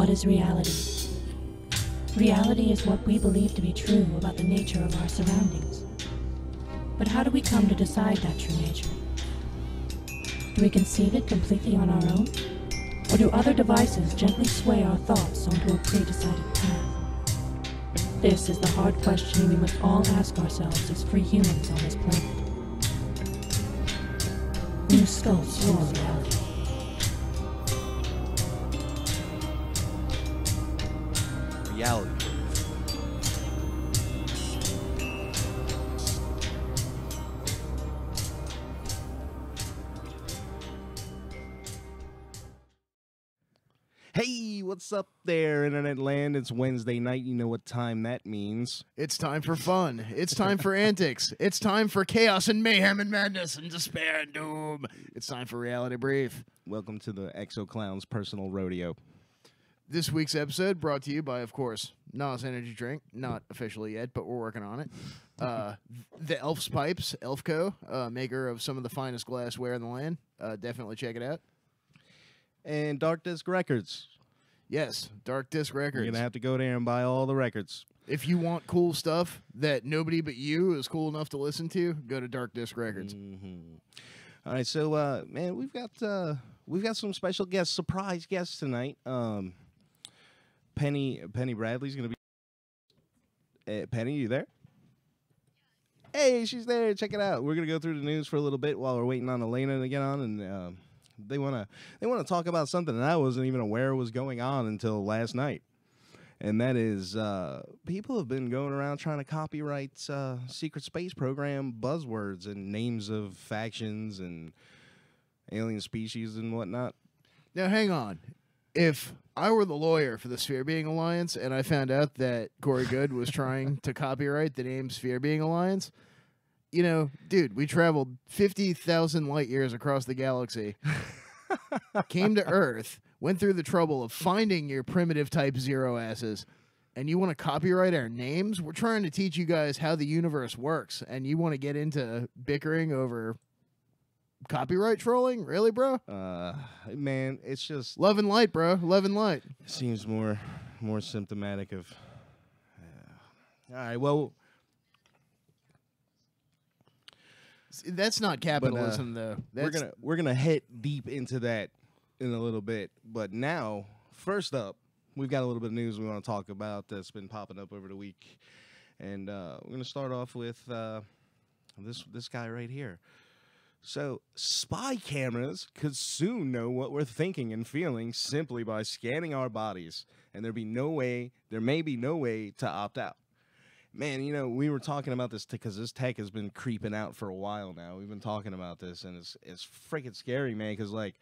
What is reality? Reality is what we believe to be true about the nature of our surroundings. But how do we come to decide that true nature? Do we conceive it completely on our own? Or do other devices gently sway our thoughts onto a pre-decided path? This is the hard question we must all ask ourselves as free humans on this planet. New sculpts your reality. Reality. Hey, what's up there, Internet Land? It's Wednesday night. You know what time that means. It's time for fun. It's time for antics. It's time for chaos and mayhem and madness and despair and doom. It's time for Reality Brief. Welcome to the Exo Clown's personal rodeo. This week's episode brought to you by, of course, Nas Energy Drink. Not officially yet, but we're working on it. The Elf's Pipes, Elfco, maker of some of the finest glassware in the land. Definitely check it out. And Dark Disc Records. Yes, Dark Disc Records. You're going to have to go there and buy all the records. If you want cool stuff that nobody but you is cool enough to listen to, go to Dark Disc Records. Mm-hmm. All right, so, man, we've got some special guests, surprise guests tonight. Penny Bradley's going to be... Penny, you there? Hey, she's there. Check it out. We're going to go through the news for a little bit while we're waiting on Illeana to get on, and... They want to talk about something that I wasn't even aware was going on until last night, and that is people have been going around trying to copyright secret space program buzzwords and names of factions and alien species and whatnot. Now, hang on. If I were the lawyer for the Sphere Being Alliance and I found out that Corey Good was trying to copyright the name Sphere Being Alliance, you know, dude, we traveled 50,000 light years across the galaxy, came to Earth, went through the trouble of finding your primitive type zero asses, and you want to copyright our names? We're trying to teach you guys how the universe works, and you want to get into bickering over copyright trolling? Really, bro? Man, it's just... Love and light, bro. Love and light. Seems more symptomatic of... All right, well... That's not capitalism, though. We're gonna hit deep into that in a little bit. But now, first up, we've got a little bit of news we want to talk about that's been popping up over the week, and we're gonna start off with this guy right here. So, spy cameras could soon know what we're thinking and feeling simply by scanning our bodies, and there may be no way to opt out. Man, you know, we were talking about this because this tech has been creeping out for a while now. We've been talking about this, and it's freaking scary, man, because, like,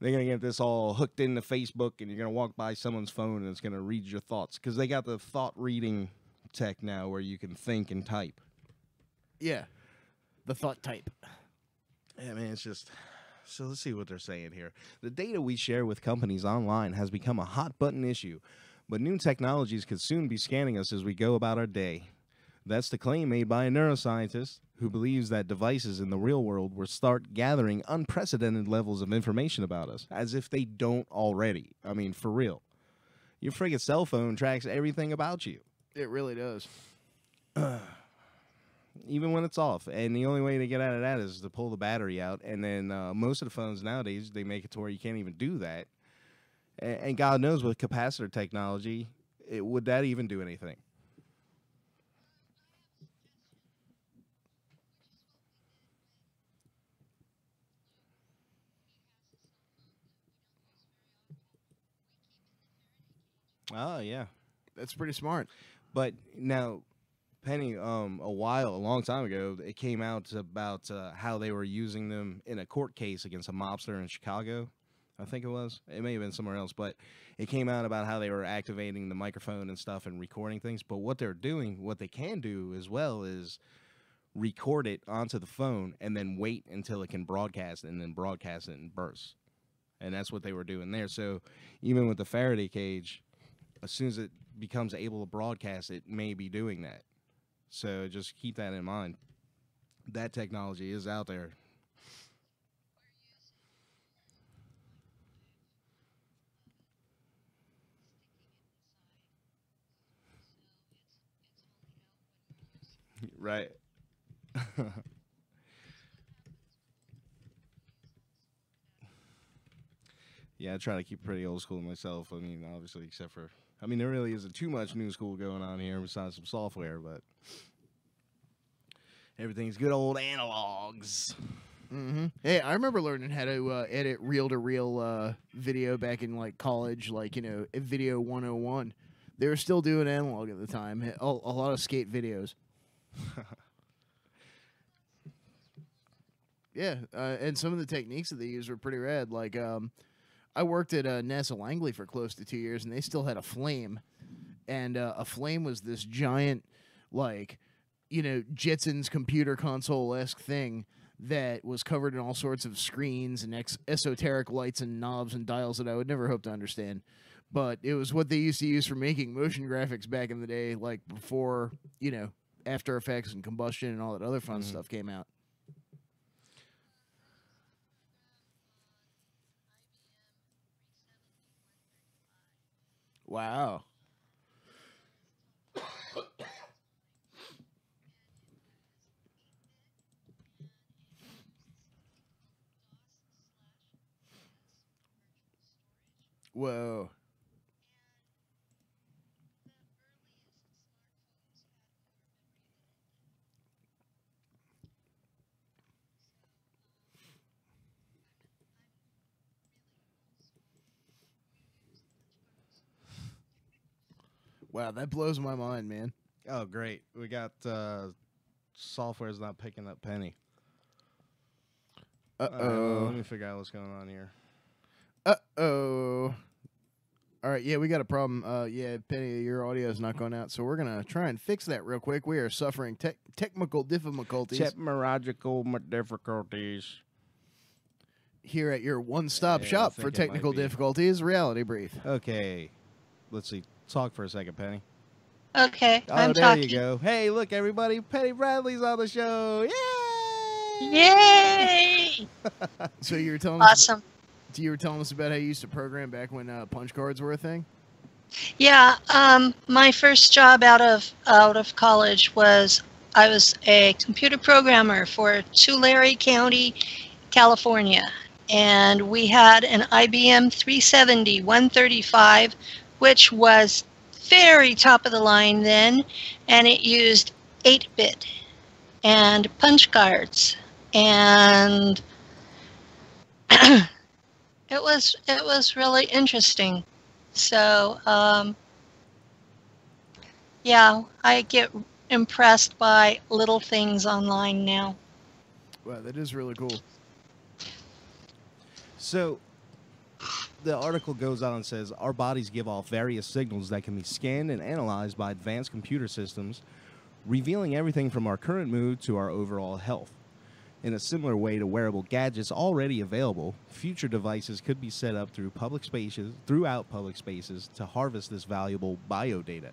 they're going to get this all hooked into Facebook, and you're going to walk by someone's phone, and it's going to read your thoughts, because they got the thought-reading tech now where you can think and type. Yeah, the thought type. Yeah, man, it's just... So let's see what they're saying here. The data we share with companies online has become a hot-button issue, but new technologies could soon be scanning us as we go about our day. That's the claim made by a neuroscientist who believes that devices in the real world will start gathering unprecedented levels of information about us, as if they don't already. I mean, for real. Your friggin' cell phone tracks everything about you. It really does. Even when it's off. And the only way to get out of that is to pull the battery out. And then most of the phones nowadays, they make it to where you can't even do that. And God knows with capacitor technology, would that even do anything? Oh, yeah. That's pretty smart. But now, Penny, a long time ago, it came out about how they were using them in a court case against a mobster in Chicago. I think it was. It may have been somewhere else, but it came out about how they were activating the microphone and stuff and recording things. But what they're doing, what they can do as well, is record it onto the phone and then wait until it can broadcast and then broadcast it in bursts. And that's what they were doing there. So even with the Faraday cage, as soon as it becomes able to broadcast, it may be doing that. So just keep that in mind. That technology is out there. Right. Yeah, I try to keep pretty old school myself. I mean, obviously, except for, I mean, there really isn't too much new school going on here besides some software, but everything's good old analogs. Hey, I remember learning how to edit reel-to-reel video back in like college, like Video 101. They were still doing analog at the time. A lot of skate videos. Yeah, and some of the techniques that they used were pretty rad. Like, I worked at NASA Langley for close to 2 years, and they still had a flame. And a flame was this giant, like, Jetsons computer console-esque thing that was covered in all sorts of screens and esoteric lights and knobs and dials that I would never hope to understand. But it was what they used to use for making motion graphics back in the day, like before, After Effects and Combustion and all that other fun stuff came out. Wow. Whoa. Wow, that blows my mind, man. Oh, great. We got software's not picking up Penny. Uh-oh. Let me figure out what's going on here. Uh-oh. All right, yeah, we got a problem. Yeah, Penny, your audio is not going out, so we're going to try and fix that real quick. We are suffering technical difficulties. Technological difficulties. Here at your one-stop shop for technical difficulties, Reality Brief. Okay. Let's see. Talk for a second, Penny. Okay, Oh, I'm there talking. you go. Hey, look, everybody. Penny Bradley's on the show. Yay! Yay! So you were telling us, Awesome. you were telling us about how you used to program back when punch cards were a thing? Yeah, my first job out of college was I was a computer programmer for Tulare County, California, and we had an IBM 370 135, which was very top of the line then, and it used 8-bit and punch cards, and it was really interesting. So yeah, I get impressed by little things online now. Wow, that is really cool. So the article goes on and says, our bodies give off various signals that can be scanned and analyzed by advanced computer systems, revealing everything from our current mood to our overall health. In a similar way to wearable gadgets already available, future devices could be set up throughout public spaces to harvest this valuable biodata.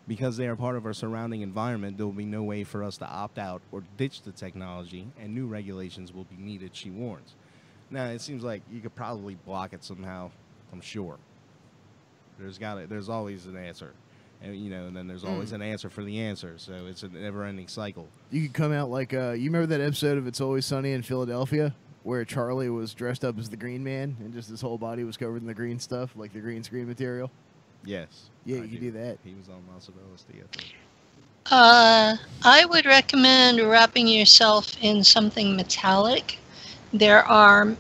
Because they are part of our surrounding environment, there will be no way for us to opt out or ditch the technology, and new regulations will be needed, she warns. Now, it seems like you could probably block it somehow, I'm sure. There's always an answer. And, and then there's always an answer for the answer, so it's a never-ending cycle. You could come out like, you remember that episode of It's Always Sunny in Philadelphia, where Charlie was dressed up as the Green Man, and just his whole body was covered in the green stuff, like the green screen material? Yes. Yeah, you could do that. He was on lots of LSD, I think. I would recommend wrapping yourself in something metallic. There are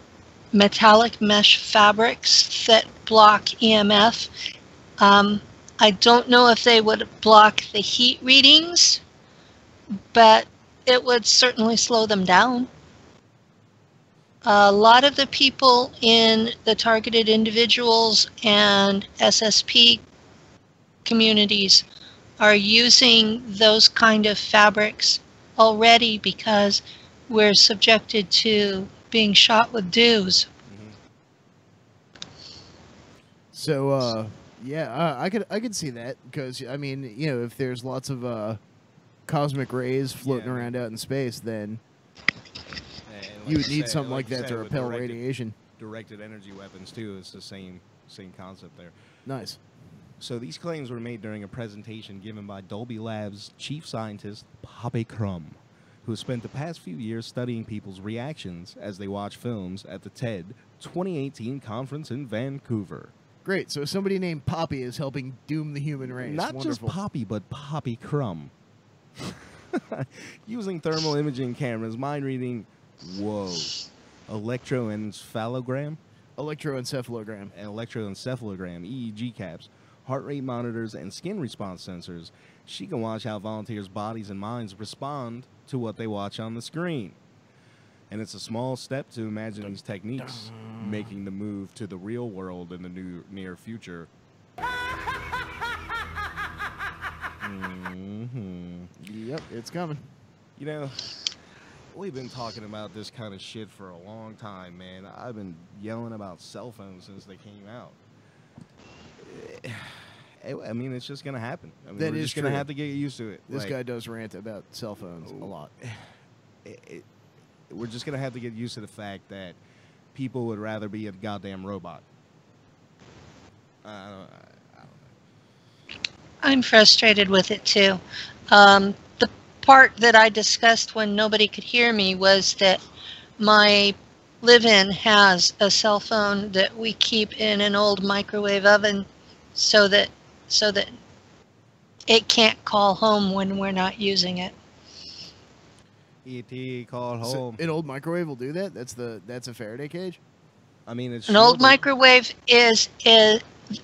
metallic mesh fabrics that block EMF. I don't know if they would block the heat readings, but it would certainly slow them down. A lot of the people in the targeted individuals and SSP communities are using those kind of fabrics already because we're subjected to being shot with dews. So, yeah, I could see that because I mean, if there's lots of cosmic rays floating around out in space, then you would need something like that to repel radiation. Directed energy weapons too. It's the same concept there. Nice. So these claims were made during a presentation given by Dolby Labs chief scientist Poppy Crum, who has spent the past few years studying people's reactions as they watch films at the TED 2018 conference in Vancouver. Great. So somebody named Poppy is helping doom the human race. Not Wonderful. just Poppy, but Poppy Crum. Using thermal imaging cameras, mind reading, electroencephalogram, EEG caps, heart rate monitors, and skin response sensors, she can watch how volunteers' bodies and minds respond to what they watch on the screen. And it's a small step to imagine these techniques making the move to the real world in the near future. Yep, it's coming. You know, we've been talking about this kind of shit for a long time, man. I've been yelling about cell phones since they came out. I mean, it's just going to happen. I mean, That we're is just going to true. have to get used to it. This guy does rant about cell phones a lot. We're just going to have to get used to the fact that people would rather be a goddamn robot. I don't know. I'm frustrated with it too. The part that I discussed when nobody could hear me was that my live-in has a cell phone that we keep in an old microwave oven so that it can't call home when we're not using it. E.T. called So home. an old microwave will do that? That's a Faraday cage? I mean, it's An old shielded. microwave is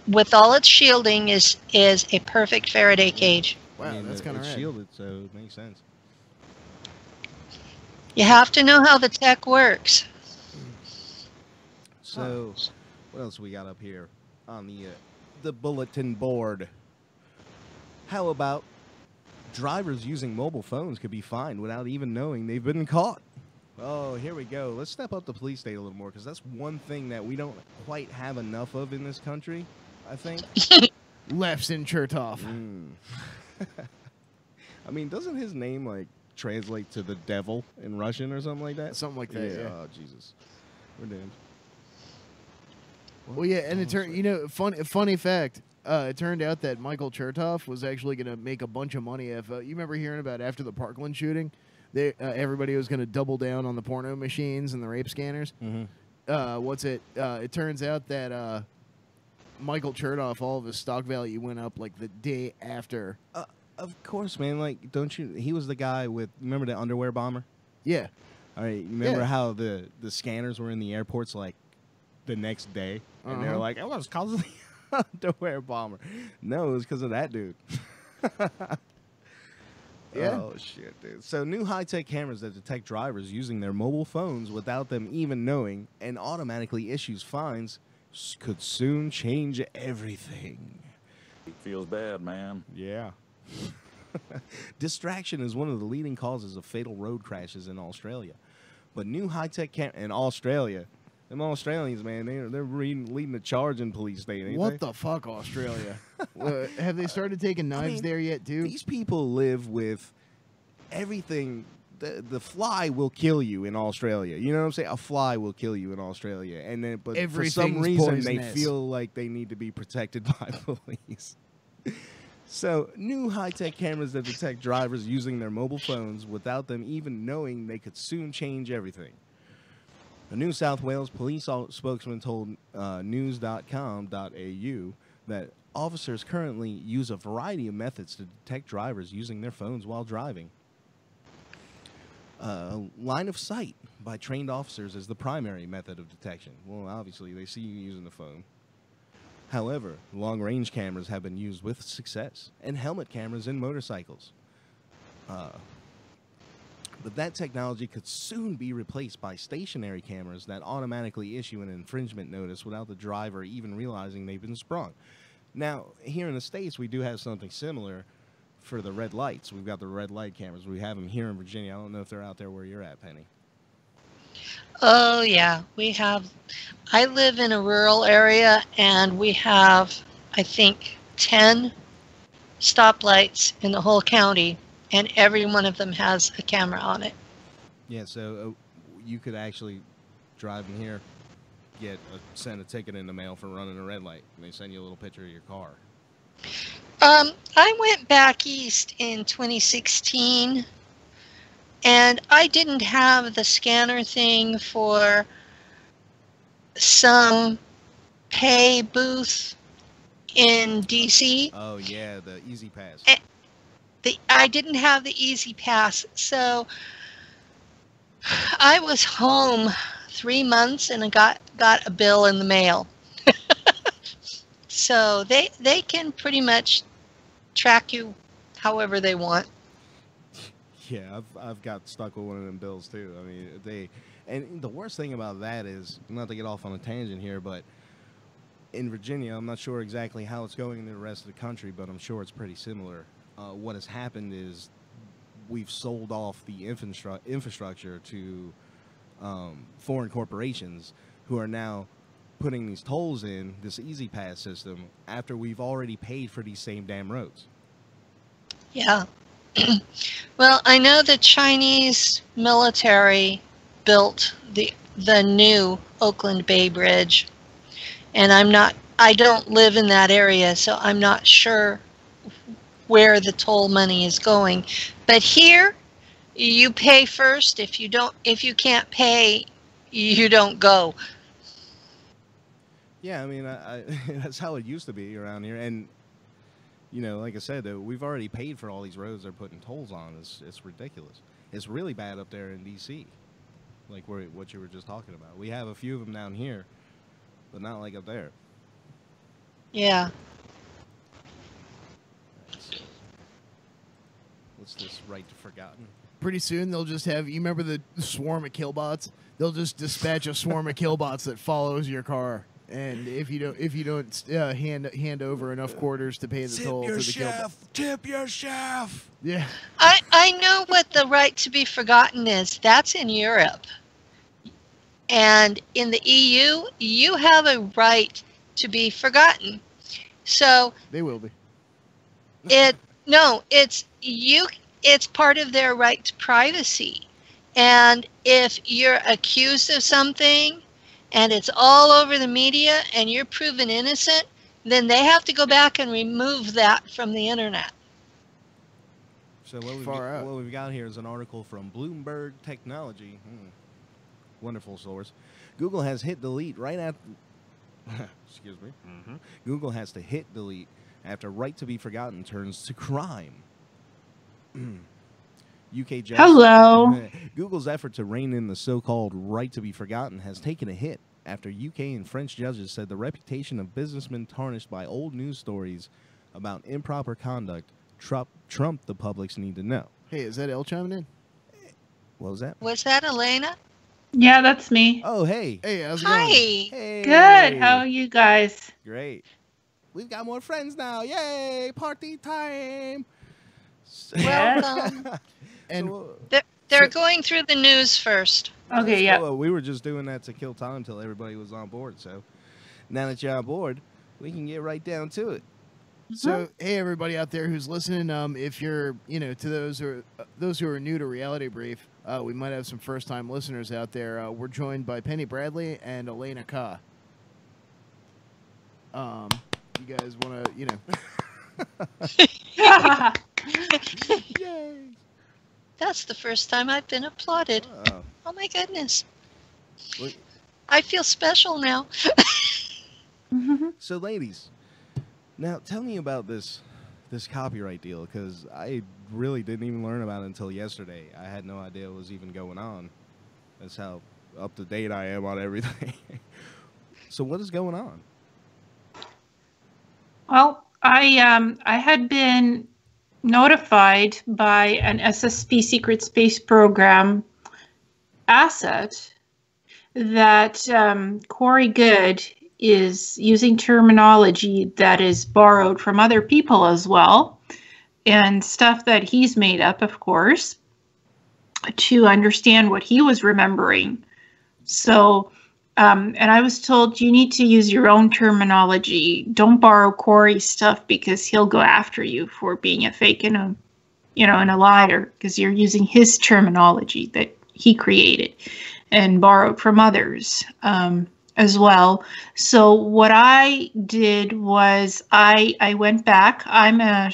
with all its shielding is a perfect Faraday cage. Wow, I mean, that's kind of it's rad. shielded, so it makes sense. You have to know how the tech works. So, what else we got up here on the bulletin board? How about drivers using mobile phones could be fined without even knowing they've been caught? Oh, here we go. Let's step up the police state a little more, because that's one thing that we don't quite have enough of in this country, I think. Lefts in Chertoff. I mean, doesn't his name, like, translate to the devil in Russian or something like that? Something like that, yeah. Oh, Jesus. We're doomed. Well, yeah, and it turned, funny fact, it turned out that Michael Chertoff was actually going to make a bunch of money. If you remember hearing about after the Parkland shooting, everybody was going to double down on the porno machines and the rape scanners. It turns out that Michael Chertoff, all of his stock value went up like the day after. Of course, man. Like, don't you? He was the guy with. Remember the underwear bomber? Yeah. All right. Remember how the scanners were in the airports like the next day, and they were like, "I was causing the underwear bomber." No, it was because of that dude. Yeah. Oh shit, dude. So new high-tech cameras that detect drivers using their mobile phones without them even knowing, and automatically issues fines, could soon change everything. It feels bad, man. Yeah. Distraction is one of the leading causes of fatal road crashes in Australia. But new high-tech in Australia, them Australians, man, they're leading the charge in police state, ain't What they? the fuck, Australia? Have they started taking knives there yet, too? These people live with everything. The fly will kill you in Australia. You know what I'm saying? A fly will kill you in Australia. And then, but for some Everything's reason, they poisonous. feel like they need to be protected by police. So, new high-tech cameras that detect drivers using their mobile phones without them even knowing they could soon change everything. A New South Wales police spokesman told news.com.au that officers currently use a variety of methods to detect drivers using their phones while driving. Line of sight by trained officers is the primary method of detection. Well, obviously, they see you using the phone. However, long-range cameras have been used with success, and helmet cameras in motorcycles. But that technology could soon be replaced by stationary cameras that automatically issue an infringement notice without the driver even realizing they've been sprung. Now, here in the States, we do have something similar for the red lights. We've got the red light cameras. We have them here in Virginia. I don't know if they're out there where you're at, Penny. Oh, yeah, we have. I live in a rural area, and we have, I think, 10 stoplights in the whole county, and every one of them has a camera on it. Yeah, so you could actually drive in here, send a ticket in the mail for running a red light, and they send you a little picture of your car. I went back east in 2016, and I didn't have the scanner thing for some pay booth in DC. Oh yeah, the Easy Pass. I didn't have the Easy Pass, so I was home 3 months and I got a bill in the mail. So they can pretty much track you however they want. Yeah, I've got stuck with one of them bills too. I mean, and the worst thing about that is, not to get off on a tangent here, but in Virginia, I'm not sure exactly how it's going in the rest of the country, but I'm sure it's pretty similar. What has happened is we've sold off the infrastructure to foreign corporations who are now putting these tolls in this Easy Pass system after we've already paid for these same damn roads. Yeah. Well, I know the Chinese military built the new Oakland Bay Bridge, and I don't live in that area, so I'm not sure where the toll money is going. But here, you pay first. If you can't pay, you don't go. Yeah, I mean, that's how it used to be around here, and you know, like I said, we've already paid for all these roads they're putting tolls on. It's ridiculous. It's really bad up there in D.C., like what you were just talking about. We have a few of them down here, but not like up there. Yeah. Right, so, what's this right to forgotten? Pretty soon they'll just have, you remember the swarm of killbots? They'll just dispatch a swarm of killbots that follows your car. And if you don't hand over enough quarters to pay the toll to the killbot. Tip your chef. Yeah. I know what the right to be forgotten is. That's in Europe. And in the EU, you have a right to be forgotten. So They will be. it's part of their right to privacy. And if you're accused of something and it's all over the media and you're proven innocent, then they have to go back and remove that from the internet. So what we've got here is an article from Bloomberg Technology. Wonderful source. Google has hit delete right after... Excuse me. Google has to hit delete after right to be forgotten turns to crime. UK judge. Hello. Google's effort to rein in the so-called right to be forgotten has taken a hit after UK and French judges said the reputation of businessmen tarnished by old news stories about improper conduct trumped the public's need to know. Hey, is that El chiming in? What was that? Was that Illeana? Yeah, that's me. Oh, hey. Hey, how's it Hi. going? Hey. Good. How are you guys? Great. We've got more friends now. Yay! Party time. Welcome. And They're going through the news first. Okay, yeah. Well, we were just doing that to kill time until everybody was on board. So now that you're on board, we can get right down to it. so, hey, everybody out there who's listening, if you're, to those who are new to Reality Brief, we might have some first-time listeners out there. We're joined by Penny Bradley and Illeana Ka. You guys want to, Yay! That's the first time I've been applauded. Oh. Oh my goodness. Well, I feel special now. so, ladies, now tell me about this copyright deal, because I really didn't even learn about it until yesterday. I had no idea what was even going on. That's how up to date I am on everything. So, what is going on? Well, I had been notified by an SSP Secret Space Program asset that Corey Good is using terminology that is borrowed from other people as well, and stuff that he's made up, of course, to understand what he was remembering. So, and I was told you need to use your own terminology. Don't borrow Corey's stuff because he'll go after you for being a fake and a liar, because you're using his terminology that he created and borrowed from others. as well. So what I did was I went back. I'm a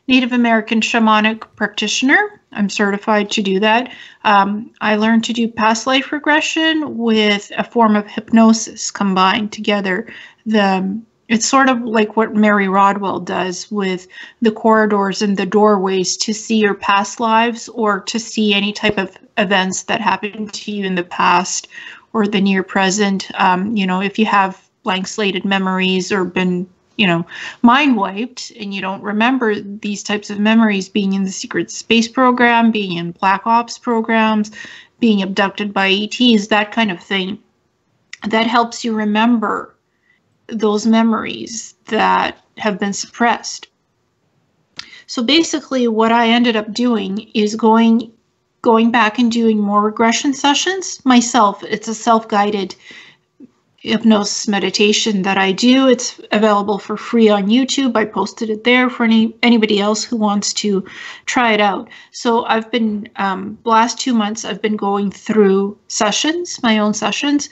Native American shamanic practitioner. I'm certified to do that. I learned to do past life regression with a form of hypnosis combined together. It's sort of like what Mary Rodwell does with the corridors and the doorways to see your past lives or to see any type of events that happened to you in the past or the near present. If you have blank slated memories or been mind wiped and you don't remember these types of memories, being in the secret space program, being in black ops programs, being abducted by ETs, that kind of thing, that helps you remember those memories that have been suppressed. So basically what I ended up doing is going back and doing more regression sessions myself. It's a self-guided hypnosis meditation that I do. It's available for free on YouTube. I posted it there for anybody else who wants to try it out. So I've been, last 2 months, I've been going through sessions, my own sessions,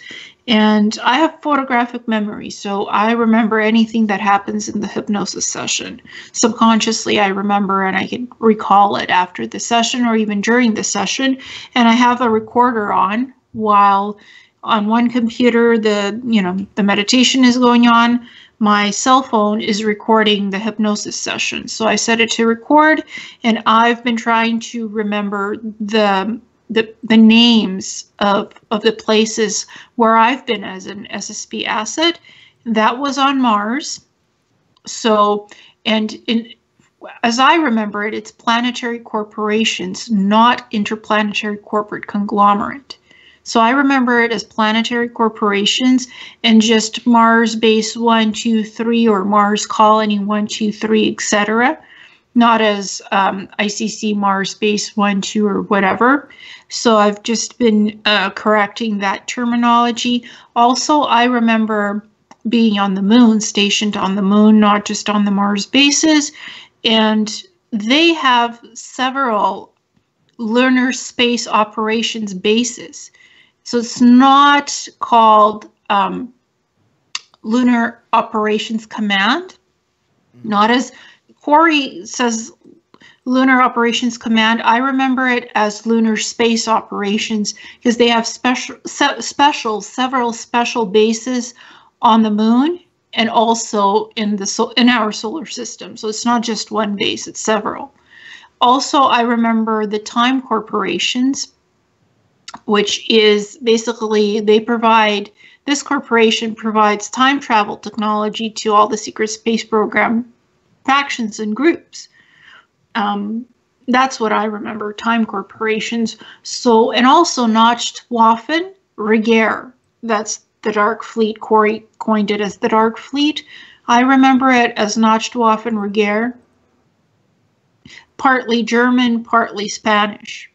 and I have photographic memory. So I remember anything that happens in the hypnosis session. Subconsciously, I remember and I can recall it after the session or even during the session. And I have a recorder on while on one computer, the meditation is going on. My cell phone is recording the hypnosis session. So I set it to record, and I've been trying to remember the names of the places where I've been as an SSP asset. That was on Mars. So, as I remember it, it's planetary corporations, not interplanetary corporate conglomerate. So I remember it as planetary corporations and just Mars Base 1, 2, 3 or Mars Colony 1, 2, 3, etc. Not as ICC Mars Base 1, 2 or whatever. So I've just been correcting that terminology. Also, I remember being on the moon, stationed on the moon, not just on the Mars bases. And they have several lunar space operations bases. So it's not called Lunar Operations Command, not as Corey says Lunar Operations Command. I remember it as Lunar Space Operations because they have several special bases on the moon and also in our solar system. So it's not just one base, it's several. Also, I remember the Time Corporations, which is basically this corporation provides time travel technology to all the secret space program factions and groups. That's what I remember, Time Corporations. So, and also Notched Waffen Regier. That's the Dark Fleet. Corey coined it as the Dark Fleet. I remember it as Notched Waffen Regier. Partly German, partly Spanish.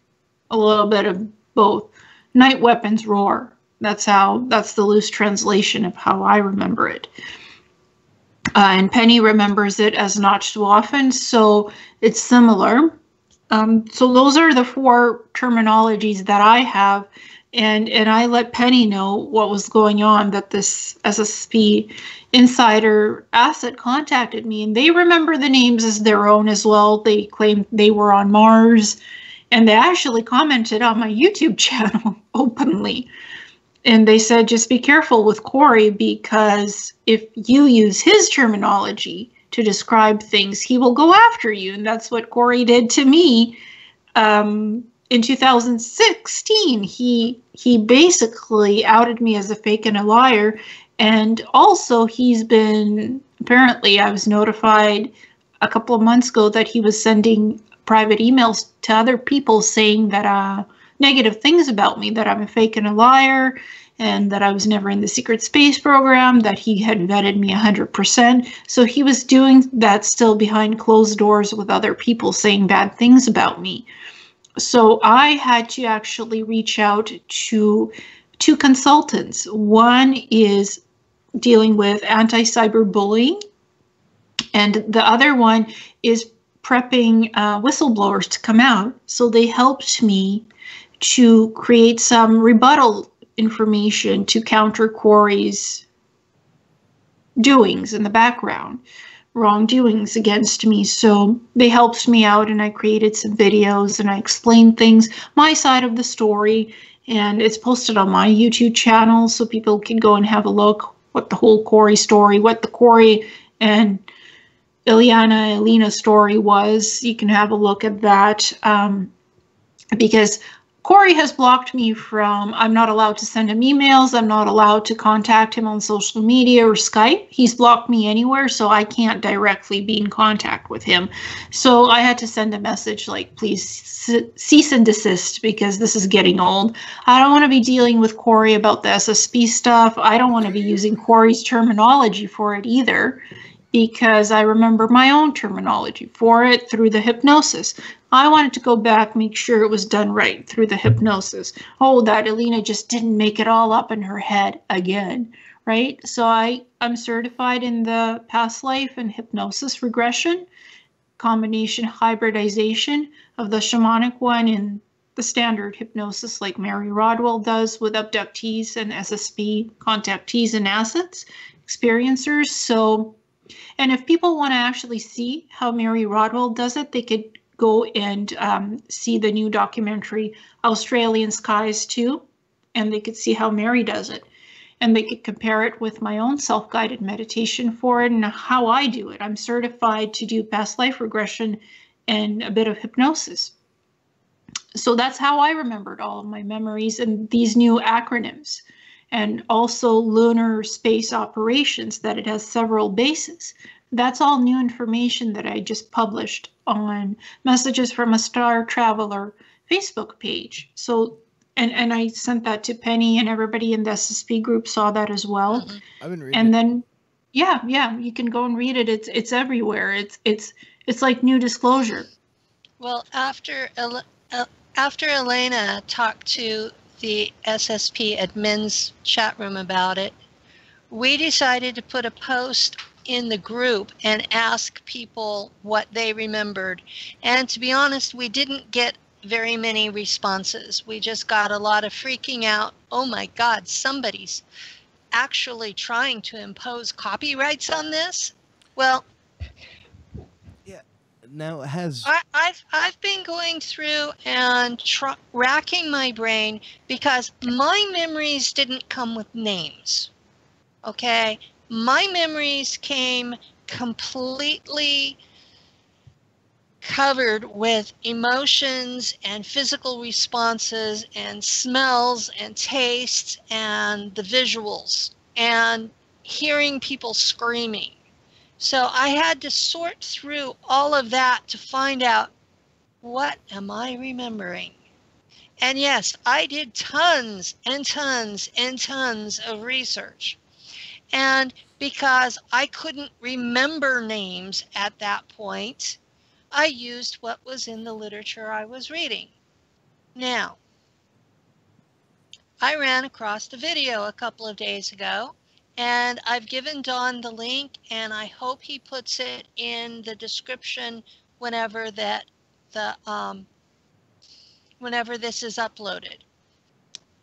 A little bit of both. Night Weapons Roar. That's the loose translation of how I remember it. And Penny remembers it as Notched Waffen, so it's similar. So those are the 4 terminologies that I have, and I let Penny know what was going on, that this SSP insider asset contacted me, and they remember the names as their own as well. They claimed they were on Mars. And they actually commented on my YouTube channel openly. And they said, just be careful with Corey, because if you use his terminology to describe things, he will go after you. And that's what Corey did to me in 2016. He basically outed me as a fake and a liar. And also he's been, apparently I was notified a couple of months ago that he was sending private emails to other people saying that negative things about me, that I'm a fake and a liar, and that I was never in the secret space program, that he had vetted me 100%. So he was doing that still behind closed doors with other people saying bad things about me. So I had to actually reach out to 2 consultants. One is dealing with anti-cyberbullying, and the other one is prepping whistleblowers to come out. So they helped me to create some rebuttal information to counter Corey's doings in the background, wrongdoings against me. So they helped me out, and I created some videos and I explained things, my side of the story, and it's posted on my YouTube channel so people can go and have a look what the whole Corey story, what the Corey and Illeana story was. You can have a look at that, because Corey has blocked me from, I'm not allowed to send him emails, I'm not allowed to contact him on social media or Skype. He's blocked me anywhere, so I can't directly be in contact with him. So I had to send a message like, please cease and desist, because this is getting old. I don't want to be dealing with Corey about the SSP stuff. I don't want to be using Corey's terminology for it either, because I remember my own terminology for it through the hypnosis. I wanted to go back, make sure it was done right through the hypnosis. Oh, that Illeana just didn't make it all up in her head again, right? So I'm certified in the past life and hypnosis regression, combination hybridization of the shamanic one and the standard hypnosis like Mary Rodwell does with abductees and SSP contactees and assets, experiencers. So, and if people want to actually see how Mary Rodwell does it, they could go and see the new documentary Australian Skies 2, and they could see how Mary does it, and they could compare it with my own self-guided meditation for it and how I do it. I'm certified to do past life regression and a bit of hypnosis. So that's how I remembered all of my memories and these new acronyms, and also lunar space operations, that it has several bases. That's all new information that I just published on Messages from a Star Traveler Facebook page. So, and I sent that to Penny, and everybody in the SSP group saw that as well. Mhm. I've been reading. And it. then, yeah, you can go and read it. It's everywhere. It's like new disclosure. Well, after Illeana talked to the SSP admins chat room about it, we decided to put a post in the group and ask people what they remembered. And to be honest, we didn't get very many responses. We just got a lot of freaking out. Oh my God, somebody's actually trying to impose copyrights on this? Well, Yeah. Now has I've been going through and racking my brain because my memories didn't come with names. Okay? My memories came completely covered with emotions and physical responses and smells and tastes and the visuals and hearing people screaming. So I had to sort through all of that to find out, what am I remembering? And yes, I did tons and tons and tons of research. And because I couldn't remember names at that point, I used what was in the literature I was reading. Now, I ran across a video a couple of days ago, and I've given Don the link, and I hope he puts it in the description whenever that whenever this is uploaded.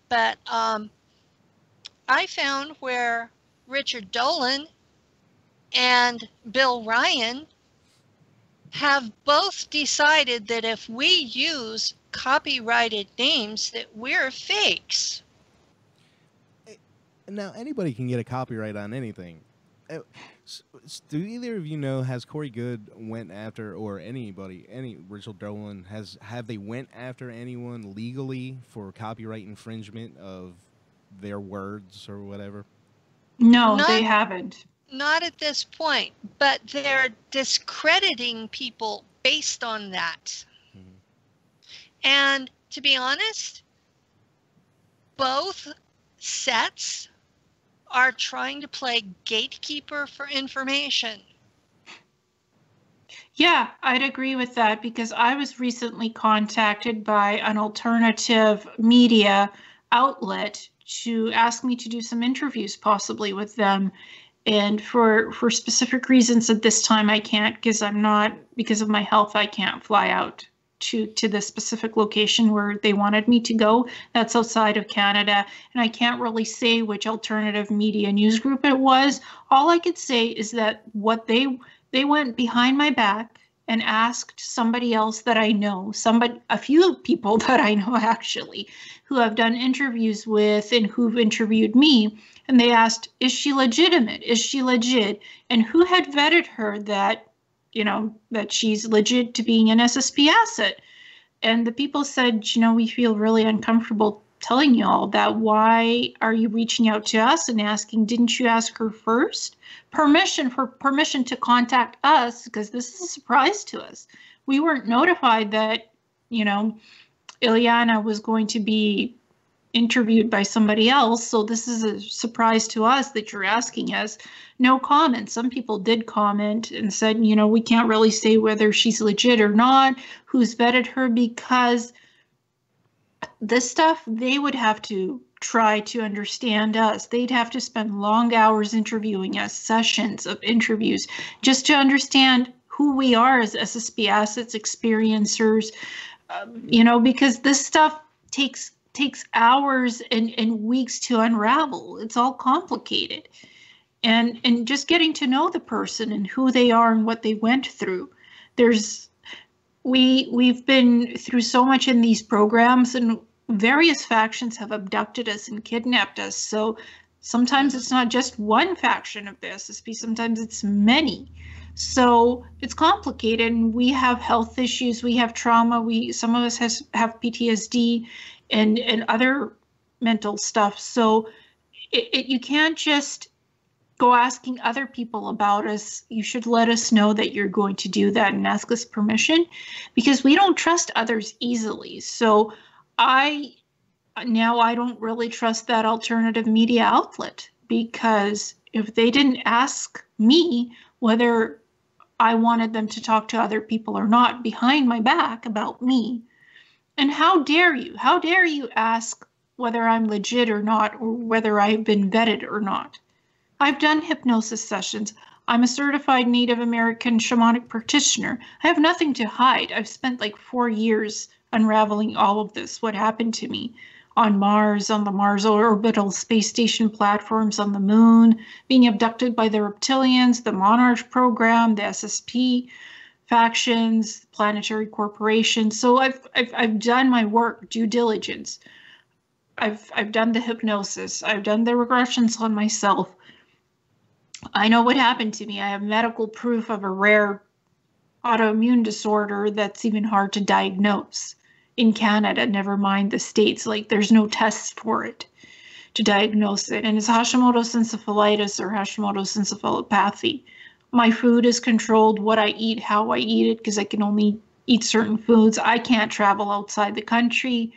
But I found where Richard Dolan and Bill Ryan have both decided that if we use copyrighted names, that we're fakes. now anybody can get a copyright on anything. Do either of you know, has Corey Good went after, or anybody, any Richard Dolan, have they went after anyone legally for copyright infringement of their words or whatever? No, they haven't. Not at this point, but they're discrediting people based on that. Mm-hmm. And to be honest, both sets are trying to play gatekeeper for information. Yeah, I'd agree with that, because I was recently contacted by an alternative media outlet to ask me to do some interviews possibly with them. And for specific reasons at this time I can't, because of my health, I can't fly out to the specific location where they wanted me to go. That's outside of Canada, and I can't really say which alternative media news group it was. All I could say is that what they went behind my back and asked somebody else that I know, a few people that I know actually, who I've done interviews with and who've interviewed me, and they asked, is she legitimate? Is she legit? And who had vetted her that, that she's legit to being an SSP asset? And the people said, we feel really uncomfortable telling you all that. Why are you reaching out to us and asking, didn't you ask her first? Permission to contact us, because this is a surprise to us. We weren't notified that, Illeana was going to be interviewed by somebody else. So this is a surprise to us that you're asking us. No comment. Some people did comment and said, we can't really say whether she's legit or not, who's vetted her, because this stuff, they would have to try to understand us. They'd have to spend long hours interviewing us, sessions of interviews, just to understand who we are as SSP assets, experiencers, because this stuff takes hours and weeks to unravel. It's all complicated. And just getting to know the person and who they are and what they went through. We've been through so much in these programs, and various factions have abducted us and kidnapped us. So sometimes it's not just one faction of the SSP, sometimes it's many. So it's complicated, and we have health issues, we have trauma, some of us have PTSD and other mental stuff. So you can't just go asking other people about us. You should let us know that you're going to do that and ask us permission, because we don't trust others easily. So I don't really trust that alternative media outlet, because if they didn't ask me whether I wanted them to talk to other people or not behind my back about me, and how dare you ask whether I'm legit or not, or whether I've been vetted or not. I've done hypnosis sessions. I'm a certified Native American shamanic practitioner. I have nothing to hide. I've spent like 4 years unraveling all of this, what happened to me on Mars, on the Mars orbital space station platforms, on the moon, being abducted by the reptilians, the Monarch program, the SSP factions, planetary corporations. So I've done my work, due diligence. I've done the hypnosis. I've done the regressions on myself. I know what happened to me. I have medical proof of a rare autoimmune disorder that's even hard to diagnose in Canada, never mind the States. Like, there's no tests for it to diagnose it. And it's Hashimoto's encephalitis or Hashimoto's encephalopathy. My food is controlled, what I eat, how I eat it, because I can only eat certain foods. I can't travel outside the country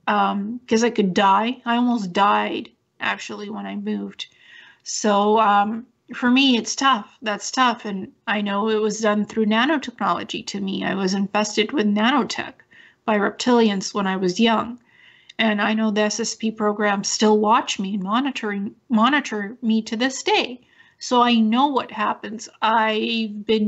because I could die. I almost died, actually, when I moved. So for me, it's tough. That's tough. And I know it was done through nanotechnology to me. I was infested with nanotech by reptilians when I was young. And I know the SSP programs still watch me and monitor me to this day. So I know what happens. I've been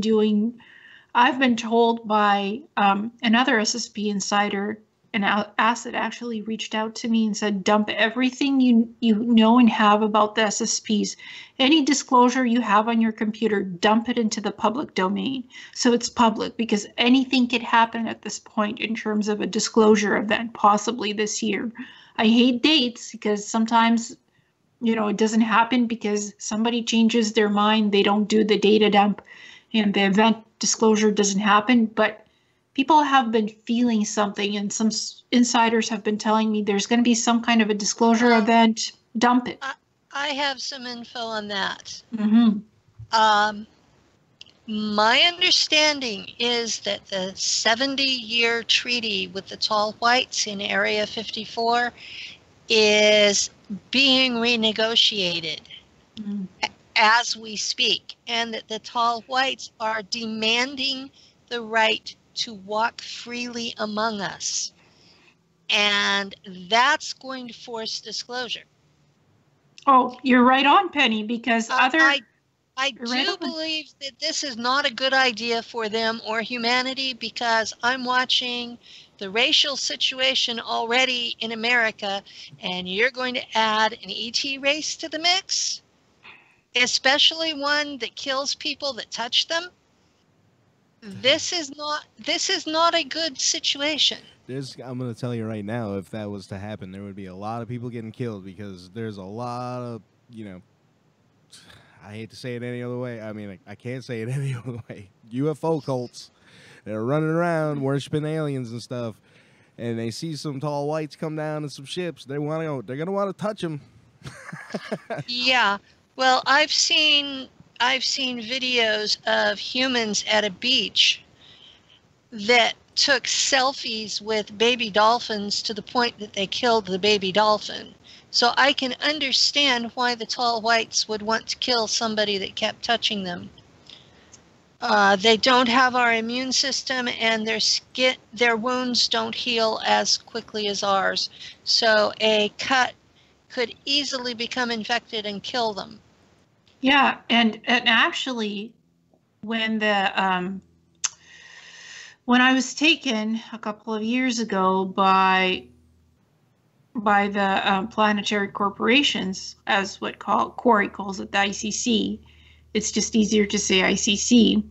told by another SSP insider, an asset actually reached out to me and said, dump everything you know and have about the SSPs. Any disclosure you have on your computer, dump it into the public domain. So it's public, because anything could happen at this point in terms of a disclosure event, possibly this year. I hate dates because sometimes, it doesn't happen because somebody changes their mind. They don't do the data dump and the event disclosure doesn't happen. But people have been feeling something, and some insiders have been telling me there's going to be some kind of a disclosure event. Dump it. I have some info on that. Mm-hmm. My understanding is that the 70-year treaty with the Tall Whites in Area 54 is being renegotiated as we speak, and that the Tall Whites are demanding the right to walk freely among us. And that's going to force disclosure. Oh, you're right on, Penny, because I do Right. believe that this is not a good idea for them or humanity, because I'm watching the racial situation already in America, and you're going to add an ET race to the mix, especially one that kills people that touch them. This is not a good situation. I'm going to tell you right now, if that was to happen, there would be a lot of people getting killed, because there's a lot of, I hate to say it any other way. I mean, I can't say it any other way. UFO cults that are running around worshiping aliens and stuff, and they see some tall whites come down in some ships. They're going to want to touch them. Yeah. Well, I've seen videos of humans at a beach that took selfies with baby dolphins to the point that they killed the baby dolphin. So I can understand why the tall whites would want to kill somebody that kept touching them. They don't have our immune system, and their wounds don't heal as quickly as ours. So a cut could easily become infected and kill them. Yeah, and actually, when I was taken a couple of years ago by the planetary corporations, as what Corey calls it, the ICC. It's just easier to say ICC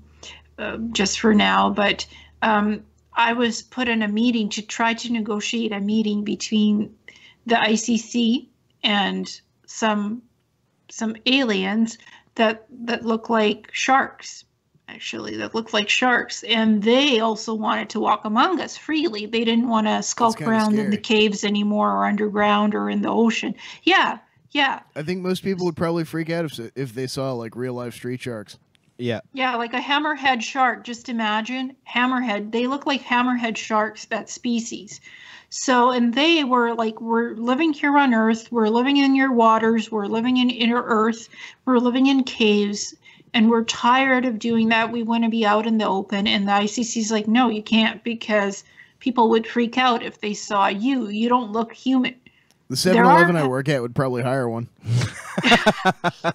just for now. But I was put in a meeting to try to negotiate a meeting between the ICC and some aliens that look like sharks. Actually, that looked like sharks, and they also wanted to walk among us freely. They didn't want to skulk around in the caves anymore, or underground, or in the ocean. Yeah. I think most people would probably freak out if they saw like real life street sharks. Yeah, like a hammerhead shark. Just imagine hammerhead. They look like hammerhead sharks, that species. So, and they were like, we're living here on Earth. We're living in your waters. We're living in inner Earth. We're living in caves. And we're tired of doing that. We want to be out in the open. And the ICC's like, no, you can't, because people would freak out if they saw you. You don't look human. The 7-Eleven I work at would probably hire one.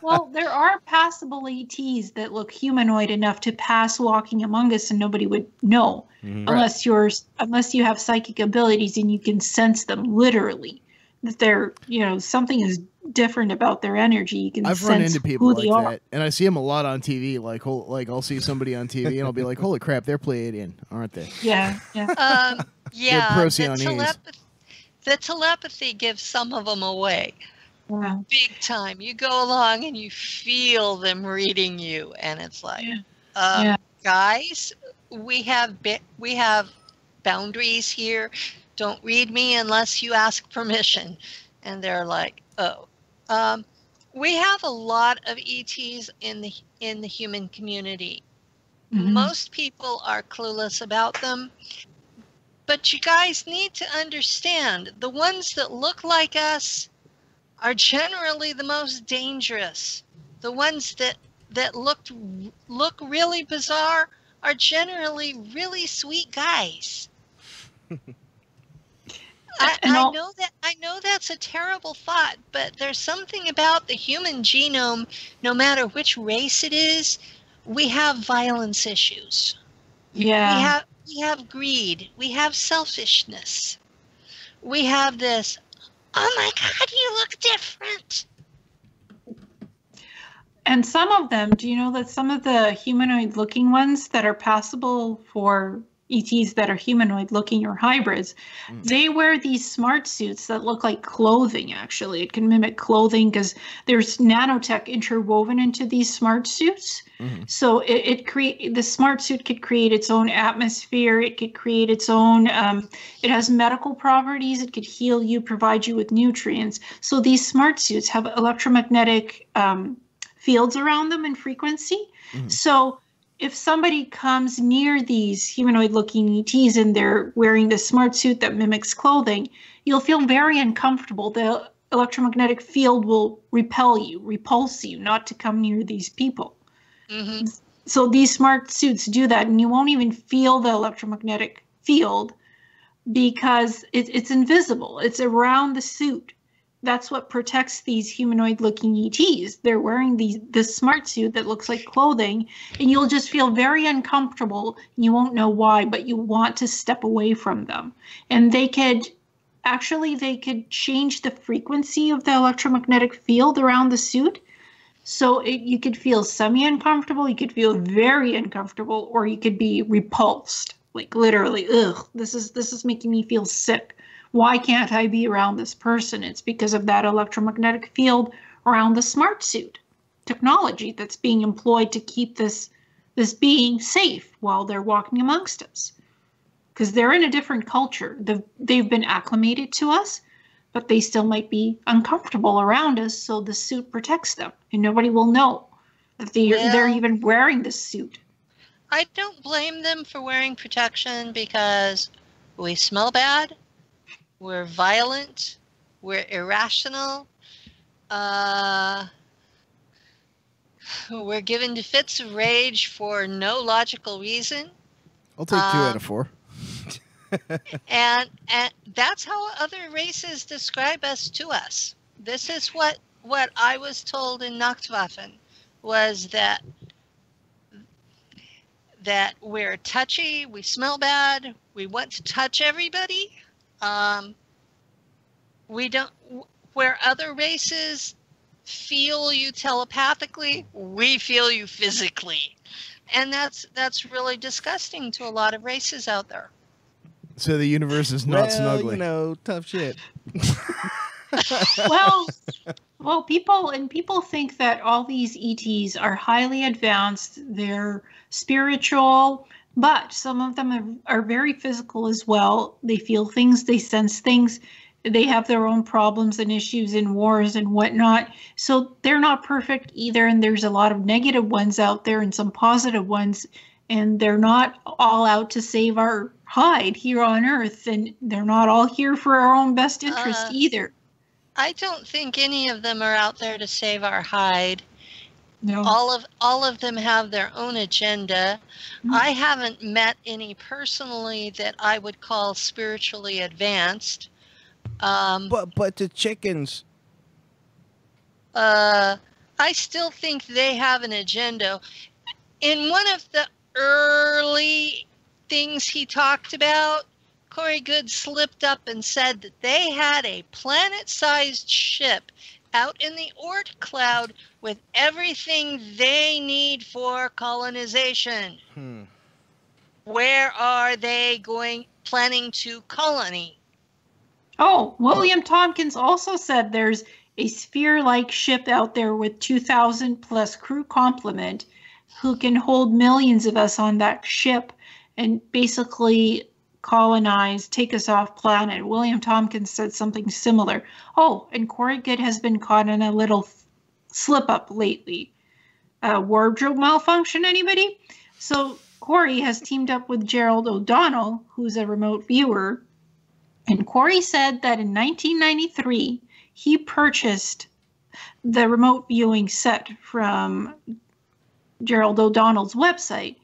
Well, there are passable ETs that look humanoid enough to pass walking among us, and nobody would know, unless you have psychic abilities and you can sense them literally. That they're, something is different about their energy. You can I've sense run into people who they like are. that, and I see them a lot on TV. Like I'll see somebody on TV, and I'll be like, "Holy crap, they're Pleiadian, aren't they?" Yeah. Yeah, They're Procyon. the telepathy gives some of them away. Wow. Big time. You go along and you feel them reading you, and it's like, guys, we have boundaries here. Don't read me unless you ask permission. And they're like, oh. We have a lot of ETs in the human community. Mm-hmm. Most people are clueless about them. But you guys need to understand, the ones that look like us are generally the most dangerous. The ones that look really bizarre are generally really sweet guys. I know that's a terrible thought, but there's something about the human genome, no matter which race it is, we have violence issues. Yeah. We have greed. We have selfishness. We have this, oh my God, you look different. And some of them, do you know that some of the humanoid looking ones that are passable for ETs that are humanoid looking or hybrids, they wear these smart suits that look like clothing, actually. It can mimic clothing because there's nanotech interwoven into these smart suits. Mm-hmm. So the smart suit could create its own atmosphere. It could create its own, it has medical properties. It could heal you, provide you with nutrients. So these smart suits have electromagnetic fields around them and frequency. Mm-hmm. So if somebody comes near these humanoid-looking ETs and they're wearing this smart suit that mimics clothing, you'll feel very uncomfortable. The electromagnetic field will repulse you not to come near these people. Mm-hmm. So these smart suits do that, and you won't even feel the electromagnetic field because it's invisible. It's around the suit. that's what protects these humanoid-looking ETs. They're wearing this smart suit that looks like clothing, and you'll just feel very uncomfortable, and you won't know why, but you want to step away from them. And they could change the frequency of the electromagnetic field around the suit. So you could feel semi-uncomfortable, you could feel very uncomfortable, or you could be repulsed. Like literally, ugh, this is making me feel sick. Why can't I be around this person? It's because of that electromagnetic field around the smart suit technology that's being employed to keep this being safe while they're walking amongst us. Because they're in a different culture. They've been acclimated to us, but they still might be uncomfortable around us, so the suit protects them, and nobody will know that they're even wearing this suit. I don't blame them for wearing protection because we smell bad, we're violent, we're irrational, we're given to fits of rage for no logical reason. I'll take 2 out of 4. and that's how other races describe us to us. This is what I was told in Nachtwaffen, was that we're touchy, we smell bad, we want to touch everybody. We don't, where other races feel you telepathically, we feel you physically. And that's really disgusting to a lot of races out there. So the universe is not snuggly. Tough shit. well, people think that all these ETs are highly advanced. They're spiritual, but some of them are very physical as well. They feel things, they sense things. They have their own problems and issues in wars and whatnot. So they're not perfect either. And there's a lot of negative ones out there and some positive ones. And they're not all out to save our hide here on Earth. And they're not all here for our own best interest either. I don't think any of them are out there to save our hide. No. All of them have their own agenda. Mm-hmm. I haven't met any personally that I would call spiritually advanced. But the chickens. I still think they have an agenda. In one of the early things he talked about, Corey Good slipped up and said that they had a planet-sized ship out in the Oort cloud with everything they need for colonization. Where are they planning to colony? Oh, William Tompkins also said there's a sphere-like ship out there with 2,000 plus crew complement who can hold millions of us on that ship and basically colonize, take us off planet. William Tompkins said something similar. Oh, and Corey Good has been caught in a little slip-up lately. Wardrobe malfunction, anybody? So Corey has teamed up with Gerald O'Donnell, who's a remote viewer. And Corey said that in 1993, he purchased the remote viewing set from Gerald O'Donnell's website.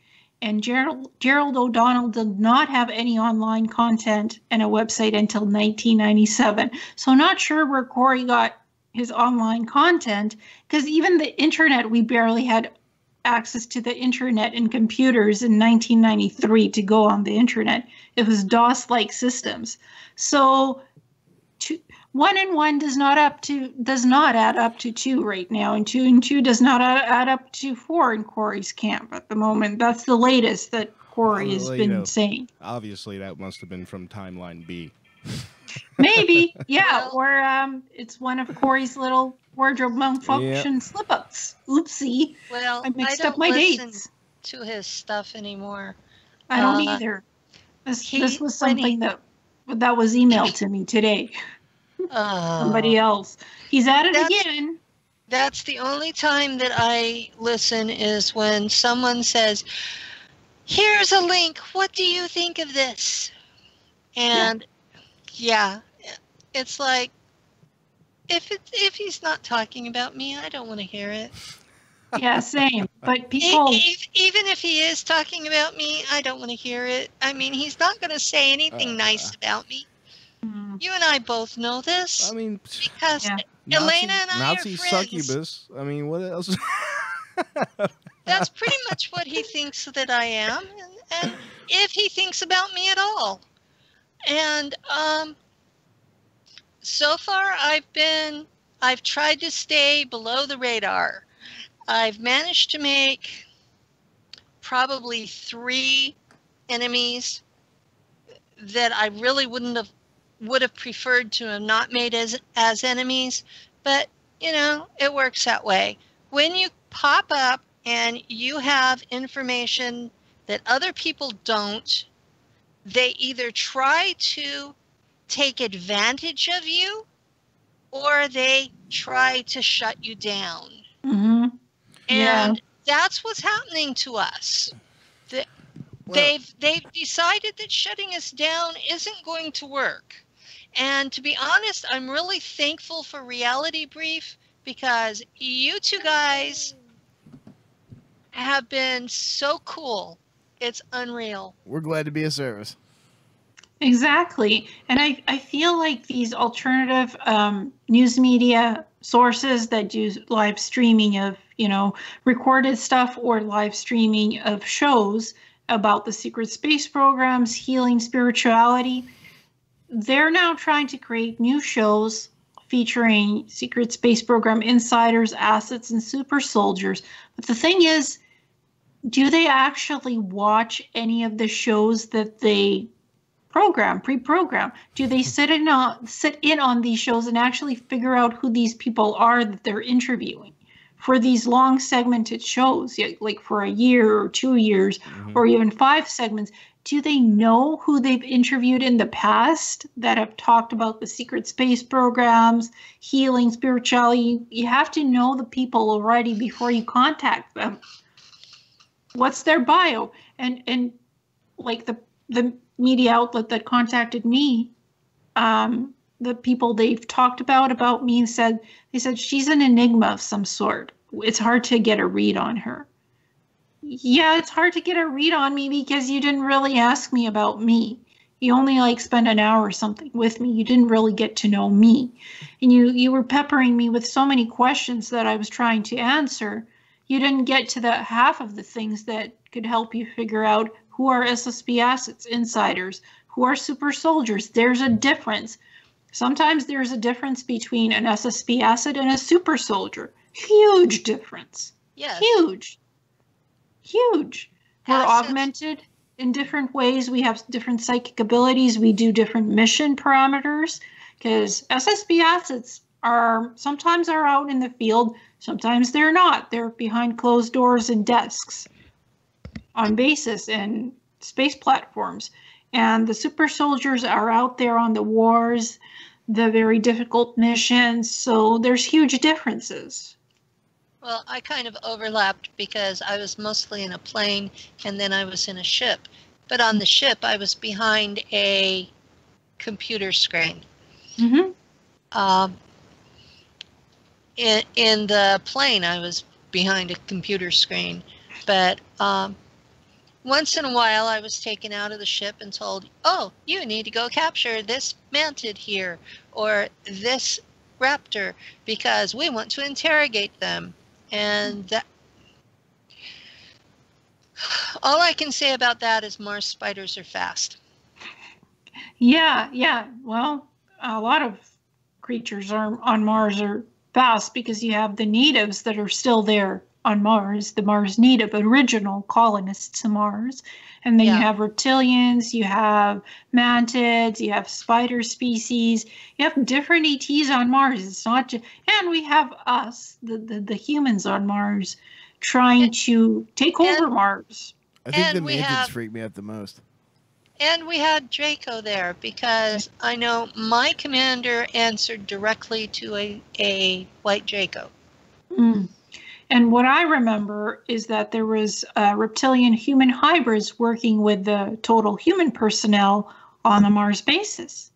And Gerald O'Donnell did not have any online content and a website until 1997. So not sure where Corey got his online content, because even the internet, we barely had access to the internet and computers in 1993 to go on the internet. It was DOS-like systems. So 1 and 1 does not add up to 2 right now, and 2 and 2 does not add up to 4 in Corey's camp at the moment. That's the latest that Corey has been saying. Obviously, that must have been from Timeline B. Maybe, yeah, or it's one of Corey's little wardrobe malfunction slip-ups. Oopsie. Well, I mixed up my dates. To his stuff anymore. I don't either. This was something that was emailed to me today. Somebody else. He's at it again. That's the only time that I listen, is when someone says, "Here's a link. What do you think of this?" And yeah, it's like, if he's not talking about me, I don't want to hear it. Yeah, same. But people, even if he is talking about me, I don't want to hear it. I mean, he's not going to say anything nice about me. You and I both know this. I mean, because Yeah. Illeana and I Nazi are friends. succubus. I mean, what else? That's pretty much what he thinks that I am, and if he thinks about me at all. And so far I've tried to stay below the radar. I've managed to make probably 3 enemies that I really would have preferred to have not made as enemies, but you know, it works that way. When you pop up and you have information that other people don't, they either try to take advantage of you or they try to shut you down. Mm-hmm. And that's what's happening to us. They've decided that shutting us down isn't going to work. And to be honest, I'm really thankful for Reality Brief because you two guys have been so cool. It's unreal. We're glad to be of service. Exactly. And I feel like these alternative news media sources that do live streaming of, you know, recorded stuff or live streaming of shows about the secret space programs, healing spirituality, they're now trying to create new shows featuring secret space program insiders, assets, and super soldiers. But the thing is, do they actually watch any of the shows that they pre-program? Do they sit in on these shows and actually figure out who these people are that they're interviewing for these long segmented shows, like for a year or 2 years, or even 5 segments? Do they know who they've interviewed in the past that have talked about the secret space programs, healing, spirituality? You have to know the people already before you contact them. What's their bio? And like the media outlet that contacted me, the people they've talked about me said she's an enigma of some sort. It's hard to get a read on her. Yeah, it's hard to get a read on me because you didn't really ask me about me. You only spent an hour or something with me. You didn't really get to know me. And you were peppering me with so many questions that I was trying to answer. You didn't get to the half of the things that could help you figure out who are SSB assets, insiders, who are super soldiers. There's a difference. Sometimes there's a difference between an SSB asset and a super soldier. Huge difference. Yes. Huge. We're augmented in different ways. We have different psychic abilities. We do different mission parameters because SSB assets sometimes are out in the field. Sometimes they're not. They're behind closed doors and desks on bases and space platforms. And the super soldiers are out there on the wars, the very difficult missions. So there's huge differences. Well, I kind of overlapped because I was mostly in a plane and then I was in a ship. But on the ship, I was behind a computer screen. Mm-hmm. In the plane, I was behind a computer screen. But once in a while, I was taken out of the ship and told, oh, you need to go capture this mantid here or this raptor because we want to interrogate them. And that, all I can say about that is Mars spiders are fast. Yeah. Well, a lot of creatures on Mars are fast because you have the natives that are still there on Mars, the Mars native original colonists of Mars. And then you have reptilians, you have mantids, you have spider species, you have different ETs on Mars. It's not just, and we have us, the humans on Mars, trying to take over Mars. I think the mantids freak me out the most. And we had Draco there because I know my commander answered directly to a white Draco. Mm. And what I remember is that there was reptilian human hybrids working with the total human personnel on the Mars bases,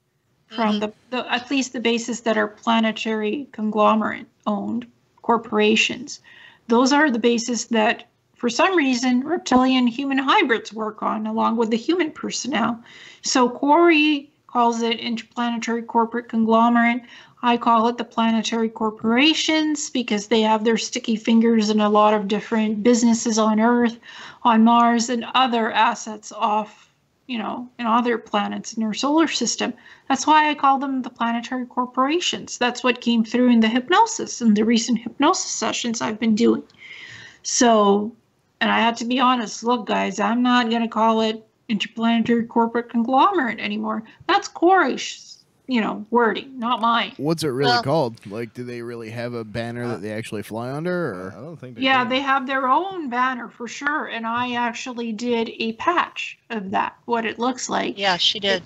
from the at least the bases that are planetary conglomerate owned corporations. Those are the bases that, for some reason, reptilian human hybrids work on, along with the human personnel. So Corey calls it interplanetary corporate conglomerate. I call it the planetary corporations because they have their sticky fingers in a lot of different businesses on Earth, on Mars, and other assets off, in other planets in our solar system. That's why I call them the planetary corporations. That's what came through in the hypnosis, in the recent hypnosis sessions I've been doing. So, and I had to be honest, look, guys, I'm not going to call it interplanetary corporate conglomerate anymore. That's Corey's, wording, not mine. What's it really called? Like, do they really have a banner that they actually fly under? Or? I don't think they Yeah, do. they have their own banner for sure. And I actually did a patch of that, what it looks like. Yeah, she did.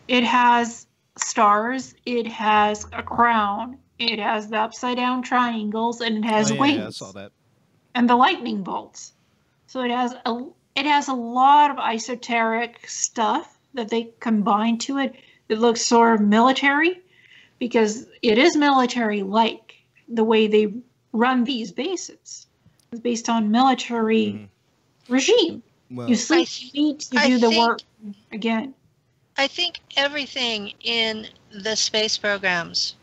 It has stars, it has a crown, it has the upside down triangles, and it has wings. Yeah, I saw that. And the lightning bolts. So it has a lot of esoteric stuff that they combine to it. It looks sort of military because it is military-like the way they run these bases. It's based on military regime. Well, You sleep, you eat, you do the work again. I think everything in the space programs,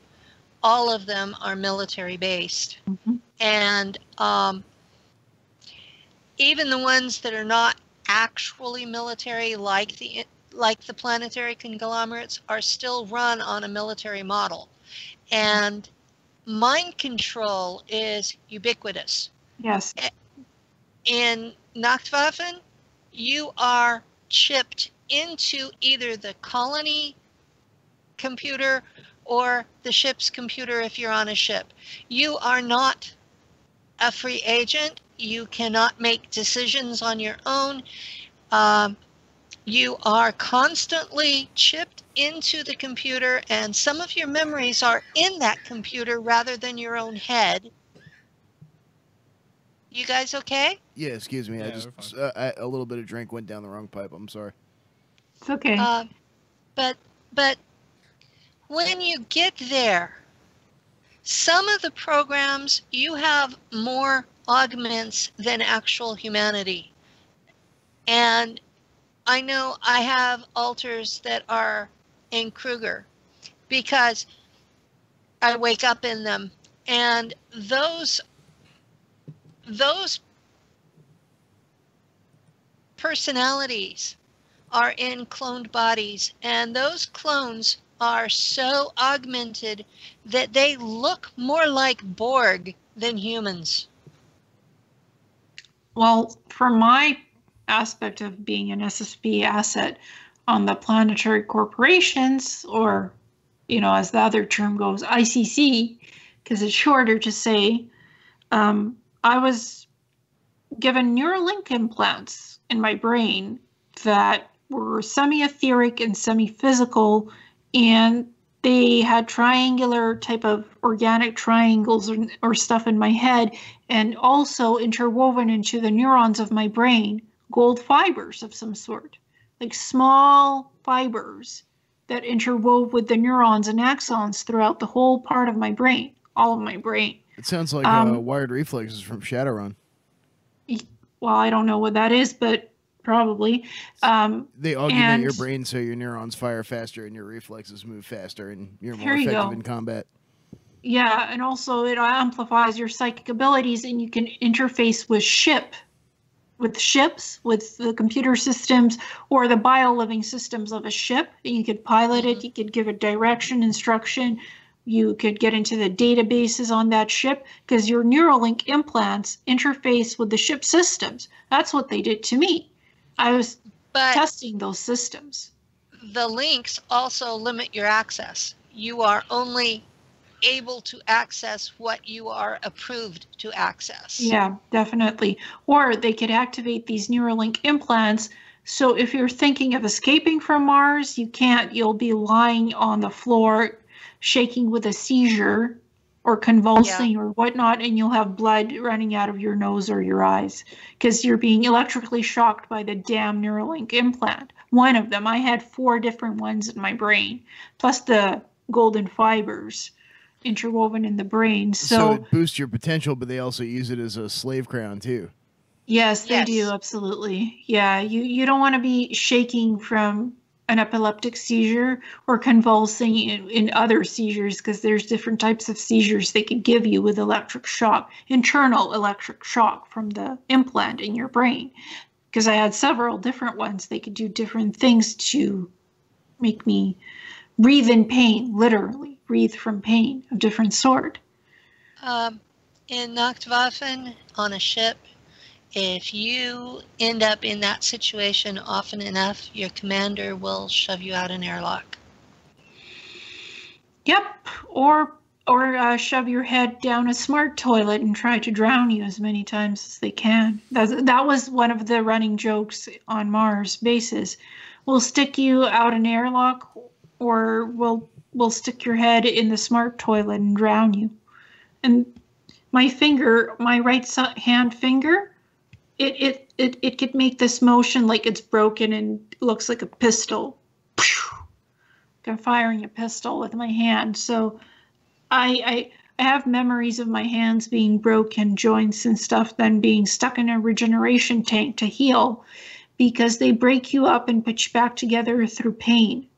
all of them are military-based. Mm-hmm. And even the ones that are not actually military, like the planetary conglomerates, are still run on a military model. And mind control is ubiquitous. Yes. In Nachtwaffen, you are chipped into either the colony computer or the ship's computer if you're on a ship. You are not a free agent. You cannot make decisions on your own. You are constantly chipped into the computer, and some of your memories are in that computer rather than your own head. You guys okay? Yeah, excuse me. Yeah, I just a little bit of drink went down the wrong pipe. I'm sorry. It's okay. But when you get there, some of the programs, you have more augments than actual humanity. And I know I have alters that are in Kruger because I wake up in them, and those personalities are in cloned bodies, and those clones are so augmented that they look more like Borg than humans. Well, from my aspect of being an SSB asset on the planetary corporations, or, as the other term goes, ICC, because it's shorter to say, I was given Neuralink implants in my brain that were semi-etheric and semi-physical, and they had triangular type of organic triangles or stuff in my head, and also interwoven into the neurons of my brain, gold fibers of some sort, like small fibers that interwove with the neurons and axons throughout the whole part of my brain, all of my brain. It sounds like wired reflexes from Shadowrun. Well, I don't know what that is, but probably. They augment your brain so your neurons fire faster and your reflexes move faster and you're more effective in combat. Yeah, and also it amplifies your psychic abilities, and you can interface with ships, with the computer systems or the bio-living systems of a ship. And you could pilot it, you could give it direction, instruction, you could get into the databases on that ship, because your Neuralink implants interface with the ship systems. That's what they did to me. I was testing those systems. The links also limit your access. You are only able to access what you are approved to access. Yeah, definitely. Or they could activate these Neuralink implants. So if you're thinking of escaping from Mars, you can't. You'll be lying on the floor, shaking with a seizure or convulsing or whatnot, and you'll have blood running out of your nose or your eyes because you're being electrically shocked by the damn Neuralink implant. One of them. I had 4 different ones in my brain, plus the golden fibers interwoven in the brain. So it boosts your potential, but they also use it as a slave crown too. Yes, they do, absolutely. Yeah, you don't want to be shaking from an epileptic seizure or convulsing in other seizures, because there's different types of seizures they could give you with electric shock, internal electric shock from the implant in your brain. Because I had several different ones, they could do different things to make me breathe in pain, literally breathe from pain of different sort. In Nachtwaffen on a ship, if you end up in that situation often enough, your commander will shove you out an airlock. Yep, or shove your head down a smart toilet and try to drown you as many times as they can. That was one of the running jokes on Mars bases. We'll stick you out an airlock, or we'll stick your head in the smart toilet and drown you. And my finger, my right hand finger, it could make this motion like it's broken and looks like a pistol. I'm firing a pistol with my hand. So I have memories of my hands being broken, joints and stuff, then being stuck in a regeneration tank to heal, because they break you up and put you back together through pain,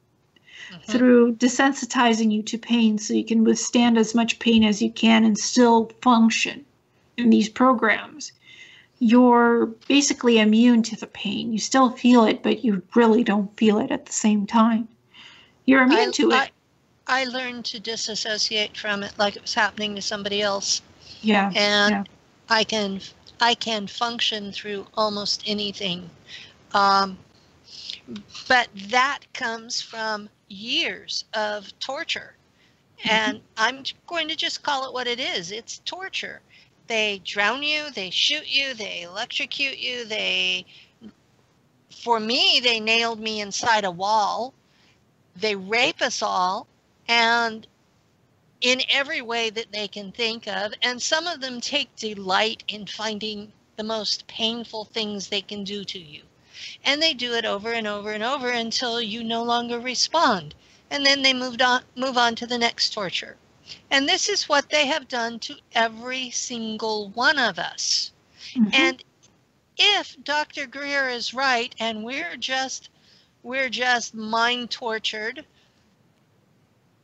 through desensitizing you to pain so you can withstand as much pain as you can and still function in these programs. You're basically immune to the pain. You still feel it, but you really don't feel it at the same time. You're immune to it. I learned to disassociate from it like it was happening to somebody else. Yeah. And I can function through almost anything. But that comes from years of torture. And I'm going to just call it what it is. It's torture. They drown you, they shoot you, they electrocute you, for me, they nailed me inside a wall. They rape us all, and in every way that they can think of. And some of them take delight in finding the most painful things they can do to you. And they do it over and over and over until you no longer respond. And then they move on to the next torture. And this is what they have done to every single one of us. And if Dr. Greer is right, and we're just mind tortured,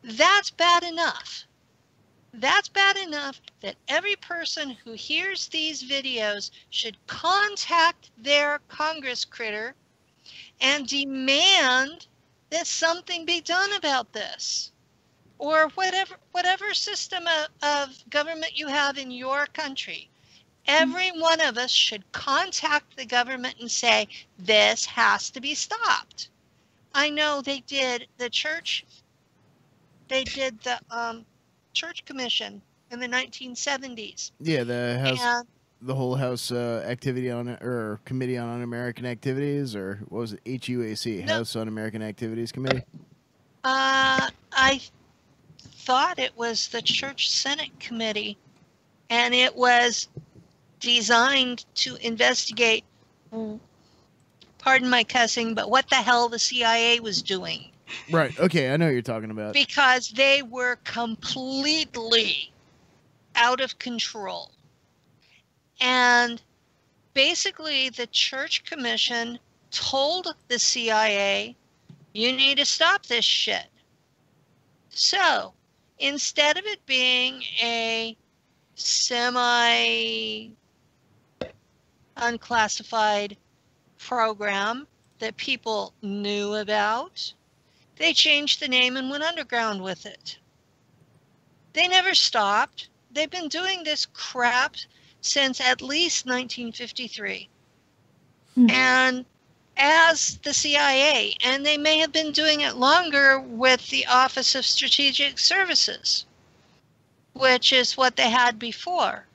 that's bad enough. That's bad enough that every person who hears these videos should contact their Congress critter and demand that something be done about this. Or whatever system of government you have in your country. Every one of us should contact the government and say, this has to be stopped. I know they did the church commission in the 1970s. Yeah, the House, the whole House activity on or Committee on Un-American Activities, or what was it, HUAC, House Un-American Activities Committee? I thought it was the Church Senate Committee, and it was designed to investigate, pardon my cussing, but what the hell the CIA was doing. Right. Okay, I know what you're talking about. Because they were completely out of control. And basically the Church Commission told the CIA, you need to stop this shit. So instead of it being a semi-unclassified program that people knew about, they changed the name and went underground with it. They never stopped. They've been doing this crap since at least 1953. And as the CIA, and they may have been doing it longer with the Office of Strategic Services, which is what they had before.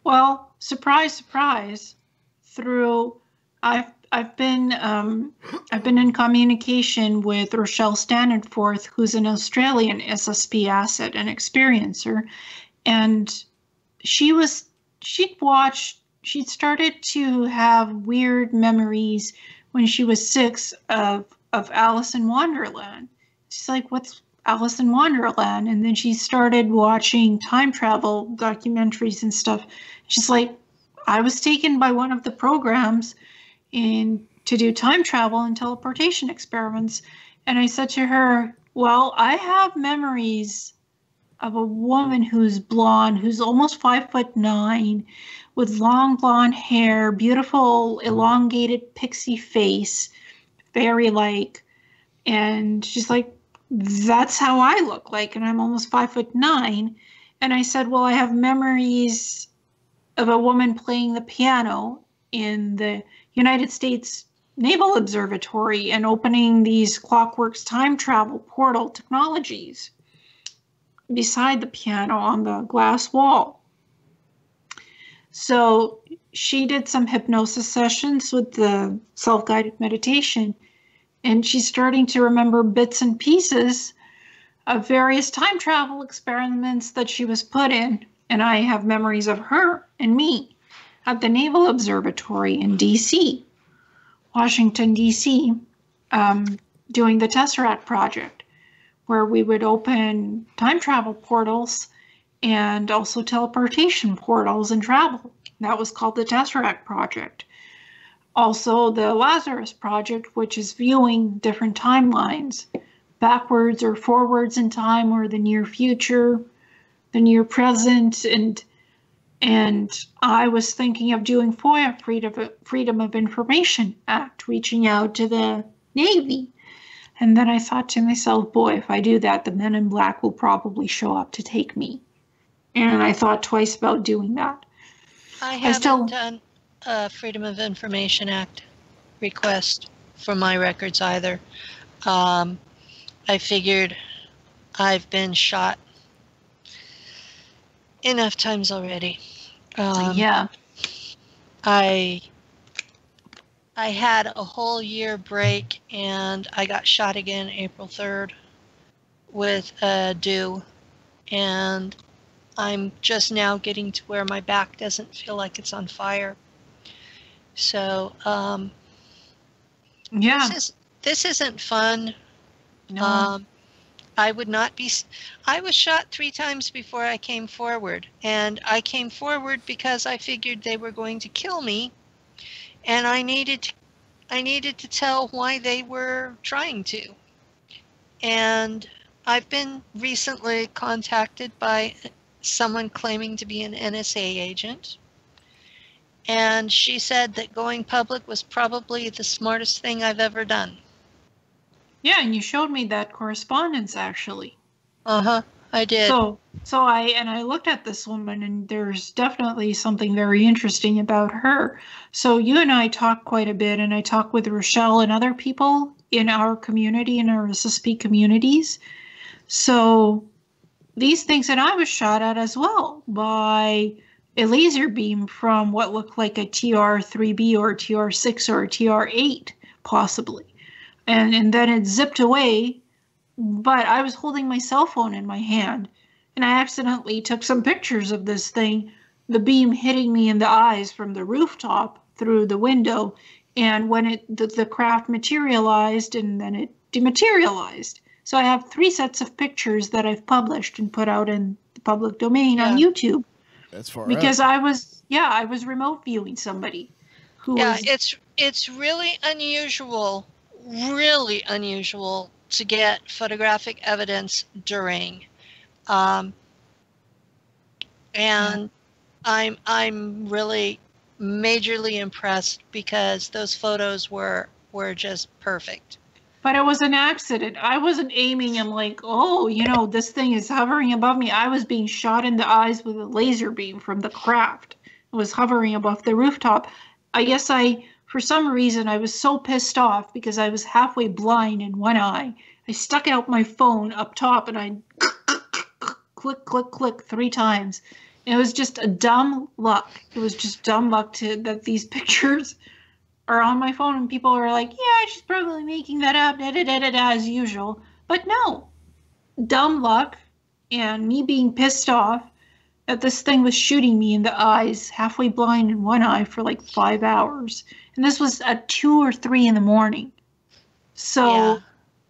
Well, surprise, surprise. I've been in communication with Rochelle Standardforth, who's an Australian SSP asset and experiencer, and she'd started to have weird memories when she was 6 of Alice in Wonderland. She's like, what's Alice in Wonderland? And then she started watching time travel documentaries and stuff. She's like, I was taken by one of the programs in to do time travel and teleportation experiments. And I said to her, well, I have memories of a woman who's blonde, who's almost 5'9", with long blonde hair, beautiful elongated pixie face, fairy-like. And she's like, that's how I look like, and I'm almost 5'9". And I said, well, I have memories of a woman playing the piano in the United States Naval Observatory and opening these Clockworks time travel portal technologies beside the piano on the glass wall. So she did some hypnosis sessions with the self-guided meditation, and she's starting to remember bits and pieces of various time travel experiments that she was put in. And I have memories of her and me at the Naval Observatory in D.C., Washington, D.C., doing the Tesseract project, where we would open time travel portals and also teleportation portals and travel. That was called the Tesseract project. Also, the Lazarus project, which is viewing different timelines, backwards or forwards in time, or the near future, the near present, and I was thinking of doing FOIA, Freedom of Information Act, reaching out to the Navy. And then I thought to myself, boy, if I do that, the men in black will probably show up to take me. And I thought twice about doing that. I haven't done a Freedom of Information Act request for my records either. I figured I've been shot enough times already. Yeah. I had a whole year break, and I got shot again April 3rd with a DEW, and I'm just now getting to where my back doesn't feel like it's on fire. So, yeah, this isn't fun. No. I would not be. I was shot 3 times before I came forward, and I came forward because I figured they were going to kill me, and I needed to tell why they were trying to. And I've been recently contacted by someone claiming to be an NSA agent, and she said that going public was probably the smartest thing I've ever done. Yeah, and you showed me that correspondence, actually. I did. So I looked at this woman, and there's definitely something very interesting about her. So you and I talk quite a bit, and I talk with Rochelle and other people in our community, in our SSP communities. So these things that I was shot at as well by a laser beam from what looked like a TR-3B or a TR-6 or a TR-8, possibly. And then it zipped away, but I was holding my cell phone in my hand, and I accidentally took some pictures of this thing, the beam hitting me in the eyes from the rooftop through the window, and when the craft materialized, and then it dematerialized. So I have 3 sets of pictures that I've published and put out in the public domain on YouTube. That's far because out. I was remote viewing somebody who was... it's really unusual to get photographic evidence during, and I'm really majorly impressed because those photos were just perfect. But it was an accident. I wasn't aiming and like, oh, this thing is hovering above me. I was being shot in the eyes with a laser beam from the craft. It was hovering above the rooftop. I guess for some reason, I was so pissed off because I was halfway blind in one eye. I stuck out my phone up top and I click, click, click 3 times. And it was just a dumb luck. It was just dumb luck that these pictures are on my phone, and people are like, yeah, she's probably making that up, as usual. But no, dumb luck and me being pissed off that this thing was shooting me in the eyes, halfway blind in one eye for like 5 hours. And this was at 2 or 3 in the morning. So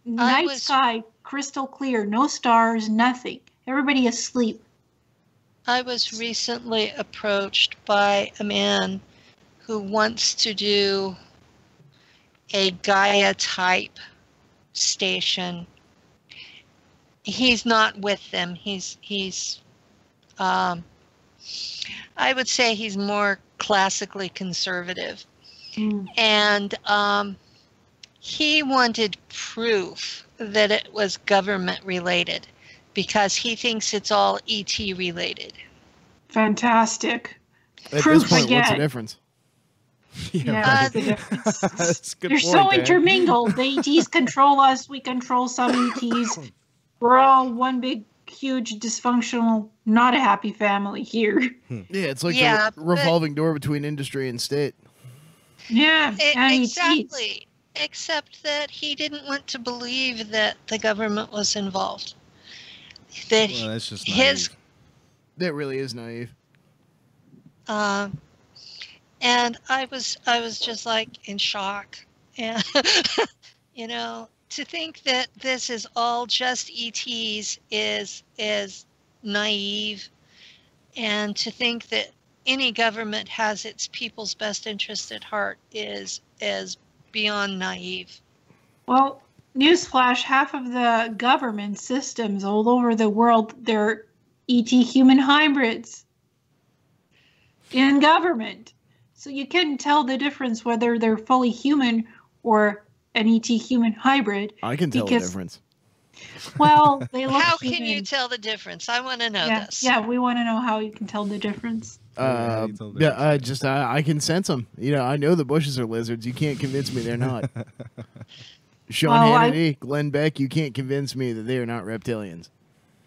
night sky, crystal clear, no stars, nothing. Everybody asleep. I was recently approached by a man who wants to do a Gaia type station. He's not with them. He's I would say he's more classically conservative. And he wanted proof that it was government related because he thinks it's all ET related. Fantastic. At Proof this point, what's the again. difference? Yeah, that's the difference. That's a good They're point, so Dan. intermingled. The ETs control us. We control some ETs. We're all one big, huge, dysfunctional, not a happy family here. Yeah, it's like Yeah, the revolving door between industry and state. Yeah, and ETs. Exactly. Except that he didn't want to believe that the government was involved. That Well, that's just his naive. That really is naive. and I was just like in shock. And you know, to think that this is all just ETs is naive, and to think that any government has its people's best interest at heart is beyond naive. Well, newsflash, half of the government systems all over the world, they're ET human hybrids in government. So you can tell the difference whether they're fully human or an ET human hybrid. I can tell the because- difference. Well, they look How human. can you tell the difference? I want to know this. Yeah, we want to know how you can tell the difference. Yeah, you tell the difference. I can sense them. You know, I know the bushes are lizards. You can't convince me they're not. Sean Well, Hannity, Glenn Beck, you can't convince me that they are not reptilians.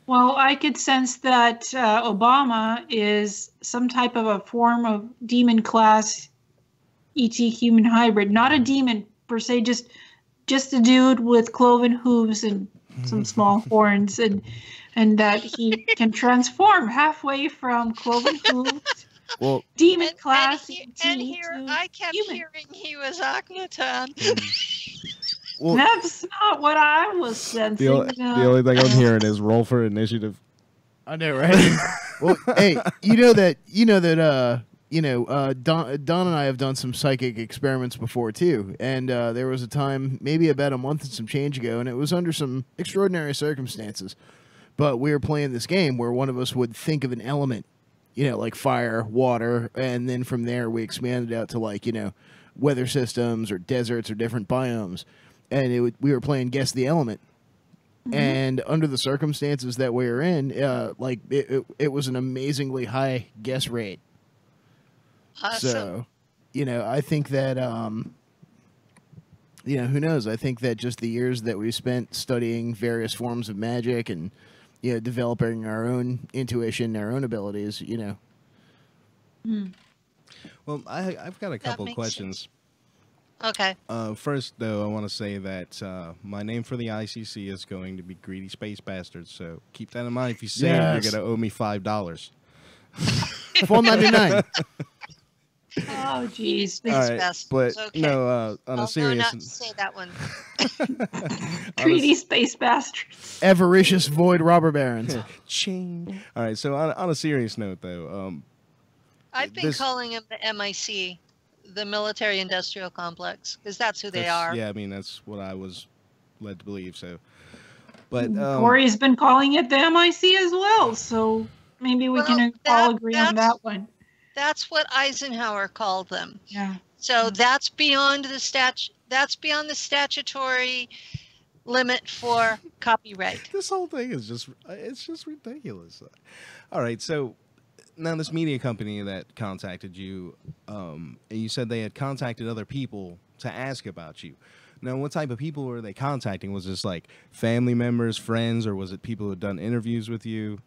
Well, I could sense that Obama is some type of a form of demon class ET human hybrid. Not a demon per se, just a dude with cloven hooves and some small horns, and that he can transform halfway from cloven hooves, Well, demon And, class and ET here to I kept human. hearing he was Akhenaten. well, That's not what I was sensing. The only thing I'm hearing is roll for initiative. I know, right? Well, hey, Don and I have done some psychic experiments before too, and there was a time, maybe about a month and some change ago, and it was under some extraordinary circumstances. But we were playing this game where one of us would think of an element, like fire, water, and then from there we expanded out to weather systems or deserts or different biomes, and we were playing guess the element. And under the circumstances that we were in, it was an amazingly high guess rate. Awesome. So, I think that, who knows? I think that just the years that we spent studying various forms of magic and, developing our own intuition, our own abilities, Well, I've got a couple makes questions. Okay. First, though, I want to say that my name for the ICC is going to be Greedy Space Bastards. So keep that in mind. If you say it, Yes. you're going to owe me $5. $4.99. Oh, geez. Space All right, Bastards, but okay. no, on I'll a serious, know not to say that one. Greedy space bastards. Avaricious void robber barons. ching. All right, so on a serious note, though, I've been This- calling him the MIC, the Military Industrial Complex, because that's who they are. Yeah, I mean that's what I was led to believe. So, but Corey's been calling it the MIC as well, so maybe we Well, can all that- agree on that's- that one. That's what Eisenhower called them. Yeah. So that's beyond the statutory limit for copyright. this whole thing is just ridiculous. All right, so now this media company that contacted you, and you said they had contacted other people to ask about you. Now, what type of people were they contacting? Was this like family members, friends, or was it people who had done interviews with you?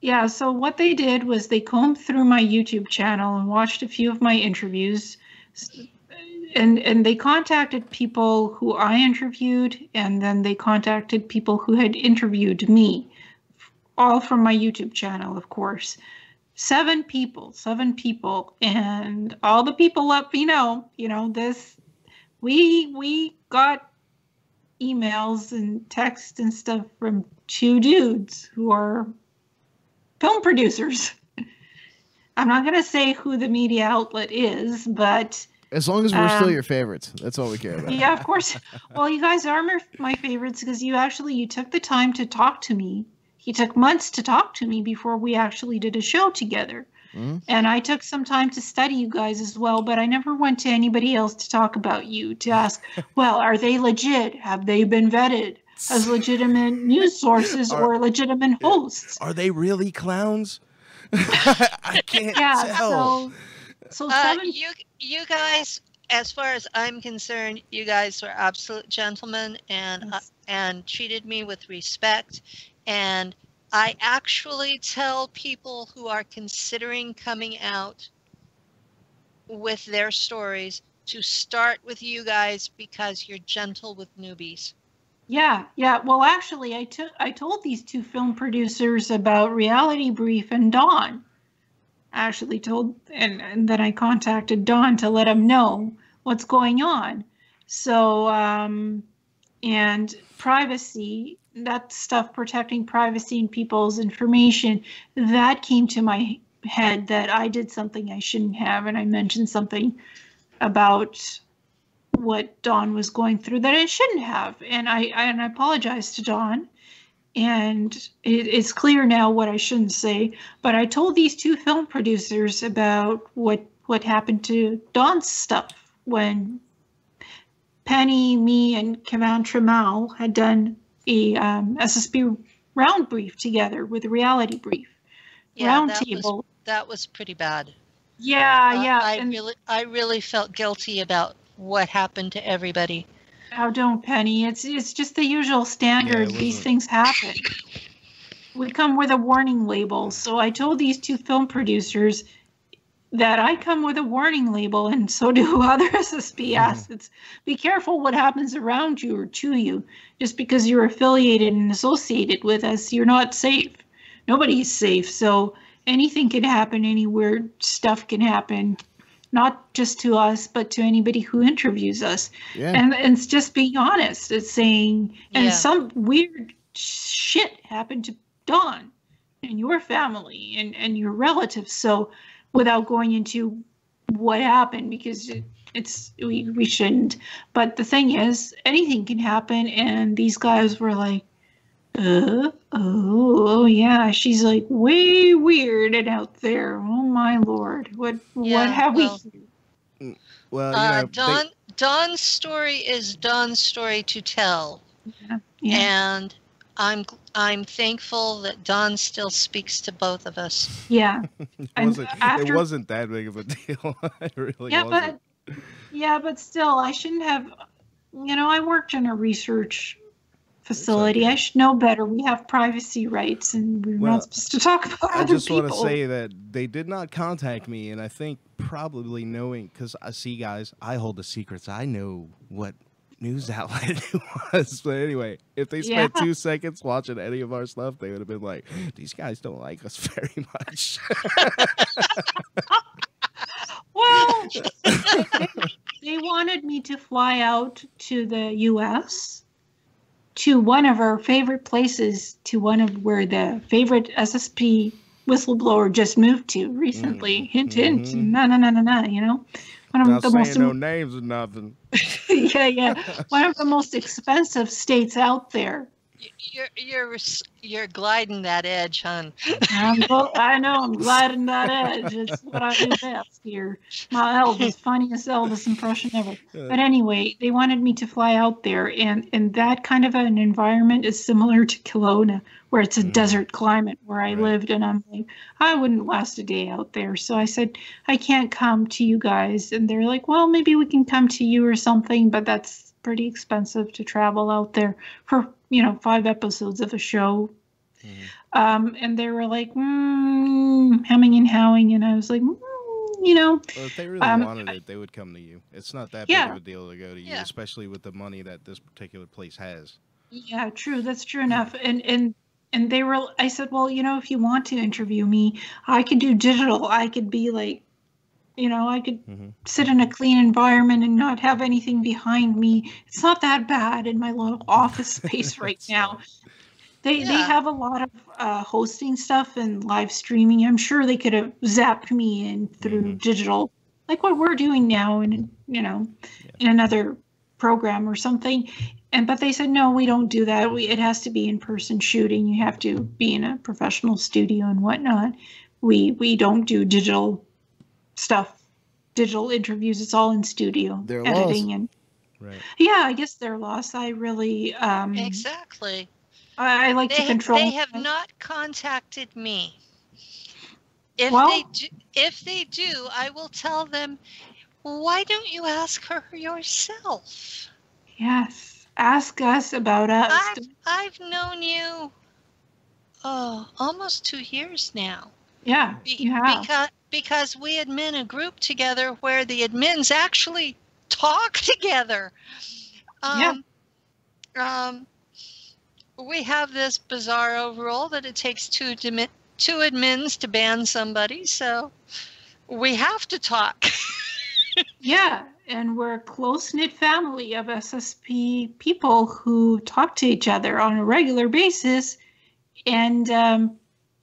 Yeah, so what they did was they combed through my YouTube channel and watched a few of my interviews. And they contacted people who I interviewed, and then they contacted people who had interviewed me, all from my YouTube channel, of course. 7 people, and all the people let me know, this, we got emails and text and stuff from 2 dudes who are film producers. I'm not going to say who the media outlet is, but As long as we're still your favorites, that's all we care about. Yeah, of course. Well, you guys are my favorites because you took the time to talk to me. You took months to talk to me before we actually did a show together. Mm-hmm. And I took some time to study you guys as well, but I never went to anybody else to talk about you, to ask, well, are they legit? Have they been vetted as legitimate news sources or legitimate hosts? Are they really clowns? I can't tell. So you guys, as far as I'm concerned, you guys were absolute gentlemen and treated me with respect. And I actually tell people who are considering coming out with their stories to start with you guys because you're gentle with newbies. Yeah. Well, actually, I told these two film producers about Reality Brief and Dawn. I actually told, and then I contacted Dawn to let him know what's going on. So, and privacy, that stuff, protecting privacy and people's information, that came to my head that I did something I shouldn't have, and I mentioned something about what Dawn was going through that I shouldn't have, and I apologized to Dawn, and it's clear now what I shouldn't say. But I told these two film producers about what happened to Dawn's stuff when Penny, me, and Kevin Tramal had done a SSP round brief together with a Reality Brief. Yeah, that was pretty bad. Yeah. I really felt guilty about what happened to everybody. Oh, don't, Penny. It's just the usual standard. These things happen. We come with a warning label. So I told these two film producers that I come with a warning label, and so do other SSP assets. Be careful what happens around you or to you. Just because you're affiliated and associated with us, you're not safe. Nobody's safe. So anything can happen, any weird stuff can happen, not just to us, but to anybody who interviews us. Yeah. And it's just being honest. It's saying, and some weird shit happened to Dawn and your family and your relatives. So without going into what happened, because we shouldn't. But the thing is, anything can happen, and these guys were like, oh yeah, she's like way weird and out there. Oh my Lord, what have we? Well, Dawn's story is Dawn's story to tell, and I'm thankful that Dawn still speaks to both of us. Yeah, it wasn't that big of a deal. It really wasn't. But still, I shouldn't have. I worked in a research facility. I should know better. We have privacy rights, and we're not supposed to talk about other people. I just want to say that they did not contact me, and I think probably knowing, because I see, guys, I hold the secrets. I know what news outlet it was. But anyway, if they spent 2 seconds watching any of our stuff, they would have been like, these guys don't like us very much. Well, they wanted me to fly out to the U.S., to one of our favorite places, to one of where the favorite SSP whistleblower just moved to recently. Hint, hint. No, one of not the saying most no names or nothing. yeah. One of the most expensive states out there. You're gliding that edge, hon. I know, I'm gliding that edge. It's what I do best here. My Elvis, funniest Elvis impression ever. But anyway, they wanted me to fly out there, and that kind of an environment is similar to Kelowna, where it's a desert climate where I lived, and I'm like, I wouldn't last a day out there. So I said, I can't come to you guys. And they're like, well, maybe we can come to you or something, but that's pretty expensive to travel out there for 5 episodes of a show. And they were like, hemming and howing, and I was like, Well, if they really wanted it, they would come to you. It's not that big of a deal to go to you, especially with the money that this particular place has. Yeah, true. That's true enough. And I said, well, if you want to interview me, I could do digital. I could be like, I could sit in a clean environment and not have anything behind me. It's not that bad in my little office space right now. They have a lot of hosting stuff and live streaming. I'm sure they could have zapped me in through digital, like what we're doing now, and in another program or something. But they said, no, we don't do that. It has to be in-person shooting. You have to be in a professional studio and whatnot. We don't do digital stuff, digital interviews. It's all in studio Their editing loss. and Right. yeah, I guess their loss. I really Exactly. I like to control. They have not contacted me. If they do, I will tell them, why don't you ask her yourself? Yes, ask us about us. I've known you almost 2 years now. Yeah, you have. Because we admin a group together where the admins actually talk together. We have this bizarro rule that it takes two admins to ban somebody, so we have to talk. Yeah, and we're a close-knit family of SSP people who talk to each other on a regular basis. And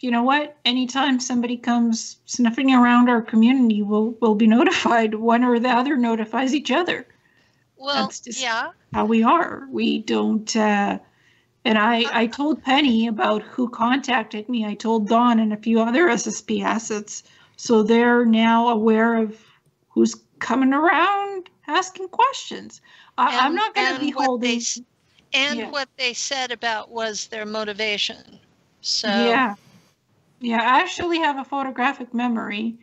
you know what? Anytime somebody comes sniffing around our community, we'll be notified. One or the other notifies each other. Well, that's just how we are. We don't. And I told Penny about who contacted me. I told Dawn and a few other SSP assets, so they're now aware of who's coming around asking questions. I'm not going to be holding. What they said about was their motivation. So yeah, I actually have a photographic memory,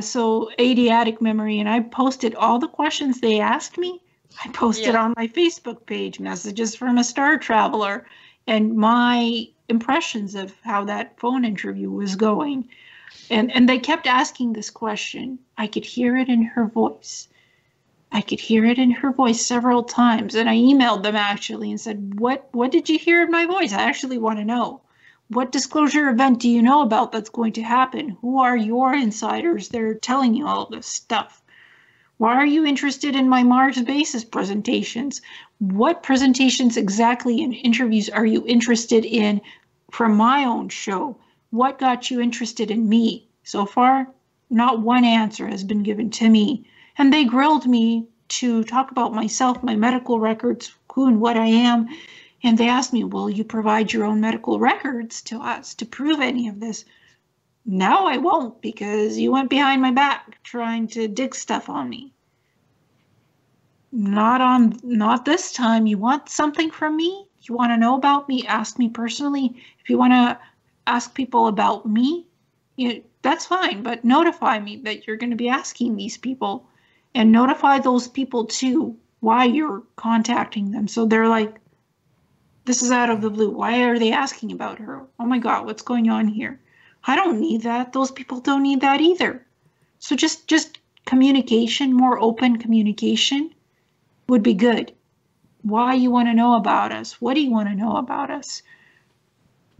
so ADAtic memory, and I posted all the questions they asked me. I posted on my Facebook page messages from a star traveler and my impressions of how that phone interview was going. And they kept asking this question. I could hear it in her voice. I could hear it in her voice several times. And I emailed them actually and said, what did you hear in my voice? I actually want to know. What disclosure event do you know about that's going to happen? Who are your insiders that are telling you all this stuff? Why are you interested in my Mars basis presentations? What presentations exactly in interviews are you interested in from my own show? What got you interested in me? So far, not one answer has been given to me. And they grilled me to talk about myself, my medical records, who and what I am. And they asked me, will you provide your own medical records to us to prove any of this? No, I won't, because you went behind my back trying to dig stuff on me. Not this time. You want something from me? You want to know about me? Ask me personally. If you want to ask people about me, that's fine, but notify me that you're going to be asking these people, and notify those people too why you're contacting them. So they're like, this is out of the blue. Why are they asking about her? Oh my God, what's going on here? I don't need that. Those people don't need that either. So just communication, more open communication would be good. Why you want to know about us? What do you want to know about us?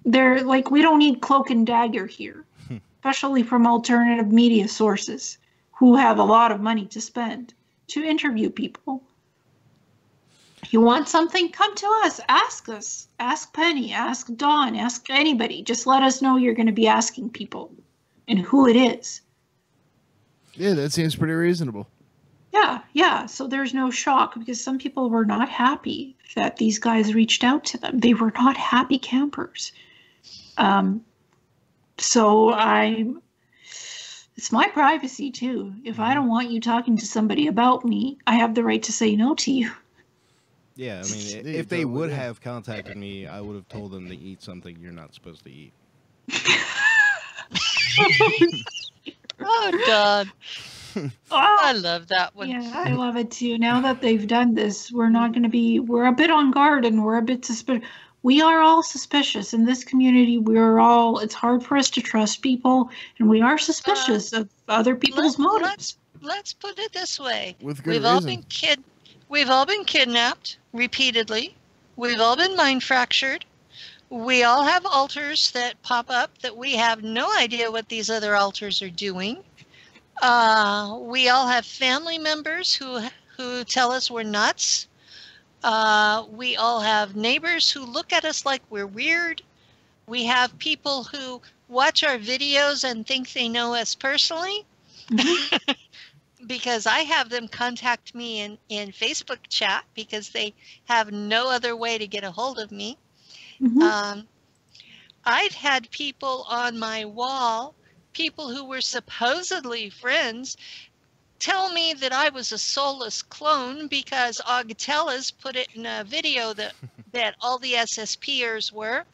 They're like, we don't need cloak and dagger here, especially from alternative media sources who have a lot of money to spend to interview people. You want something? Come to us. Ask Penny, ask Dawn, ask anybody. Just let us know you're going to be asking people and who it is. Yeah, that seems pretty reasonable. Yeah. So there's no shock, because some people were not happy that these guys reached out to them. They were not happy campers. So it's my privacy too. If I don't want you talking to somebody about me, I have the right to say no to you. Yeah, I mean, if they would have contacted me, I would have told them to eat something you're not supposed to eat. Oh, God. I love that one. Yeah, I love it too. Now that they've done this, we're a bit on guard, and we're a bit suspicious. We are all suspicious in this community. It's hard for us to trust people, and we are suspicious of other people's motives. Let's put it this way. With good reason. We've all been kidnapped repeatedly. We've all been mind fractured. We all have altars that pop up that we have no idea what these other altars are doing. We all have family members who tell us we're nuts. We all have neighbors who look at us like we're weird. We have people who watch our videos and think they know us personally. because I have them contact me in Facebook chat because they have no other way to get a hold of me. Mhm. I've had people on my wall, people who were supposedly friends, tell me that I was a soulless clone because Augatellas put it in a video that all the SSPers were.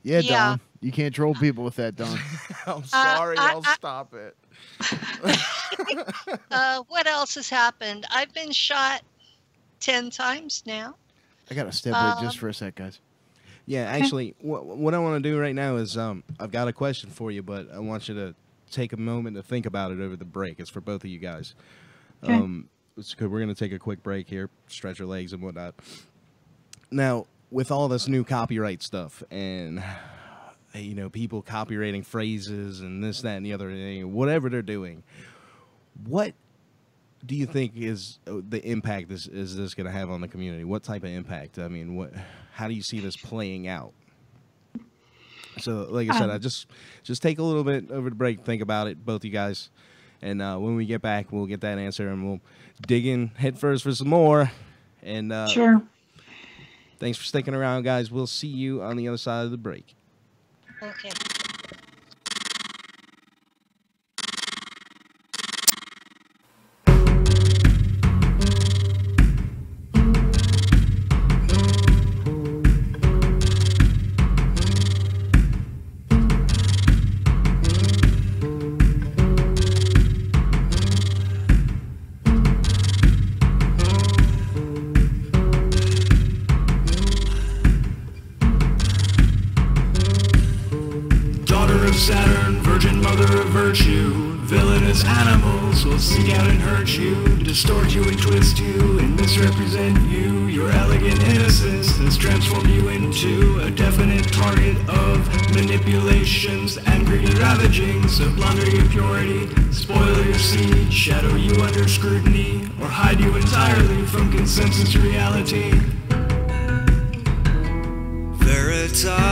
Yeah, Don. You can't troll people with that, Don. I'm sorry. I'll stop it. What else has happened? I've been shot 10 times now. I got to step in just for a sec, guys. Yeah, actually, what I want to do right now is I've got a question for you, but I want you to take a moment to think about it over the break. It's for both of you guys. Okay. We're going to take a quick break here, stretch your legs and whatnot. Now, with all this new copyright stuff and, you know, people copywriting phrases and this, that, and the other thing, whatever they're doing, what do you think is the impact is this going to have on the community? What type of impact? I mean, how do you see this playing out? So, like I said, I just take a little bit over the break, think about it, both you guys, and when we get back, we'll get that answer and we'll dig in head first for some more. And Sure. thanks for sticking around, guys. We'll see you on the other side of the break. Okay. Saturn, virgin mother of virtue, villainous animals will seek out and hurt you, distort you and twist you and misrepresent you. Your elegant innocence has transformed you into a definite target of manipulations and greedy ravagings of launder your purity, spoil your seed, shadow you under scrutiny, or hide you entirely from consensus reality. Veritas.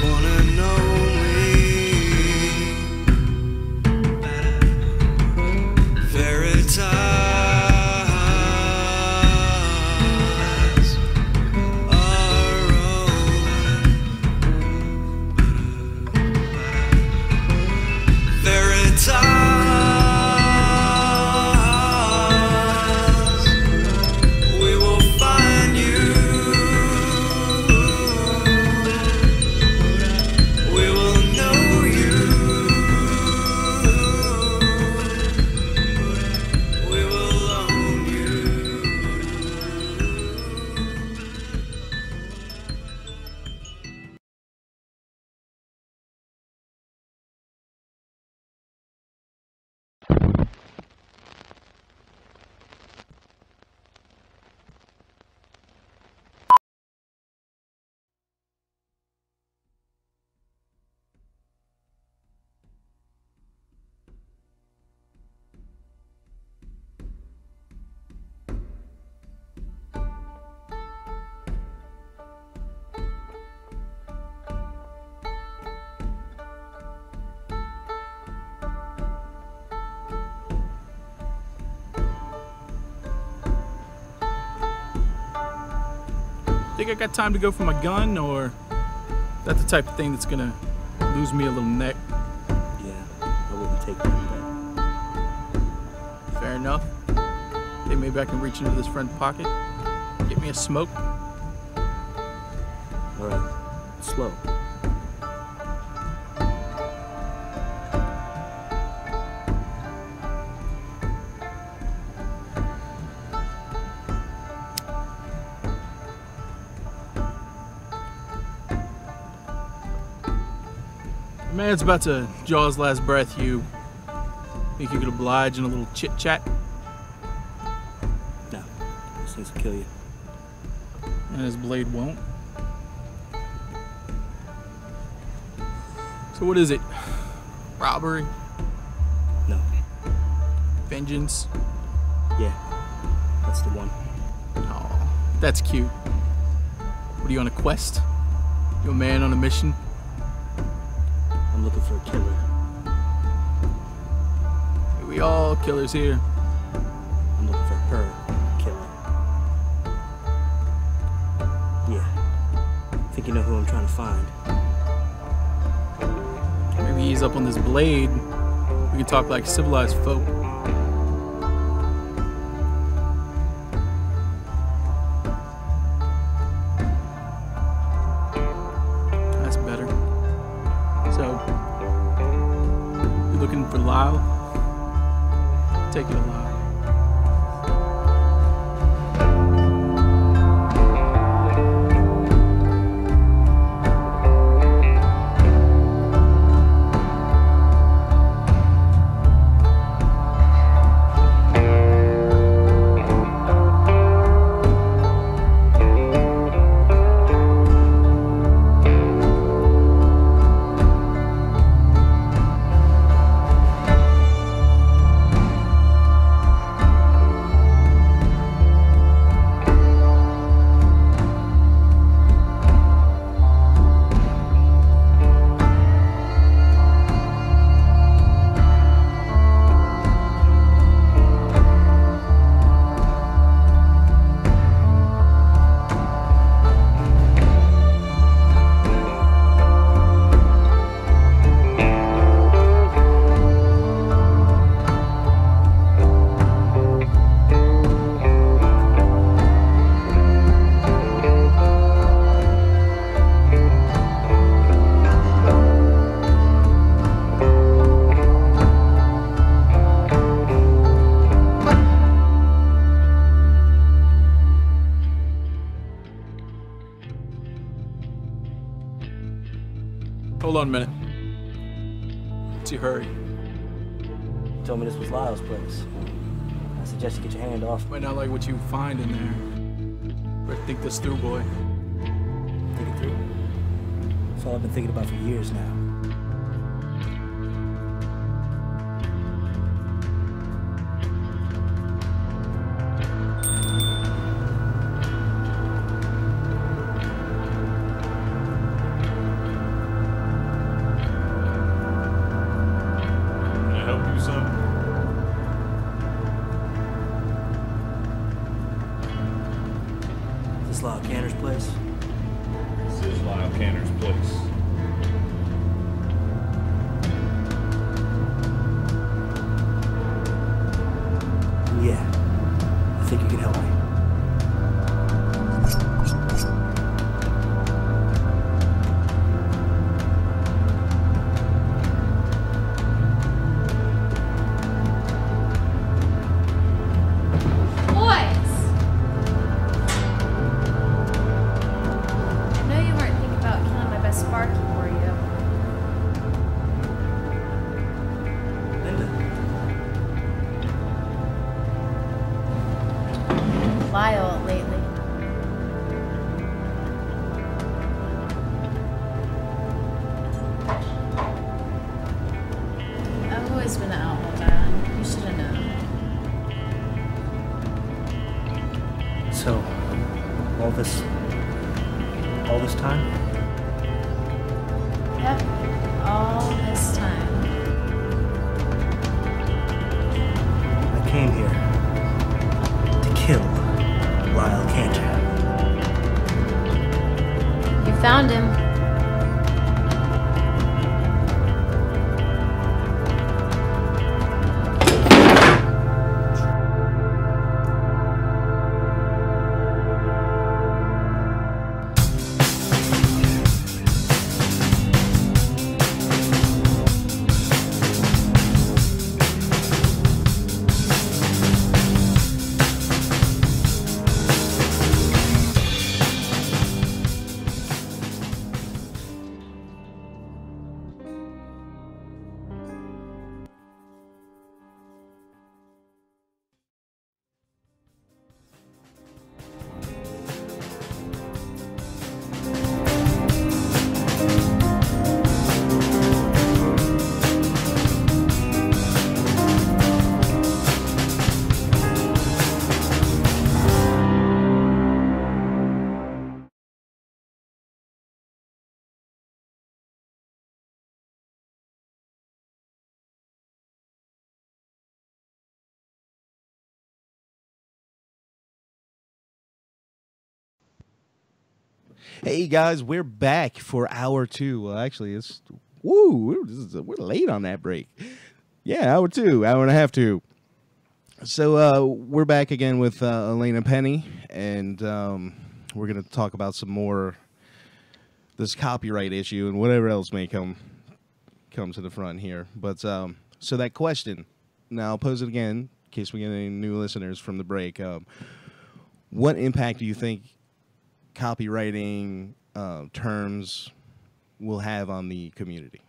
One and only Veritas, our own Veritas. We will find you. Think I got time to go for my gun, or is that the type of thing that's gonna lose me a little neck? Yeah, I wouldn't take that. Fair enough. Think maybe I can reach into this front pocket, get me a smoke. All right, slow. The man's about to draw his last breath. You think you could oblige in a little chit-chat? No, this thing's will kill you. And his blade won't. So what is it? Robbery? No. Vengeance? Yeah, that's the one. Oh, that's cute. What are you on a quest? You a man on a mission? I'm looking for a killer. We all killers here. I'm looking for her killer. Yeah. I think you know who I'm trying to find. Maybe he's up on this blade. We can talk like civilized folk. That's better. So, you looking for Lyle? Take it, Lyle. Hold on a minute. What's your hurry? You told me this was Lyle's place. I suggest you get your hand off. Might not like what you find in there. Better think this through, boy. Think it through. That's all I've been thinking about for years now. Is this Lyle Canner's place? This is Lyle Canner's place. Yeah. I think you can help me. Lyle lately. I've always been the outlaw, darling. You should have known. So, all this time? Yep, all this time. I came here to kill Lyle Cantor. You found him. Hey guys, we're back for hour 2. Well, actually, we're late on that break. Yeah, hour 2, hour and a half 2. So we're back again with Illeana Penny, and we're gonna talk about some more this copyright issue and whatever else may come to the front here. But so that question, now I'll pose it again in case we get any new listeners from the break. What impact do you think copywriting terms will have on the community?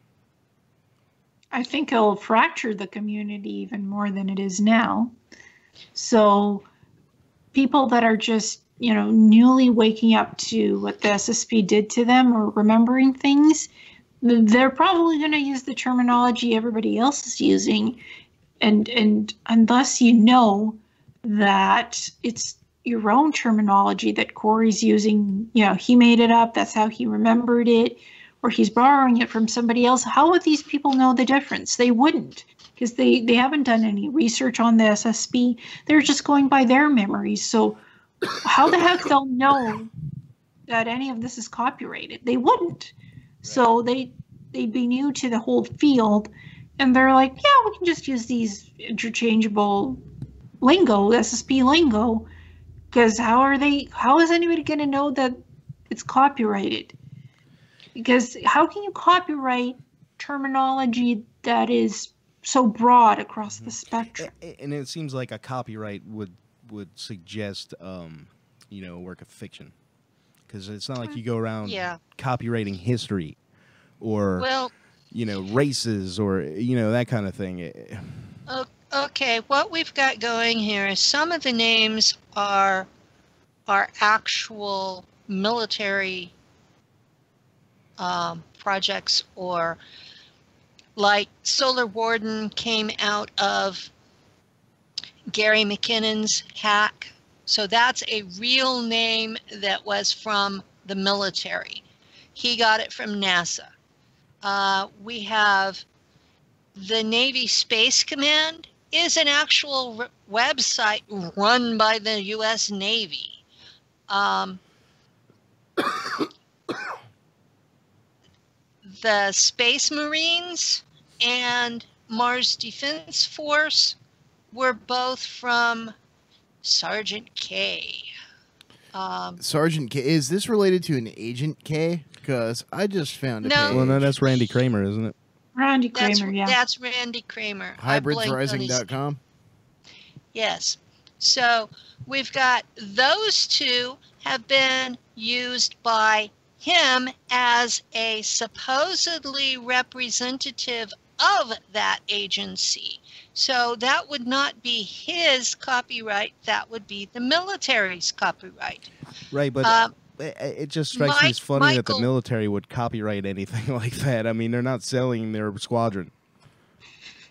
I think it'll fracture the community even more than it is now. So people that are just, newly waking up to what the SSP did to them or remembering things, they're probably going to use the terminology everybody else is using. And unless you know that it's your own terminology that Corey's using, he made it up, that's how he remembered it, or he's borrowing it from somebody else, how would these people know the difference? They wouldn't, because they haven't done any research on the SSP. They're just going by their memories. So how the heck they'll know that any of this is copyrighted? They wouldn't. So they'd be new to the whole field, and they're like, yeah, we can just use these interchangeable lingo, SSP lingo, because how is anybody going to know that it's copyrighted? Because how can you copyright terminology that is so broad across the spectrum? And it seems like a copyright would suggest, a work of fiction, because it's not like you go around copywriting history or races or that kind of thing. Okay, what we've got going here is some of the names are actual military projects, or like Solar Warden came out of Gary McKinnon's hack. So that's a real name that was from the military. He got it from NASA. We have the Navy Space Command is an actual website run by the U.S. Navy. The Space Marines and Mars Defense Force were both from Sergeant K. Sergeant K. Is this related to an Agent K? Because I just found a page. Well, no, that's Randy Kramer, isn't it? Randy Kramer, That's Randy Kramer. Hybridsrising.com? Yes. So we've got those two have been used by him as a supposedly representative of that agency. So that would not be his copyright, that would be the military's copyright. Right, but it just strikes me as funny that the military would copyright anything like that. I mean, they're not selling their squadron.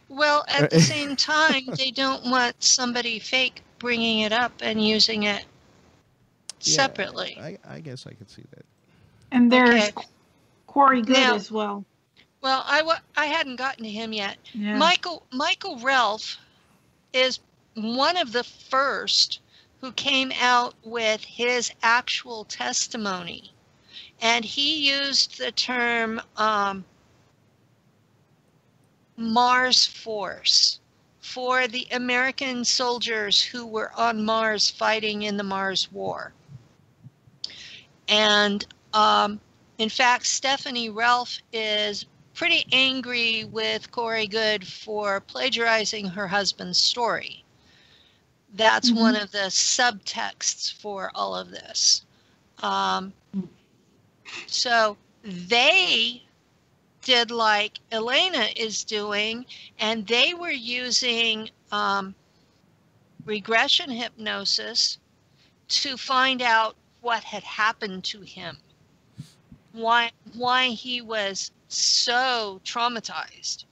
Well, at the same time, they don't want somebody fake bringing it up and using it separately. I guess I could see that. And there's Corey Good as well. Well, I hadn't gotten to him yet. Yeah. Michael Ralph is one of the first who came out with his actual testimony. And he used the term Mars Force for the American soldiers who were on Mars fighting in the Mars War. And in fact, Stephanie Ralph is pretty angry with Corey Good for plagiarizing her husband's story. That's one of the subtexts for all of this. So they did like Illeana is doing, and they were using regression hypnosis to find out what had happened to him, why he was so traumatized.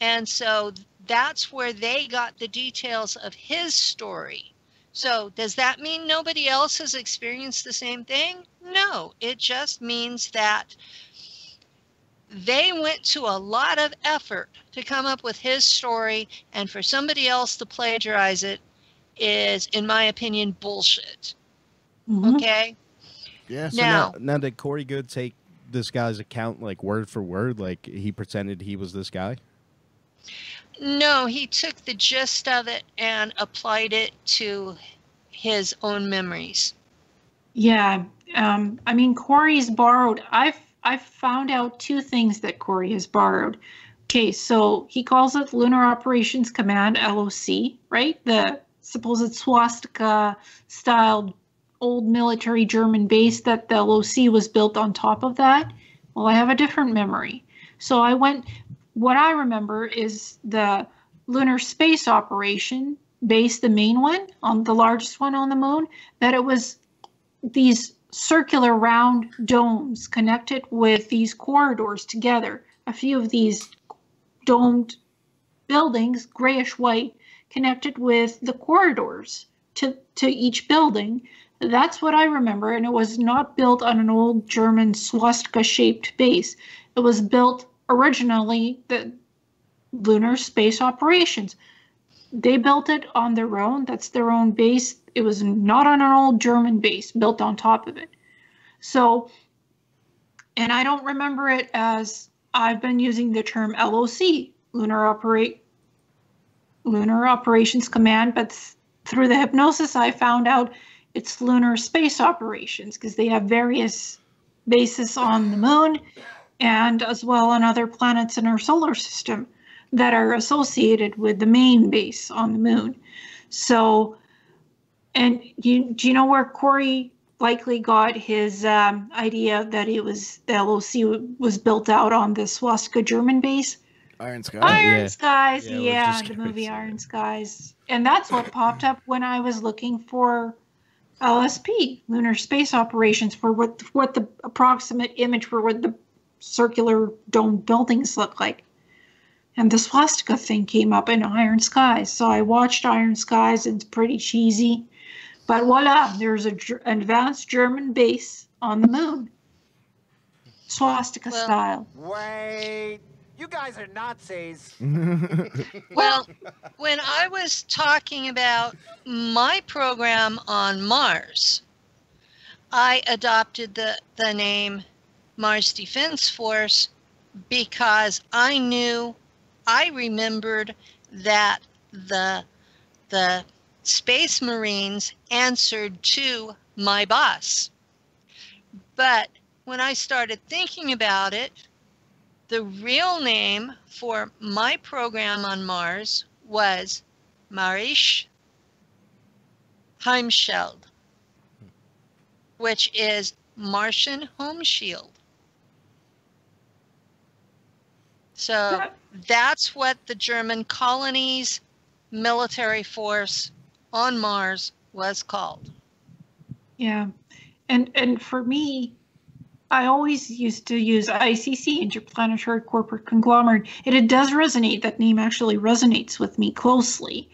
And so that's where they got the details of his story. So does that mean nobody else has experienced the same thing? No, it just means that they went to a lot of effort to come up with his story, and for somebody else to plagiarize it is, in my opinion, bullshit. Okay? Yeah. So Now- now did Corey Good take this guy's account like word for word? Like he pretended he was this guy? No, he took the gist of it and applied it to his own memories. Yeah. I mean, Corey's borrowed. I've found out two things that Corey has borrowed. Okay, so he calls it Lunar Operations Command, LOC, right? The supposed swastika styled old military German base that the LOC was built on top of that. Well, I have a different memory. So what I remember is the Lunar Space Operation base, the main one, on the largest one on the moon, that it was these circular round domes connected with these corridors together. A few of these domed buildings, grayish white, connected with the corridors to each building. That's what I remember, and it was not built on an old German swastika-shaped base. It was built originally, the Lunar Space Operations. They built it on their own. That's their own base. It was not on an old German base built on top of it. So, and I don't remember it as, I've been using the term LOC, Lunar Operations Command, but through the hypnosis I found out it's Lunar Space Operations because they have various bases on the moon and as well on other planets in our solar system that are associated with the main base on the moon. So, and do you know where Corey likely got his idea that the LOC was built out on the swastika German base? Iron Sky. Iron Skies, Yeah, I was yeah, just the gonna movie say Iron Skies. And that's what popped up when I was looking for LSP, Lunar Space Operations, for what the approximate image for what the circular dome buildings look like. And the swastika thing came up in Iron Skies. So I watched Iron Skies, and it's pretty cheesy. But voila, there's an advanced German base on the moon. Swastika style. Wait, you guys are Nazis. Well, when I was talking about my program on Mars, I adopted the name Mars Defense Force because I remembered that the Space Marines answered to my boss. But when I started thinking about it, the real name for my program on Mars was Marisch Heimschild, which is Martian Home Shield. So that's what the German colony's military force on Mars was called. Yeah. And for me, I always used to use ICC, Interplanetary Corporate Conglomerate. It does resonate. That name actually resonates with me closely.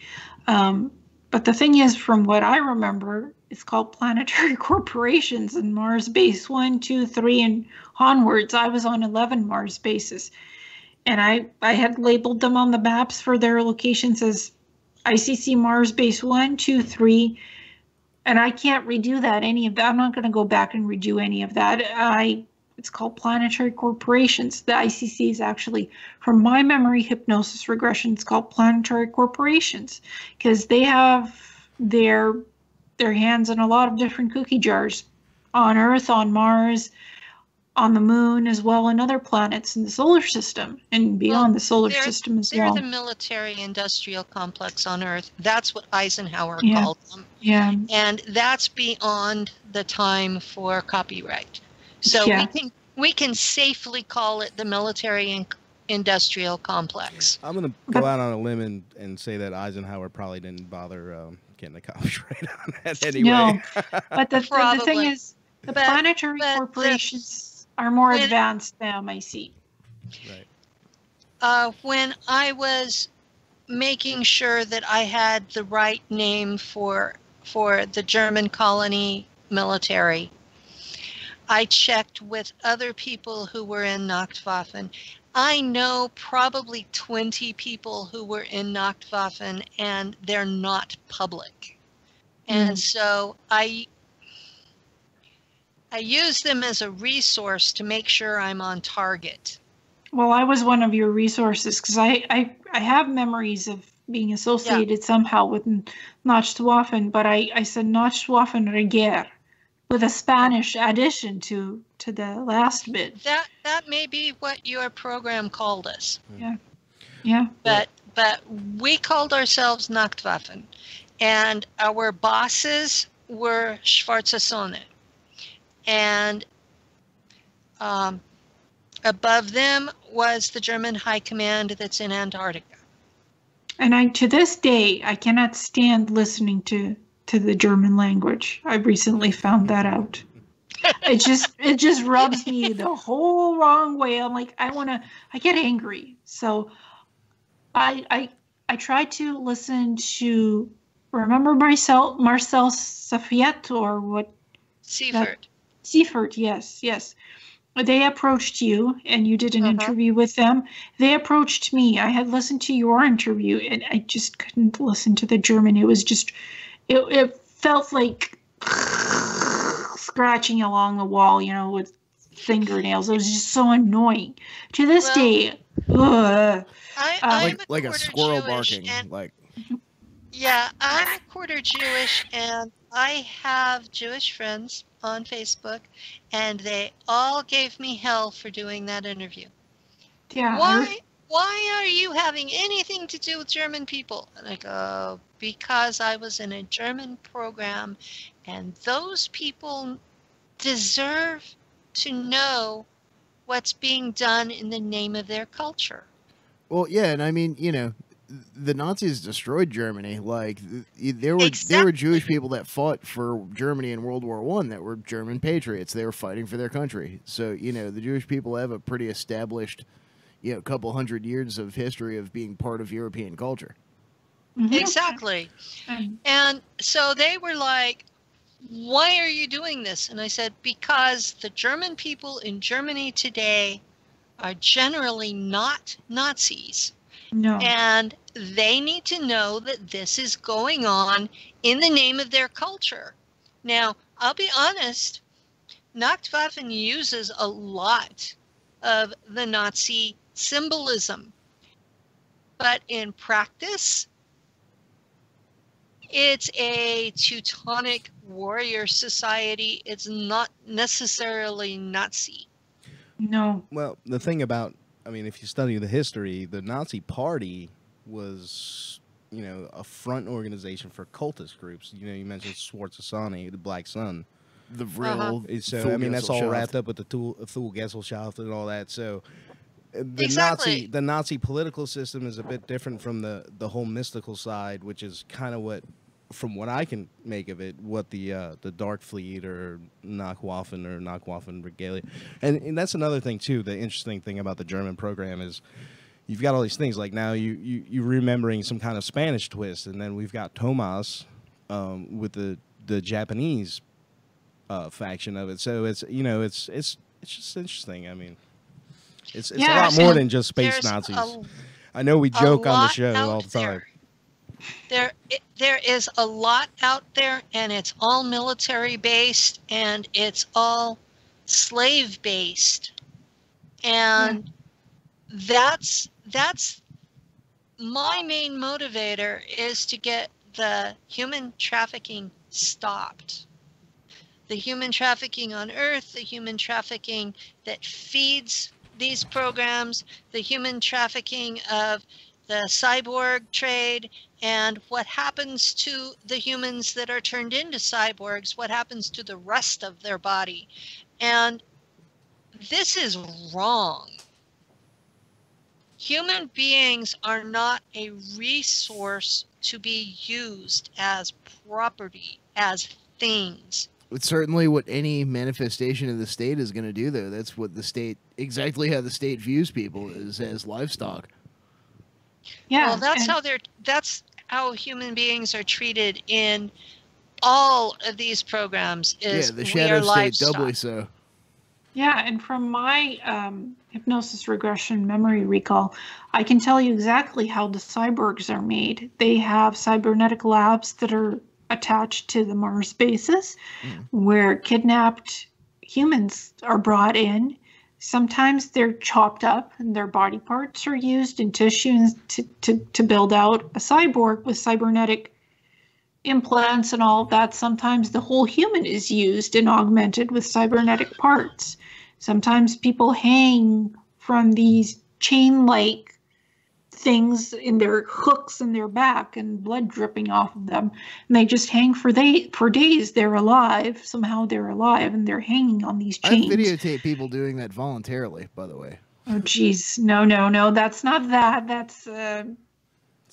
But the thing is, from what I remember, it's called Planetary Corporations and Mars Base 1, 2, 3, and onwards. I was on 11 Mars bases. And I had labeled them on the maps for their locations as ICC Mars Base 1, 2, 3. And I can't redo that, any of that. I'm not going to go back and redo any of that. It's called Planetary Corporations. The ICC is actually, from my memory hypnosis regression, it's called Planetary Corporations because they have their hands in a lot of different cookie jars on Earth, on Mars, on the moon, as well, and other planets in the solar system and beyond the solar system as well. They're the military-industrial complex on Earth. That's what Eisenhower Yeah. called them. Yeah. And that's beyond the time for copyright. So Yeah. we can safely call it the military-industrial complex. I'm going to go out on a limb and say that Eisenhower probably didn't bother getting a copyright on that anyway. No, but the thing Probably. is, the planetary corporations are more advanced than MIC. Right. When I was making sure that I had the right name for the German colony military, I checked with other people who were in Nachtwaffen. I know probably 20 people who were in Nachtwaffen, and they're not public. And so I I use them as a resource to make sure I'm on target. Well, I was one of your resources because I have memories of being associated somehow with Nachtwaffen, but I said Nachtwaffen Regier with a Spanish addition to the last bit. That may be what your program called us. Yeah. Yeah. But we called ourselves Nachtwaffen, and our bosses were Schwarze Sonne. And above them was the German High Command that's in Antarctica. And to this day, I cannot stand listening to the German language. I've recently found that out. It just rubs me the whole wrong way. I'm like, I get angry. So I try to listen to, remember Marcel Safiet or what? Seifert, yes. They approached you and you did an interview with them. They approached me. I had listened to your interview and I just couldn't listen to the German. It was just, it felt like scratching along the wall, with fingernails. It was just so annoying. To this day, like a squirrel barking. Yeah, I'm a quarter Jewish, and I have Jewish friends on Facebook, and they all gave me hell for doing that interview. Yeah. Why are you having anything to do with German people? And I go, because I was in a German program, and those people deserve to know what's being done in the name of their culture. Well, yeah, and I mean, the Nazis destroyed Germany. Like there were Jewish people that fought for Germany in World War I that were German patriots. They were fighting for their country. So the Jewish people have a pretty established, couple hundred years of history of being part of European culture. Mm-hmm. Exactly. And so they were like, why are you doing this? And I said, because the German people in Germany today are generally not Nazis. No. And they need to know that this is going on in the name of their culture. Now, I'll be honest, Nachtwaffen uses a lot of the Nazi symbolism. But in practice, it's a Teutonic warrior society. It's not necessarily Nazi. No. Well, the thing about, if you study the history, the Nazi Party was, a front organization for cultist groups. You mentioned Schwarzschild, the Black Sun. The real. So, that's all wrapped up with the Thule Gesellschaft and all that. So, Exactly. The Nazi political system is a bit different from the whole mystical side, which is kind of what, from what I can make of it, what the Dark Fleet or Nachtwaffen Regalia, and that's another thing too. The interesting thing about the German program is you've got all these things like now you remembering some kind of Spanish twist, and then we've got Tomas with the Japanese faction of it. So it's it's just interesting. It's a lot more than just space Nazis. I know we joke on the show all the time. There is a lot out there, and it's all military based, and it's all slave based, and that's my main motivator, is to get the human trafficking stopped. The human trafficking on Earth, the human trafficking that feeds these programs, the human trafficking of the cyborg trade, and what happens to the humans that are turned into cyborgs, what happens to the rest of their body. And this is wrong. Human beings are not a resource to be used as property, as things. It's certainly what any manifestation of the state is going to do, though. That's what the state, exactly how the state views people, is as livestock. Yeah. Well, that's how human beings are treated in all of these programs. Is the shadow state livestock. doubly so. Yeah, and from my hypnosis regression memory recall, I can tell you exactly how the cyborgs are made. They have cybernetic labs that are attached to the Mars bases, where kidnapped humans are brought in. Sometimes they're chopped up and their body parts are used in tissues to build out a cyborg with cybernetic implants and all of that. Sometimes the whole human is used and augmented with cybernetic parts. Sometimes people hang from these chain-like things in their hooks in their back and blood dripping off of them, and they just hang for days. They're alive. Somehow they're alive and they're hanging on these chains. I videotape people doing that voluntarily, by the way. Oh geez, no, that's not that. That's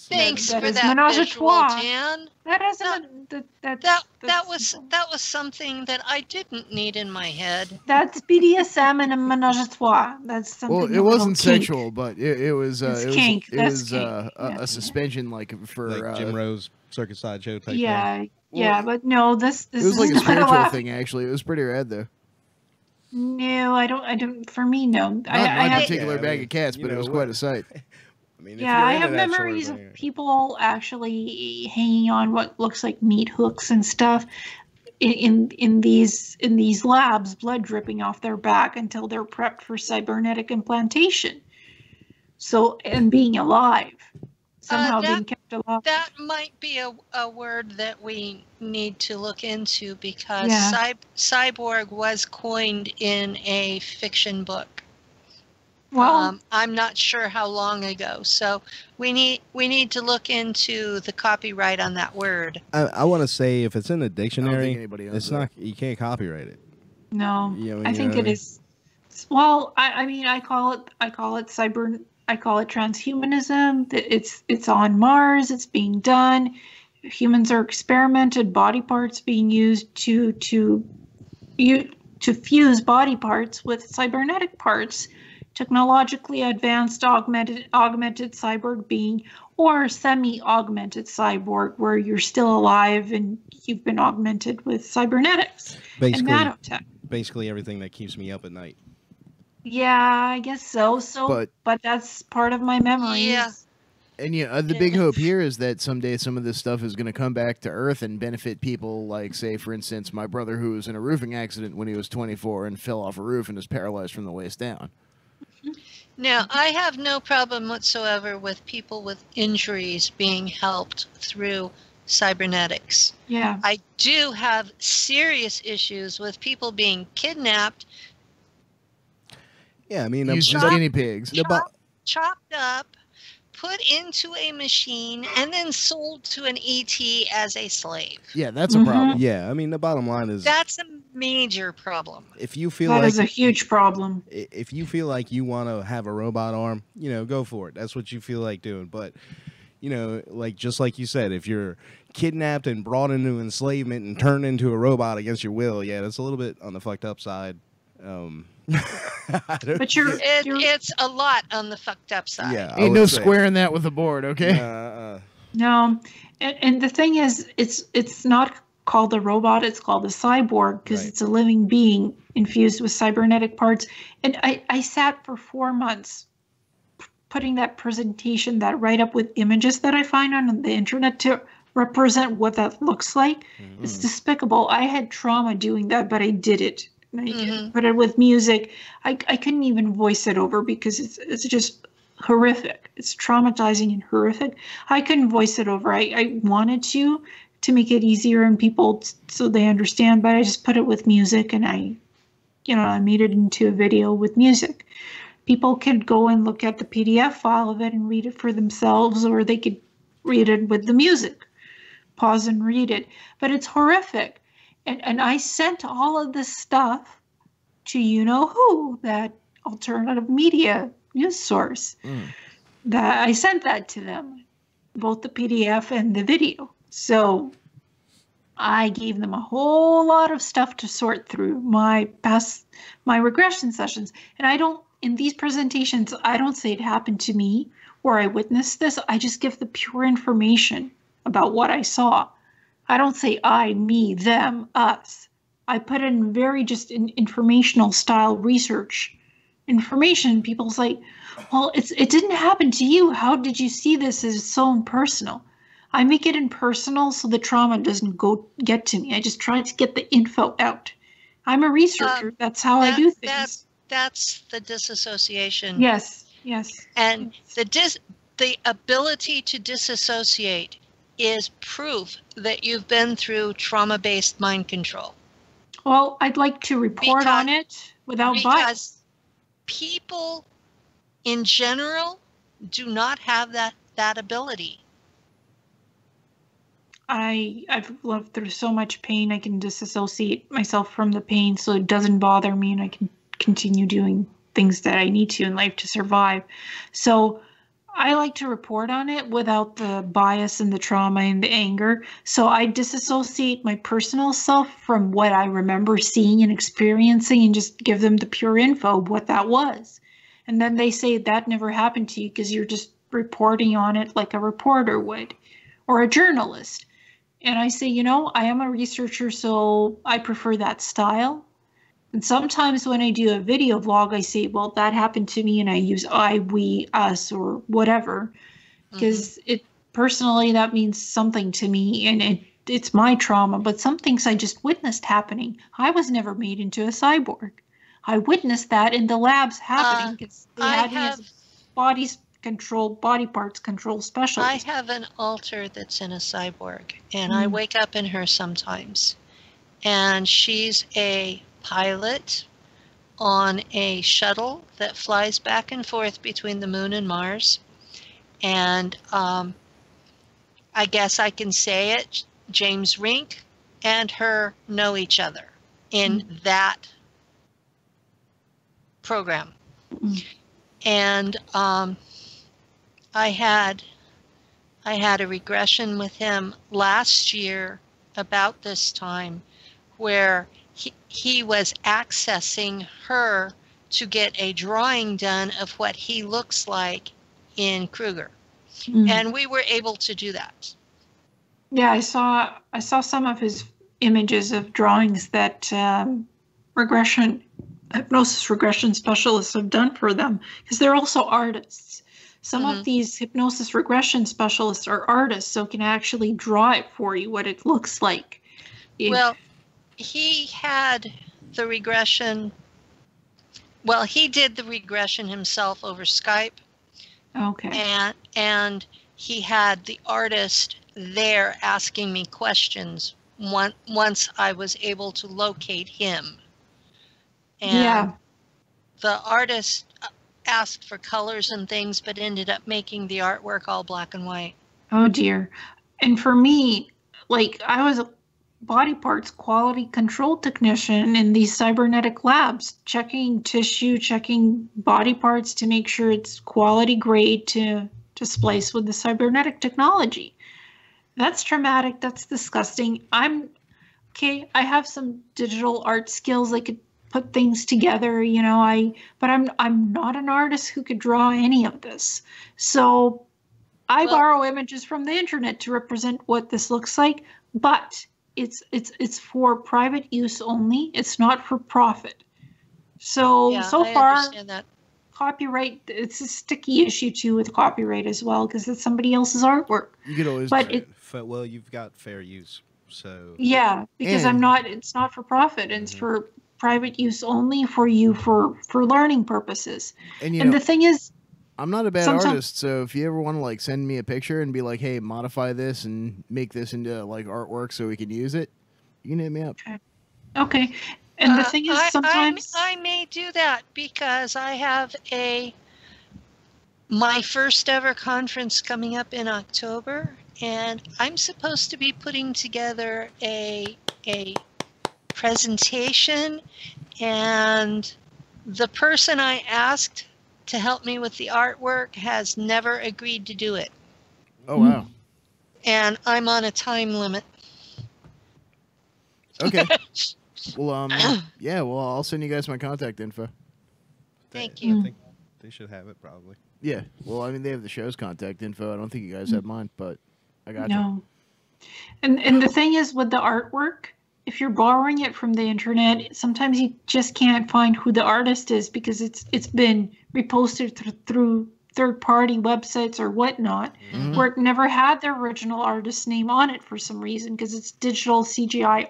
Thanks that for is that menage a visual, trois. Dan. That isn't That was something that I didn't need in my head. That's BDSM and a menage a trois. That's something. Well, it a wasn't little kink. sexual, but it was kink. it That's was kink. a suspension like for Like Jim Rose Circus Sideshow type Yeah, thing. yeah, but no, this It was like is a not spiritual allowed. thing. Actually, it was pretty rad though. No, I don't. For me, no. Not I my have, particular Yeah, I bag mean, of cats, you but it know was what? quite a sight. I mean, if yeah, you're I into have that sort of memories of thing- people actually hanging on what looks like meat hooks and stuff in these labs, blood dripping off their back until they're prepped for cybernetic implantation. So, and being alive, somehow being kept alive. That might be a word that we need to look into because Yeah. cyborg was coined in a fiction book. Well, I'm not sure how long ago, so we need to look into the copyright on that word. I want to say if it's in the dictionary, anybody owns it's not. You can't copyright it. no, Yeah, I think it is. Well, I mean, I call it cyber. I call it transhumanism. It's on Mars. It's being done. Humans are experimented. Body parts being used to fuse body parts with cybernetic parts. Technologically advanced augmented cyborg being, or semi-augmented cyborg, where you're still alive and you've been augmented with cybernetics Basically, and nanotech. basically everything that keeps me up at night. Yeah, I guess so. But that's part of my memories. Yeah. And yeah, the big hope here is that someday some of this stuff is going to come back to Earth and benefit people. Like, say, for instance, my brother who was in a roofing accident when he was 24 and fell off a roof and is paralyzed from the waist down. Now, I have no problem whatsoever with people with injuries being helped through cybernetics. Yeah. I do have serious issues with people being kidnapped, Yeah, I mean, Used as Chop- guinea pigs. chopped up, put into a machine, and then sold to an ET as a slave. Yeah, that's a problem. yeah, I mean, the bottom line is That's a major problem. if you feel That like is a huge problem. if you feel like you want to have a robot arm, go for it. That's what you feel like doing. But, like just like you said, if you're kidnapped and brought into enslavement and turned into a robot against your will, yeah, that's a little bit on the fucked up side. But It's a lot on the fucked up side. Yeah, I Ain't would no say. squaring that with a board, okay? No, and the thing is, it's not called a robot. It's called a cyborg because it's a living being infused with cybernetic parts. And I sat for 4 months putting that presentation, that write up with images that I find on the internet to represent what that looks like. It's despicable. I had trauma doing that, but I did it. I put it with music. I couldn't even voice it over because it's just horrific. It's traumatizing and horrific. I couldn't voice it over. I wanted to make it easier and people so they understand, but I just put it with music and I made it into a video with music. People could go and look at the PDF file of it and read it for themselves, or they could read it with the music. Pause and read it. But it's horrific. And I sent all of this stuff to you-know-who, that alternative media news source. That I sent that to them, both the PDF and the video. So I gave them a whole lot of stuff to sort through my regression sessions. And in these presentations, I don't say it happened to me or I witnessed this. I just give the pure information about what I saw. I don't say I, me, them, us. I put in very just informational style research information. People's like, well, it didn't happen to you. How did you see this as so impersonal? I make it impersonal so the trauma doesn't get to me. I just try to get the info out. I'm a researcher. That's how I do things. That's the disassociation. Yes, yes. And the ability to disassociate is proof that you've been through trauma-based mind control. Well, I'd like to report on it without bias. Because people in general do not have that ability. I've lived through so much pain. I can disassociate myself from the pain so it doesn't bother me, and I can continue doing things that I need to in life to survive. So I like to report on it without the bias and the trauma and the anger. So I disassociate my personal self from what I remember seeing and experiencing and just give them the pure info of what that was. And then they say that never happened to you because you're just reporting on it like a reporter would, or a journalist. And I say, you know, I am a researcher, so I prefer that style. And sometimes when I do a video vlog, I say, well, that happened to me, and I use I, we, us, or whatever, because it personally, that means something to me, and it's my trauma, but some things I just witnessed happening. I was never made into a cyborg. I witnessed that in the labs happening because they had his body parts control specialist. I have an alter that's in a cyborg, and I wake up in her sometimes, and she's a pilot on a shuttle that flies back and forth between the moon and Mars. And I guess I can say it, James Rink and her know each other in that program. And I had a regression with him last year about this time where he was accessing her to get a drawing done of what he looks like in Kruger. And we were able to do that. Yeah, I saw some of his images of drawings that hypnosis regression specialists have done for them, because they're also artists. Some of these hypnosis regression specialists are artists, so can actually draw it for you, what it looks like. Well, he had the regression. Well, he did the regression himself over Skype. Okay. And he had the artist there asking me questions once I was able to locate him. And the artist asked for colors and things, but ended up making the artwork all black and white. Oh dear. And for me, like, I was a body parts quality control technician in these cybernetic labs, checking tissue, checking body parts to make sure it's quality grade to splice with the cybernetic technology. That's traumatic. That's disgusting. I have some digital art skills. I could put things together, you know, but I'm not an artist who could draw any of this. So I borrow images from the internet to represent what this looks like, but it's for private use only. It's not for profit. So I far, understand that. Copyright, it's a sticky issue too with copyright as well, because it's somebody else's artwork. You could always, well, you've got fair use. So yeah, because it's not for profit. It's for private use only for you for learning purposes. And the thing is, I'm not a bad artist, so if you ever want to like send me a picture and be like, hey, modify this and make this into like artwork so we can use it, you can hit me up. Okay. And the thing is, sometimes I may do that because I have my first ever conference coming up in October, and I'm supposed to be putting together a presentation, and the person I asked to help me with the artwork has never agreed to do it. Oh, wow. And I'm on a time limit. Okay. Well, I'll send you guys my contact info. Thank you. I think they should have it probably. Yeah. Well, I mean, they have the show's contact info. I don't think you guys have mine, but I got you. No. And the thing is with the artwork, if you're borrowing it from the internet, sometimes you just can't find who the artist is because it's been reposted through third-party websites or whatnot, where it never had the original artist's name on it for some reason, because it's digital CGI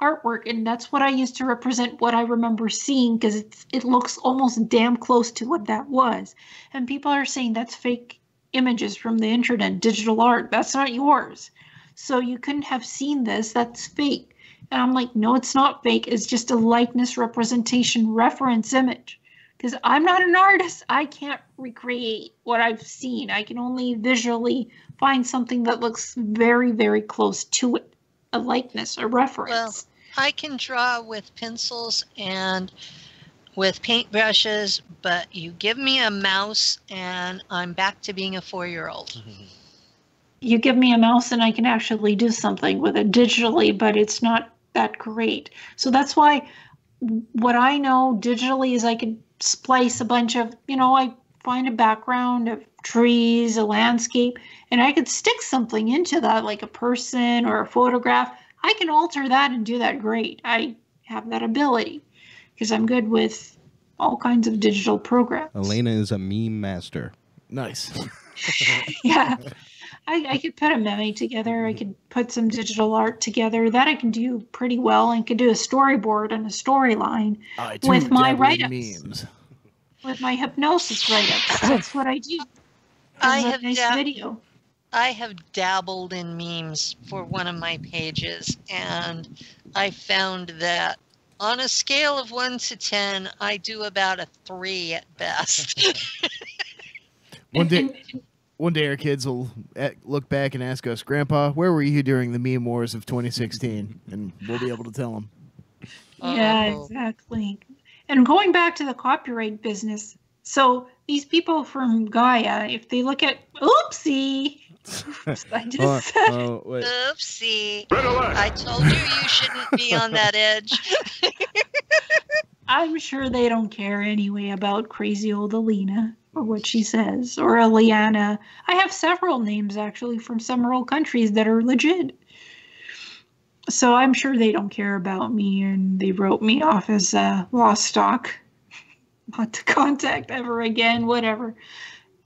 artwork, and that's what I use to represent what I remember seeing, because it looks almost damn close to what that was. And people are saying that's fake images from the internet, digital art. That's not yours. So you couldn't have seen this. That's fake. And I'm like, no, it's not fake. It's just a likeness representation reference image. Because I'm not an artist. I can't recreate what I've seen. I can only visually find something that looks very, very close to it. A likeness, a reference. Well, I can draw with pencils and with paintbrushes, but you give me a mouse and I'm back to being a 4-year-old. You give me a mouse and I can actually do something with it digitally, but it's not that great. So that's why what I know digitally is I can splice a bunch of, I find a background of trees, a landscape, and I could stick something into that, like a person or a photograph. I can alter that and do that great. I have that ability because I'm good with all kinds of digital programs. Illeana is a meme master. Nice. Yeah. I could put a meme together. I could put some digital art together. That I can do pretty well, and could do a storyboard and a storyline with my write-ups. With my hypnosis write-ups. That's what I do. I have dabbled in memes for one of my pages, and I found that on a scale of 1 to 10, I do about a 3 at best. One day our kids will look back and ask us, Grandpa, where were you during the meme wars of 2016? And we'll be able to tell them. Yeah, exactly. And going back to the copyright business, so these people from Gaia, if they look at, oopsie, I just said, oopsie, I told you shouldn't be on that edge. I'm sure they don't care anyway about crazy old Illeana or what she says, or Illeana. I have several names actually from several countries that are legit. So I'm sure they don't care about me, and they wrote me off as lost stock. Not to contact ever again, whatever.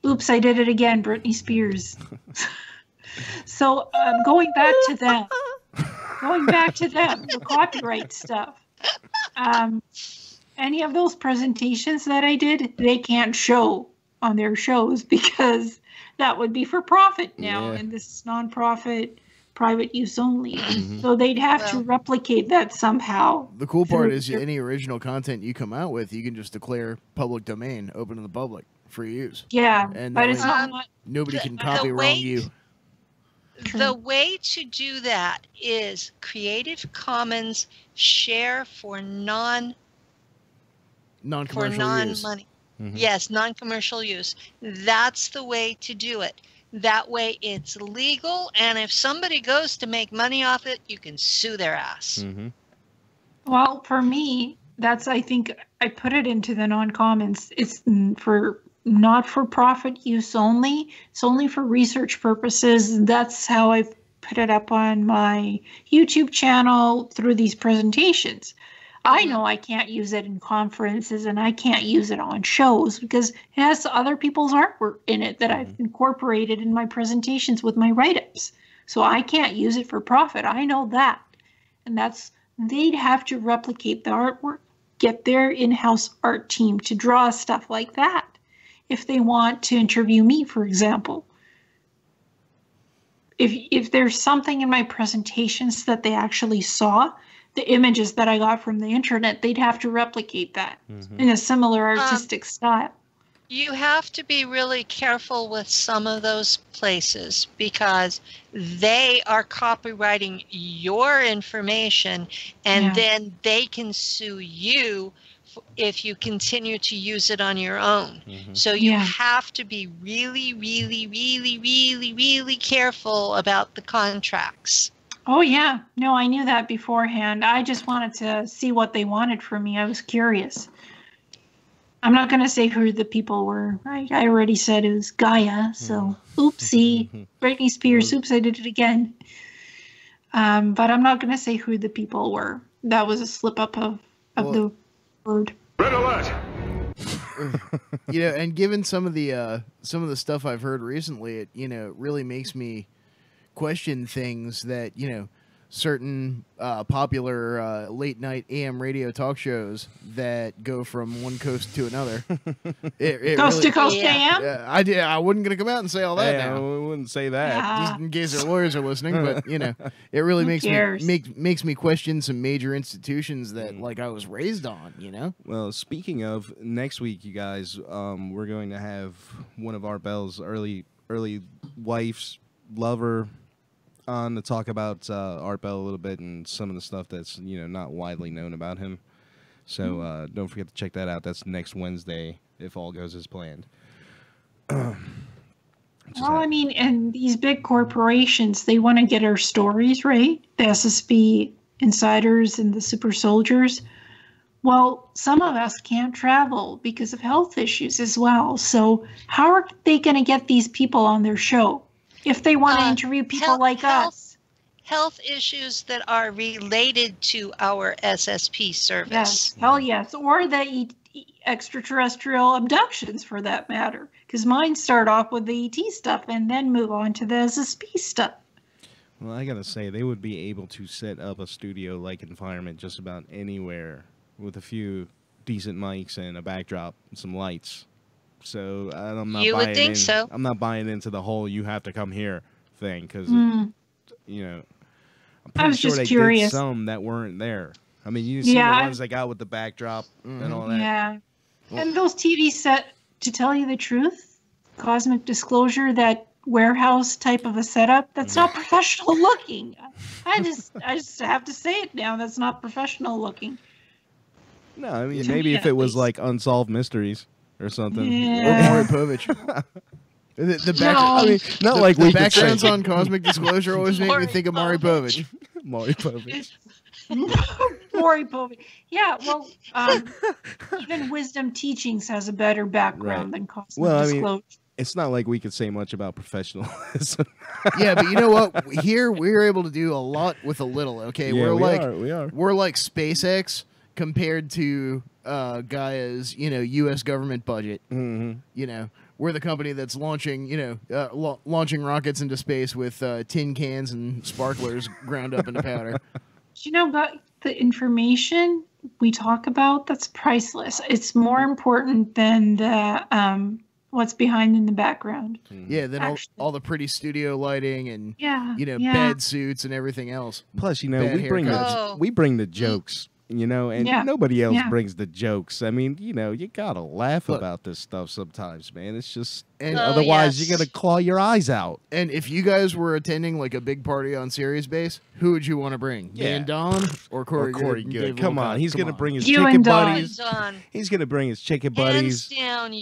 Oops, I did it again, Britney Spears. So going back to them, the copyright stuff. Any of those presentations that I did, they can't show on their shows because that would be for profit now, and this is non-profit, private use only. So they'd have to replicate that somehow. The cool part is any original content you come out with, you can just declare public domain, open to the public for use. Yeah, and but it's not. Nobody can copy wrong you. The way to do that is Creative Commons share for non-commercial use. Money. Yes, non-commercial use. That's the way to do it. That way it's legal, and if somebody goes to make money off it, you can sue their ass. Well, for me, I think I put it into the non-commons. It's for not for profit use only. It's only for research purposes. That's how I've put it up on my YouTube channel through these presentations. I know I can't use it in conferences, and I can't use it on shows because it has other people's artwork in it that I've incorporated in my presentations with my write-ups. So I can't use it for profit. I know that. And they'd have to replicate the artwork, get their in-house art team to draw stuff like that if they want to interview me, for example. If there's something in my presentations that they actually saw, the images that I got from the internet, they'd have to replicate that in a similar artistic style. You have to be really careful with some of those places because they are copywriting your information, and then they can sue you if you continue to use it on your own. So you have to be really, really, really, really, really careful about the contracts. Oh, yeah. No, I knew that beforehand. I just wanted to see what they wanted from me. I was curious. I'm not going to say who the people were. I already said it was Gaia, so oopsie. Britney Spears, oops, I did it again. But I'm not going to say who the people were. That was a slip-up of the word. Red alert! And given some of the stuff I've heard recently, it really makes me question things that certain popular late night AM radio talk shows that go from one coast to another. Coast to coast AM? I wasn't going to come out and say all that now. I wouldn't say that. Just in case our lawyers are listening, but it really makes me question some major institutions that I was raised on, Well, speaking of, next week, you guys, we're going to have one of Art Bell's early wife's lover on to talk about Art Bell a little bit and some of the stuff that's not widely known about him. So don't forget to check that out. That's next Wednesday if all goes as planned. Well, I mean, and these big corporations, they want to get our stories, right? The SSB insiders and the super soldiers. Well, some of us can't travel because of health issues as well. So how are they going to get these people on their show if they want to interview people like us? Health issues that are related to our SSP service. Yes, hell yes. Or the extraterrestrial abductions, for that matter. Because mine start off with the ET stuff and then move on to the SSP stuff. Well, I got to say, they would be able to set up a studio-like environment just about anywhere with a few decent mics and a backdrop and some lights. So I'm not. You would think so. I'm not buying into the whole "you have to come here" thing because I'm pretty sure they did some that weren't there. I mean, you see the ones they got with the backdrop and all that. Yeah, and those TV set, to tell you the truth, Cosmic Disclosure, that warehouse type of a setup, that's not professional looking. I just have to say it now. That's not professional looking. No, I mean maybe if it was like Unsolved Mysteries or something. Yeah. Or Maury Povich. Not like we backgrounds on Cosmic Disclosure always make me think of Maury Povich. Maury Povich. Maury Povich. Yeah, well, even Wisdom Teachings has a better background than Cosmic Disclosure. It's not like we could say much about professionalism. Yeah, but you know what? Here we're able to do a lot with a little. Okay, yeah, we are. We're like SpaceX compared to Gaia's, U.S. government budget. Mm-hmm. We're the company that's launching, launching rockets into space with tin cans and sparklers ground up into powder. You know, but the information we talk about, that's priceless. It's more important than the what's behind in the background. Yeah, then all the pretty studio lighting and bed suits and everything else. Plus, we bring the jokes. And nobody else brings the jokes. I mean, you gotta laugh about this stuff sometimes, man. It's just, otherwise you're gonna claw your eyes out. And if you guys were attending like a big party on Sirius Base, who would you want to bring? Me and Don or Corey? Good. Come on, he's gonna bring his chicken buddies. He's gonna bring his chicken buddies. Down,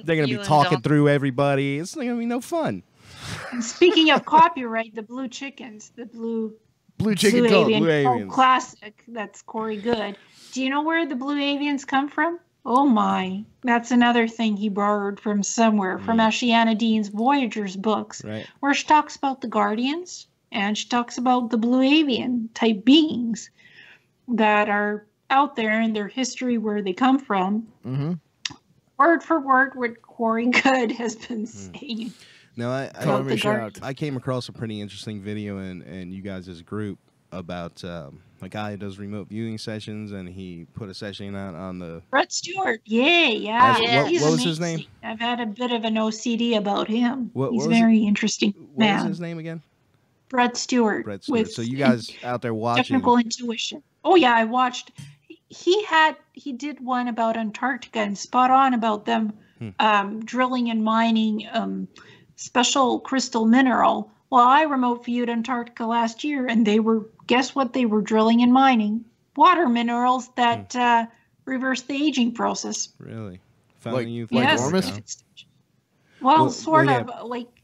they're gonna be talking through everybody. It's not gonna be no fun. And speaking of copyright, the blue chickens, the blue chicken avian, Blue classic. That's Corey Good. Do you know where the blue avians come from? Oh my, that's another thing he borrowed from somewhere, from Ashiana Dean's Voyagers books, where she talks about the Guardians and she talks about the blue avian type beings that are out there in their history, where they come from. Mm-hmm. Word for word, what Corey Good has been saying. No, I came across a pretty interesting video in you guys' group about a guy who does remote viewing sessions, and he put a session out on the... Brett Stewart, yeah. What was his name? I've had a bit of an OCD about him. He's very interesting man. What was his name again? Brett Stewart. So you guys out there watching... Technical intuition. Oh, yeah, I watched. He did one about Antarctica and spot on about them drilling and mining... special crystal mineral. Well, I remote viewed Antarctica last year, and guess what they were drilling and mining? Water minerals that reverse the aging process. Really? Yes. Ormus? Well, sort of.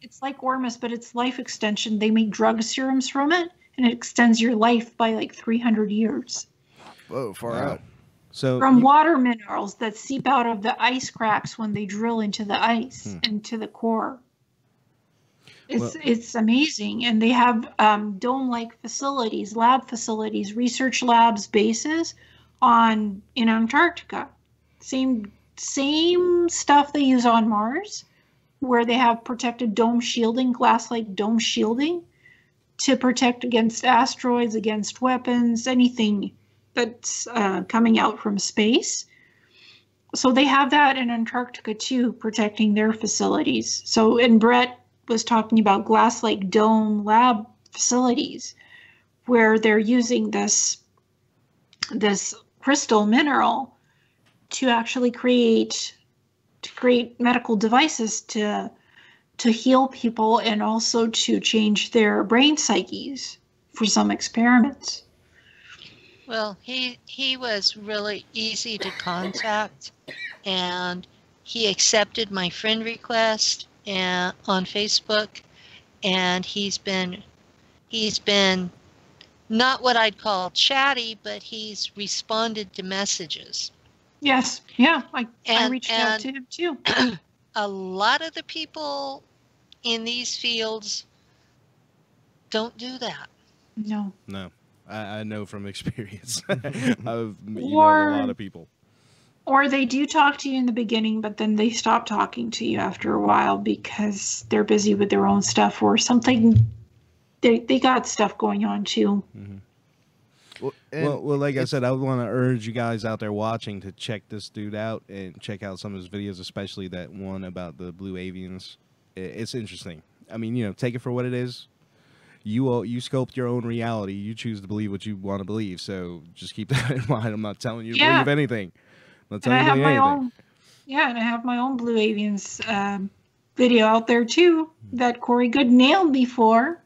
It's like Ormus, but it's life extension. They make drug serums from it, and it extends your life by like 300 years. Whoa, far out. So from water minerals that seep out of the ice cracks when they drill into the ice and to the core. It's amazing, and they have dome-like facilities, lab facilities, research labs, bases in Antarctica. Same same stuff they use on Mars, where they have protected dome shielding, glass-like dome shielding, to protect against asteroids, against weapons, anything that's coming out from space. So they have that in Antarctica too, protecting their facilities. So, and Brett was talking about glass-like dome lab facilities where they're using this crystal mineral to actually create medical devices to heal people and also to change their brain psyches for some experiments. Well, he was really easy to contact, and he accepted my friend request on Facebook, and he's been not what I'd call chatty, but he's responded to messages. Yes, yeah, I reached out to him too. A lot of the people in these fields don't do that. No. I know from experience. I've emailed a lot of people. Or they do talk to you in the beginning, but then they stop talking to you after a while because they're busy with their own stuff or something. They got stuff going on too. Mm-hmm. Well, like I said, I would want to urge you guys out there watching to check this dude out and check out some of his videos, especially that one about the blue avians. It's interesting. I mean, take it for what it is. You sculpt your own reality. You choose to believe what you want to believe. So just keep that in mind. I'm not telling you to believe anything. I'm not telling you to believe anything. And I have my own blue avians video out there too that Corey Good nailed before.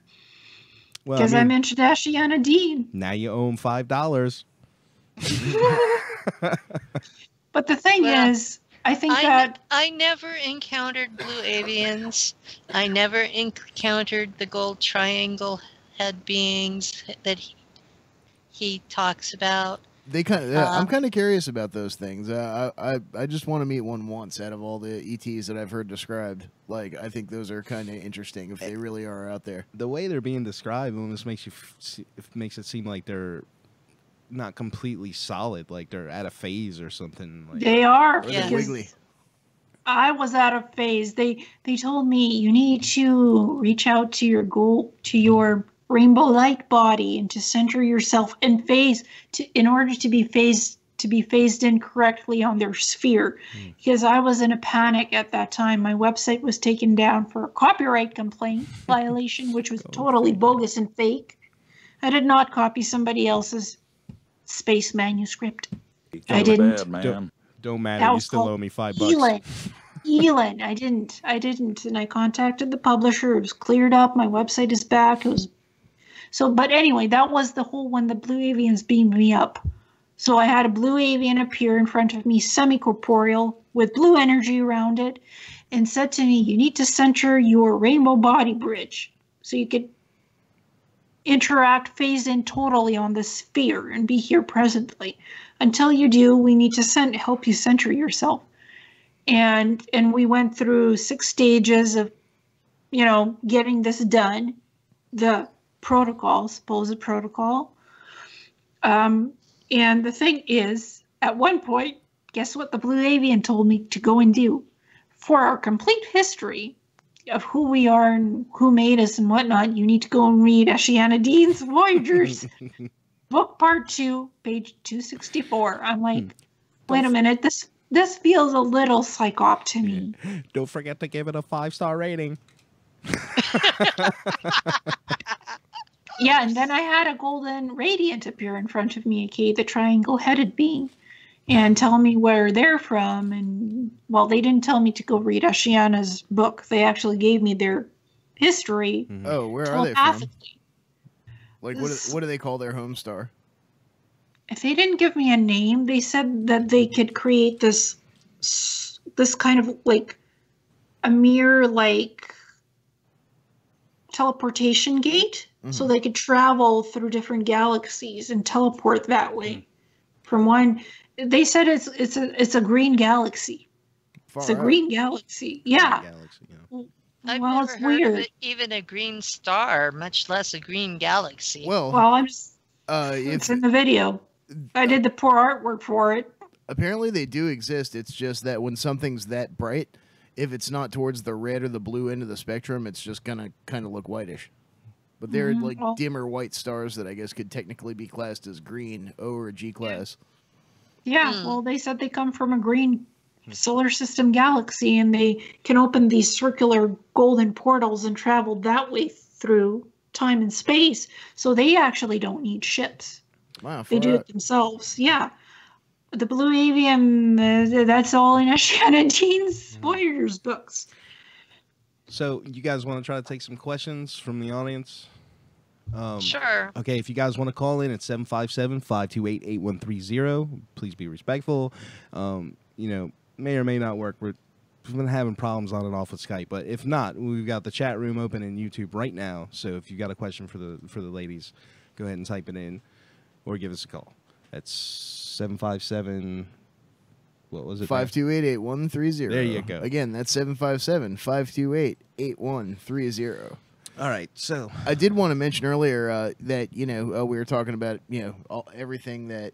Because I mentioned Ashiana Dean. Now you owe him $5. But the thing is, I think I never encountered blue avians. I never encountered the gold triangle head beings that he talks about. I'm kind of curious about those things. I just want to meet one once out of all the ETs that I've heard described. Like, I think those are kind of interesting if they really are out there. The way they're being described almost makes it seem like they're not completely solid, like they're at a phase or something. Like, they are. Or they're wiggly. I was out of phase. They told me you need to reach out to your rainbow light body and to center yourself in phase in order to be phased in correctly on their sphere. Because I was in a panic at that time. My website was taken down for a copyright complaint violation, which was totally bogus and fake. I did not copy somebody else's space manuscript. I didn't. Don't matter. You still owe me $5. Elin. I didn't. And I contacted the publisher. It was cleared up. My website is back. But anyway, that was the whole when the blue avians beamed me up. So I had a blue avian appear in front of me, semi-corporeal, with blue energy around it, and said to me, you need to center your rainbow body bridge so you could phase in totally on the sphere and be here presently. Until you do, we need to help you center yourself. And we went through 6 stages of, getting this done. The protocol, supposed protocol. And the thing is, at one point, guess what the blue avian told me to go and do? For our complete history of who we are and who made us and whatnot, you need to go and read Ashiana Dean's Voyagers, book part 2, page 264. I'm like, wait a minute, this feels a little psyop to me. Don't forget to give it a 5-star rating. Yeah, and then I had a golden radiant appear in front of me, the triangle-headed being, and tell me where they're from. And, well, they didn't tell me to go read Ashiana's book. They actually gave me their history. Mm-hmm. Oh, where are they from? Like, what do they call their home star? If they didn't give me a name, they said that they could create this kind of, like, a mere, like, teleportation gate. So they could travel through different galaxies and teleport that way. From one, they said it's a green galaxy. It's a green galaxy. Yeah. I've never heard of even a green star, much less a green galaxy. Well, I'm just. It's in the video. I did the poor artwork for it. Apparently they do exist. It's just that when something's that bright, if it's not towards the red or the blue end of the spectrum, it's just gonna kind of look whitish. But they're like dimmer white stars that I guess could technically be classed as green O or G class. Yeah, well, they said they come from a green solar system galaxy, and they can open these circular golden portals and travel that way through time and space. So they actually don't need ships. Wow, they do it themselves. Yeah. The Blue Avian, that's all in Shannon Dean's Voyager's books. So you guys want to try to take some questions from the audience? Sure. Okay, if you guys want to call in, it's 757-528-8130. Please be respectful. May or may not work. We've been having problems on and off with Skype, but if not, we've got the chat room open in YouTube right now. So if you got a question for the ladies, go ahead and type it in or give us a call. That's 757. What was it? 528-8130. There you go. Again, that's 757-528-8130. All right, so I did want to mention earlier that we were talking about everything that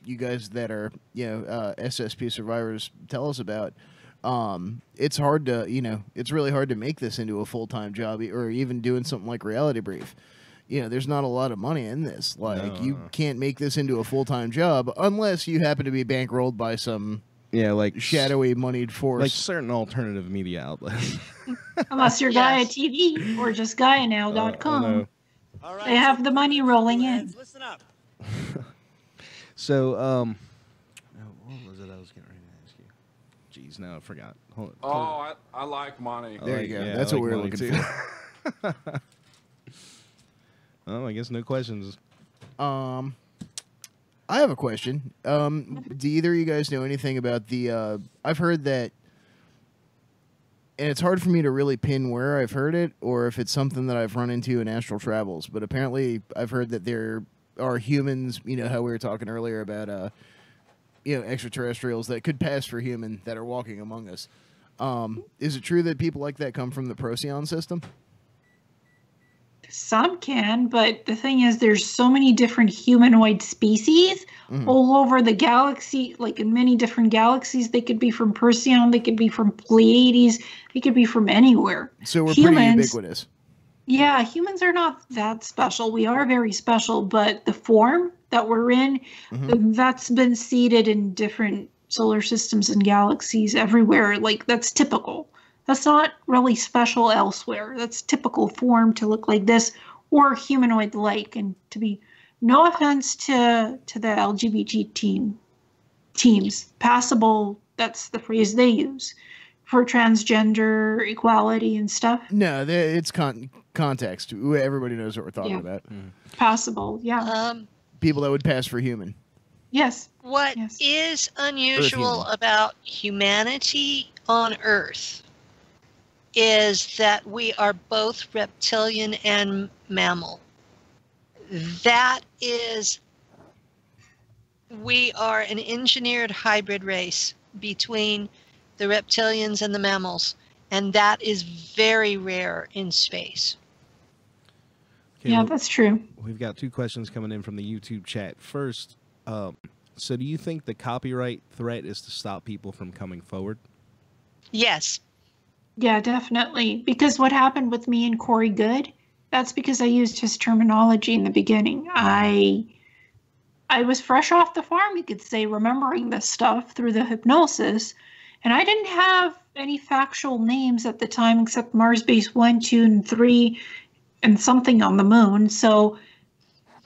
you guys that are SSP survivors tell us about. It's hard to it's really hard to make this into a full-time job or even doing something like Reality Brief. There's not a lot of money in this. Like you can't make this into a full-time job unless you happen to be bankrolled by some like shadowy moneyed force, like certain alternative media outlets. Unless you're Gaia TV or just GaiaNow.com. All right, they have the money rolling in. Listen up. So, what was it I was getting ready to ask you? Jeez, now I forgot. Hold on. I like money. There you go. That's what we were looking for. Oh, I guess no questions. I have a question. Do either of you guys know anything about the... I've heard that... And it's hard for me to really pin where I've heard it or if it's something that I've run into in astral travels. But apparently I've heard that there are humans, how we were talking earlier about, extraterrestrials that could pass for human that are walking among us. Is it true that people like that come from the Procyon system? Some can, but the thing is there's so many different humanoid species all over the galaxy, like in many different galaxies. They could be from Procyon, they could be from Pleiades, they could be from anywhere. So we're pretty ubiquitous. Yeah, humans are not that special. We are very special, but the form that we're in, that's been seeded in different solar systems and galaxies everywhere. Like, that's typical. That's not really special elsewhere. That's typical form to look like this or humanoid-like. And to be, no offense to the LGBT teams, passable, that's the phrase they use for transgender equality and stuff. No, it's context. Everybody knows what we're talking about. Passable, yeah. People that would pass for human. Yes. What is unusual about humanity on Earth is that we are both reptilian and mammal. That is, we are an engineered hybrid race between the reptilians and the mammals, and that is very rare in space. Okay, yeah, that's true. We've got two questions coming in from the YouTube chat. First, so do you think the copyright threat is to stop people from coming forward? Yes. Yeah, definitely. Because what happened with me and Corey Good, that's because I used his terminology in the beginning. I was fresh off the farm, you could say, remembering this stuff through the hypnosis. And I didn't have any factual names at the time except Mars Base 1, 2, and 3 and something on the moon. So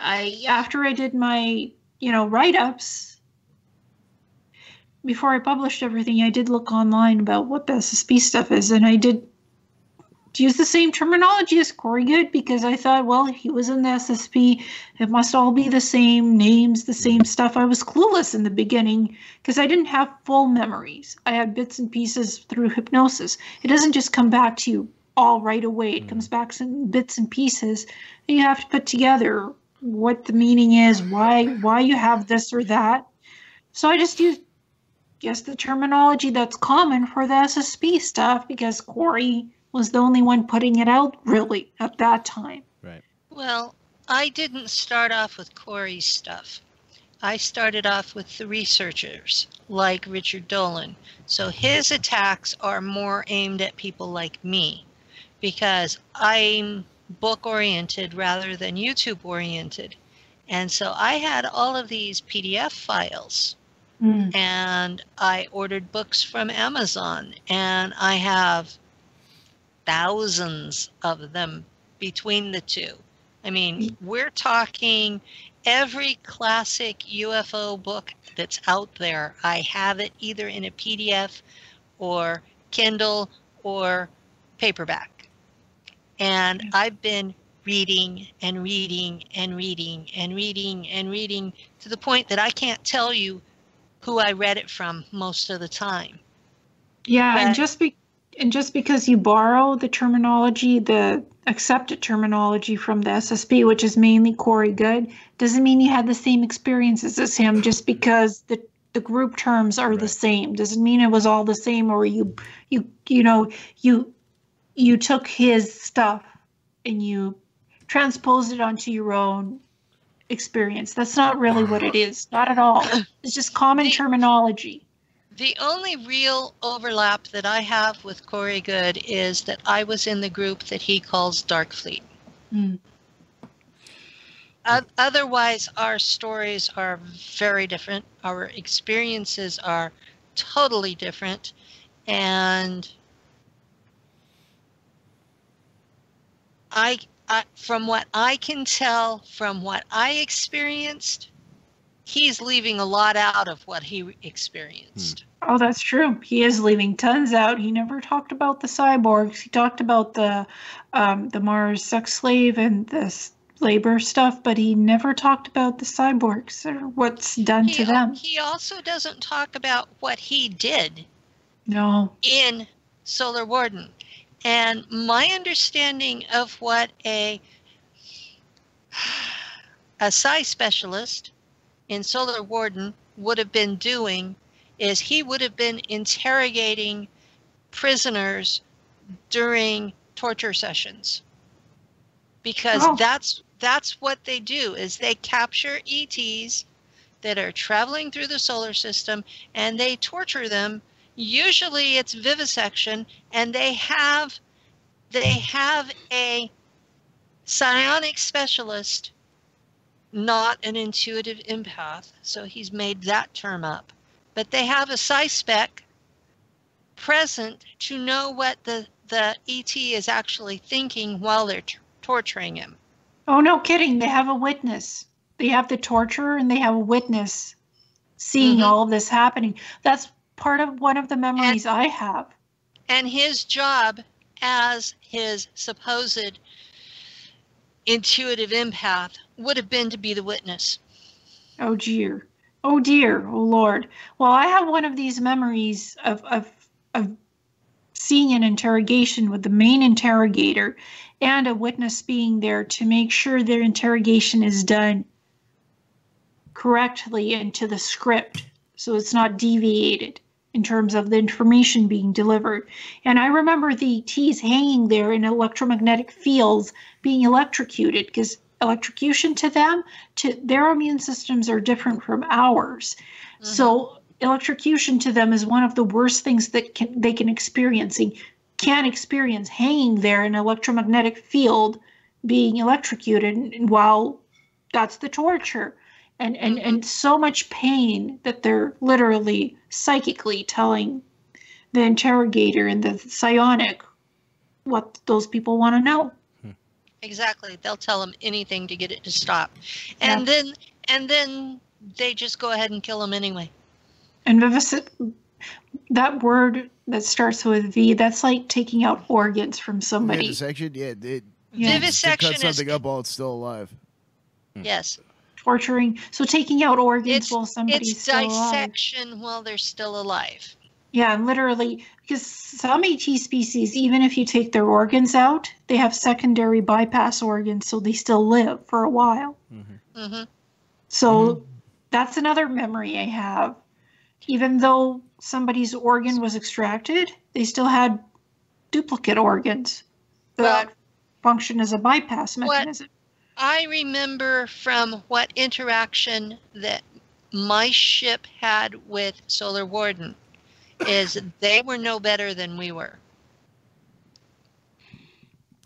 after I did my, write-ups, before I published everything, I did look online about what the SSP stuff is, and I did use the same terminology as Corey Good because I thought, well, if he was in the SSP, it must all be the same names, the same stuff. I was clueless in the beginning because I didn't have full memories. I had bits and pieces through hypnosis. It doesn't just come back to you all right away. It comes back in bits and pieces, and you have to put together what the meaning is, why you have this or that. So I just used the terminology that's common for the SSP stuff because Corey was the only one putting it out really at that time. Right. Well, I didn't start off with Corey's stuff. I started off with the researchers, like Richard Dolan. So his attacks are more aimed at people like me, because I'm book-oriented rather than YouTube-oriented. And so I had all of these PDF files, and I ordered books from Amazon, and I have thousands of them between the two. I mean, we're talking every classic UFO book that's out there. I have it either in a PDF or Kindle or paperback. And I've been reading and reading and reading and reading and reading to the point that I can't tell you who I read it from most of the time. Yeah, But- and just because you borrow the terminology, the accepted terminology from the SSP, which is mainly Corey Good, doesn't mean you had the same experiences as him. Just because the group terms are the same doesn't mean it was all the same, or you took his stuff and you transposed it onto your own experience. That's not really what it is. Not at all. It's just common terminology. The only real overlap that I have with Corey Good is that I was in the group that he calls Dark Fleet. Otherwise, our stories are very different. Our experiences are totally different. And I from what I can tell, from what I experienced, he's leaving a lot out of what he experienced. Oh, that's true. He is leaving tons out. He never talked about the cyborgs. He talked about the Mars sex slave and the labor stuff, but he never talked about the cyborgs or what's done to them. He also doesn't talk about what he did. No. In Solar Warden. And my understanding of what a psi specialist in Solar Warden would have been doing is he would have been interrogating prisoners during torture sessions. Because that's what they do, is they capture ETs that are traveling through the solar system and they torture them. Usually it's vivisection, and they have a psionic specialist, not an intuitive empath, so he's made that term up. But they have a psi-spec present to know what the ET is actually thinking while they're torturing him. Oh, no kidding. They have a witness. They have the torturer and they have a witness seeing all of this happening. That's part of one of the memories I have. And his job as his supposed intuitive empath would have been to be the witness. Oh dear. Oh dear. Oh Lord. Well, I have one of these memories of seeing an interrogation with the main interrogator and a witness being there to make sure their interrogation is done correctly and to the script, so it's not deviated in terms of the information being delivered. And I remember the ETs hanging there in electromagnetic fields being electrocuted, because electrocution to them, to their immune systems are different from ours. So electrocution to them is one of the worst things that they can experience hanging there in an electromagnetic field being electrocuted, while that's the torture. And so much pain that they're literally psychically telling the interrogator and the psionic what those people want to know. Exactly. They'll tell them anything to get it to stop. And then they just go ahead and kill them anyway. And that word that starts with V, that's like taking out organs from somebody. Vivisection? Vivisection to cut something up while it's still alive. Yes. Torturing. So taking out organs while somebody's it's still alive. dissection while they're still alive. Yeah, and literally, because some AT species, even if you take their organs out, they have secondary bypass organs, so they still live for a while. So that's another memory I have. Even though somebody's organ was extracted, they still had duplicate organs that function as a bypass mechanism. I remember from what interaction that my ship had with Solar Warden is they were no better than we were.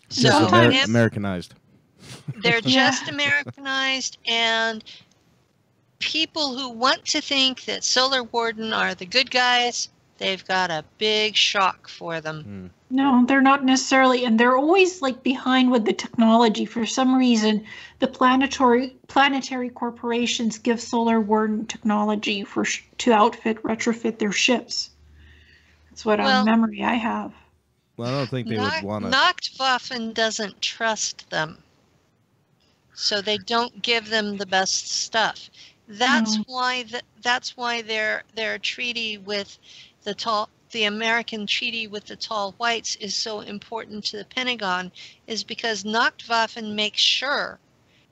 So Just Americanized. They're just Americanized, and people who want to think that Solar Warden are the good guys, they've got a big shock for them. No, they're not necessarily, and they're always like behind with the technology. For some reason, the planetary corporations give Solar Warden technology to retrofit their ships. That's what memory I have. Well, I don't think they would want to. Nachtwaffen doesn't trust them, so they don't give them the best stuff. That's why their treaty with the American treaty with the Tall Whites is so important to the Pentagon, is because Nachtwaffen makes sure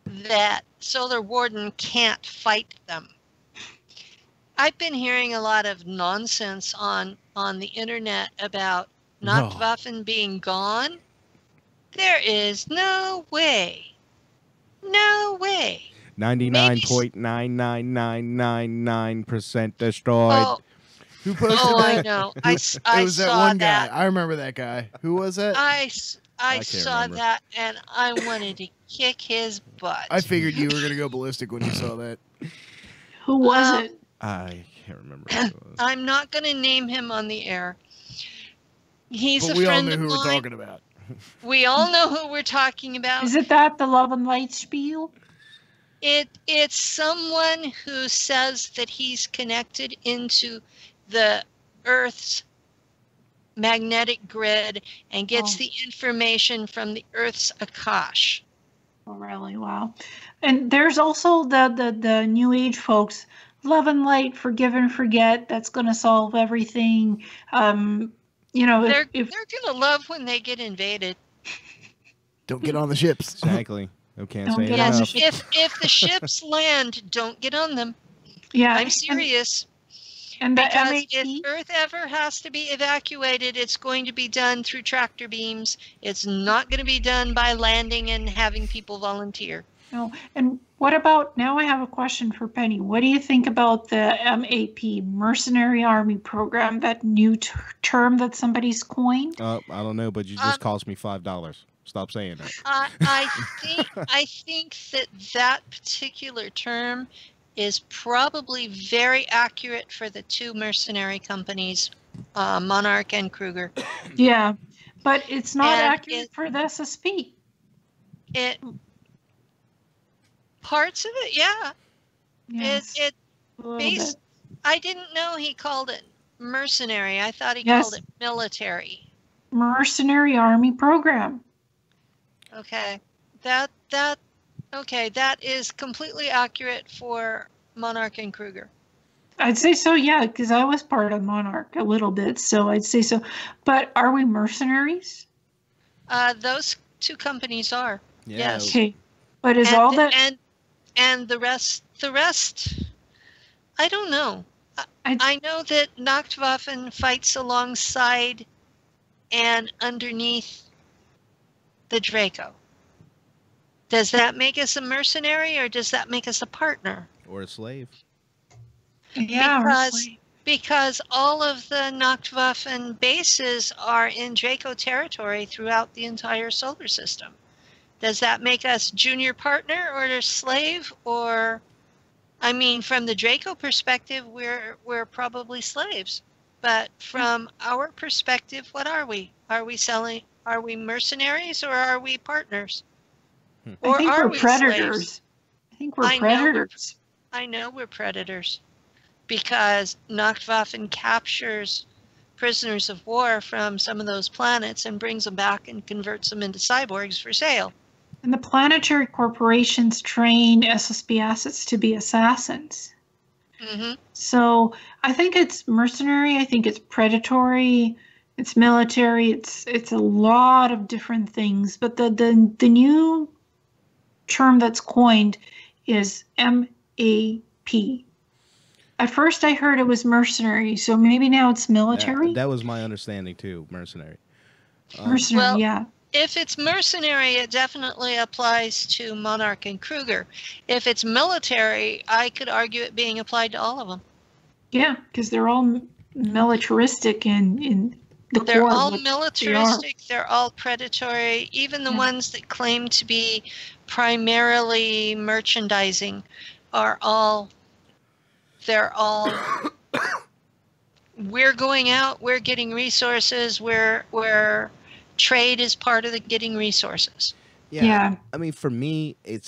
that Solar Warden can't fight them. I've been hearing a lot of nonsense on the internet about Nachtwaffen being gone. There is no way. No way. 99.99999% destroyed. Oh, Who posted that? I know. I it was that saw one guy. that. I remember that guy. Who was that? I can't saw remember. that, and I wanted to kick his butt. I figured you were going to go ballistic when you saw that. Who was it? I can't remember who it was. I'm not going to name him on the air. He's But a we all friend know of who mine. we're talking about. We all know who we're talking about. Is it that the Love and Light spiel? It's someone who says that he's connected into the Earth's magnetic grid and gets the information from the Earth's Akash. Oh, really? Wow. And there's also the New Age folks. Love and light, forgive and forget. That's going to solve everything. You know, They're going to love when they get invaded. Don't get on the ships. Exactly. I can't Don't say get on the enough. ship. If the ships land, don't get on them. Yeah, I'm serious. And the Because MAT? if Earth ever has to be evacuated, it's going to be done through tractor beams. It's not going to be done by landing and having people volunteer. No. And what about, now I have a question for Penny. What do you think about the MAP, Mercenary Army Program, that new term that somebody's coined? I don't know, but you just cost me $5. Stop saying that. I think that particular term is probably very accurate for the two mercenary companies, Monarch and Kruger. Yeah, but it's not And accurate for the SSP. Parts of it, yeah. Yes, a little bit. I didn't know he called it mercenary. I thought he Yes. called it military. Mercenary Army Program. Okay. That is completely accurate for Monarch and Kruger. I'd say so, yeah, because I was part of Monarch a little bit, so I'd say so. But are we mercenaries? Those two companies are. Yeah. Yes. Okay. But is and, all that... and the rest, I don't know. I know that Nachtwaffen fights alongside and underneath the Draco. Does that make us a mercenary, or does that make us a partner? Or a slave. Yeah, because all of the Nachtwaffen bases are in Draco territory throughout the entire solar system. Does that make us junior partner or a slave? Or, I mean, from the Draco perspective, we're probably slaves. But from our perspective, what are we? Are we mercenaries, or are we partners? I think are we're we predators. slaves? I think we're predators. I know we're predators, because Nachtwaffen captures prisoners of war from some of those planets and brings them back and converts them into cyborgs for sale. And the planetary corporations train SSB assets to be assassins. Mm-hmm. So I think it's mercenary. I think it's predatory. It's military. It's a lot of different things. But the new term that's coined is MAP. At first I heard it was mercenary, so maybe now it's military? That was my understanding too, mercenary. Mercenary, yeah. If it's mercenary, it definitely applies to Monarch and Kruger. If it's military, I could argue it being applied to all of them. Yeah, because they're all militaristic in the They're core of all what militaristic. They're all predatory. Even the ones that claim to be primarily merchandising are all. They're all. We're going out. We're getting resources. We're trade is part of the getting resources. Yeah. I mean, for me, it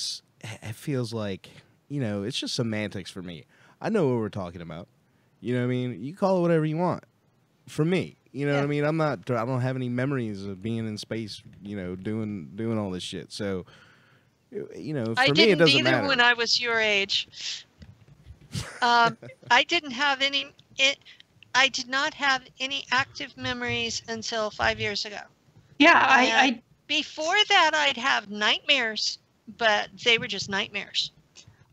feels like, it's just semantics for me. I know what we're talking about. You know what I mean? You call it whatever you want. For me, you know what I mean? I don't have any memories of being in space, doing all this shit. So, for me, it doesn't matter. I didn't either when I was your age. I didn't have any. I did not have any active memories until 5 years ago. Yeah, before that, I'd have nightmares, but they were just nightmares.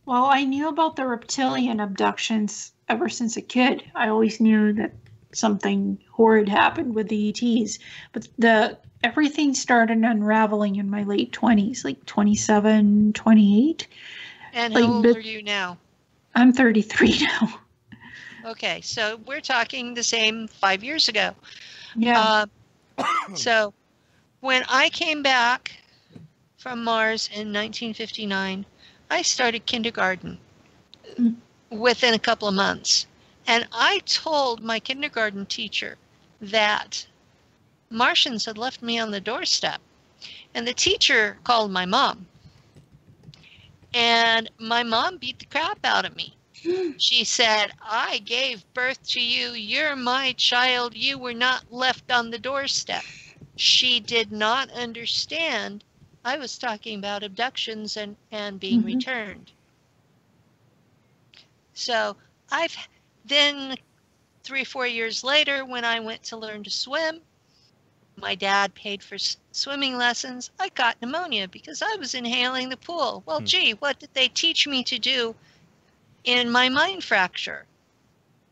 Well, I knew about the reptilian abductions ever since a kid. I always knew that something horrid happened with the ETs, but everything started unraveling in my late 20s, like 27, 28. And how old are you now? I'm 33 now. Okay, so we're talking the same 5 years ago. Yeah. So when I came back from Mars in 1959, I started kindergarten within a couple of months. And I told my kindergarten teacher that Martians had left me on the doorstep. And the teacher called my mom. And my mom beat the crap out of me. She said, I gave birth to you. You're my child. You were not left on the doorstep. She did not understand I was talking about abductions and being returned. So then 3 or 4 years later, when I went to learn to swim, my dad paid for swimming lessons. I got pneumonia because I was inhaling the pool. Well, gee, what did they teach me to do in my mind fracture?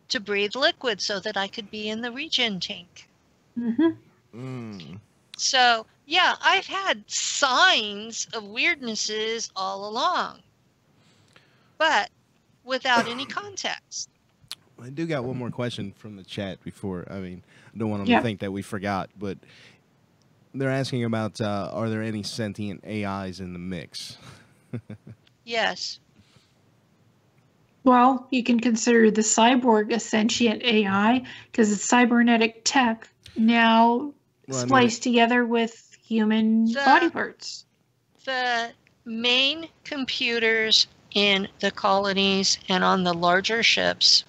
To breathe liquid so that I could be in the regen tank. So, yeah, I've had signs of weirdnesses all along, but without any context. I do got one more question from the chat before. I mean, I don't want them to think that we forgot, but they're asking about, are there any sentient AIs in the mix? Yes. Well, you can consider the cyborg a sentient AI because it's cybernetic tech now spliced together with human body parts. The main computers in the colonies and on the larger ships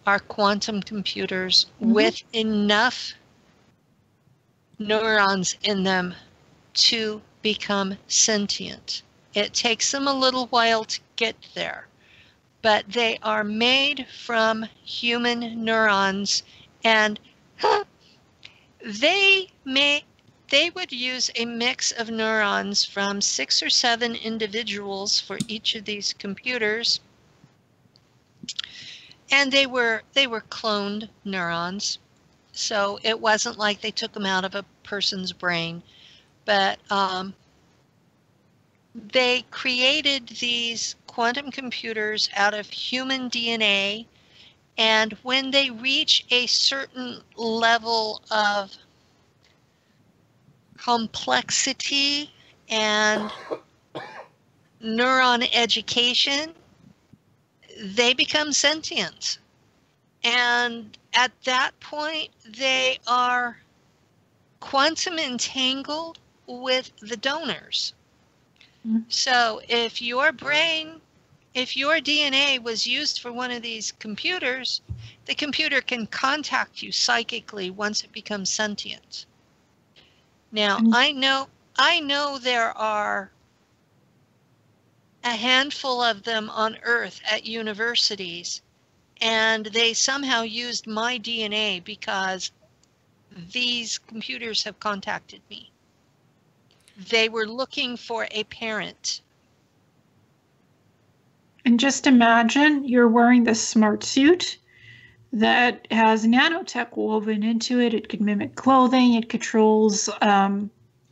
are quantum computers with enough neurons in them to become sentient. It takes them a little while to get there, but they are made from human neurons, and they would use a mix of neurons from 6 or 7 individuals for each of these computers. And they were cloned neurons, so it wasn't like they took them out of a person's brain, but they created these quantum computers out of human DNA, and when they reach a certain level of complexity and neuron education, they become sentient. And at that point, they are quantum entangled with the donors. So if your DNA was used for one of these computers, the computer can contact you psychically once it becomes sentient. Now, I know there are a handful of them on Earth at universities, and they somehow used my DNA because these computers have contacted me. They were looking for a parent. And just imagine you're wearing this smart suit that has nanotech woven into it. It could mimic clothing. It controls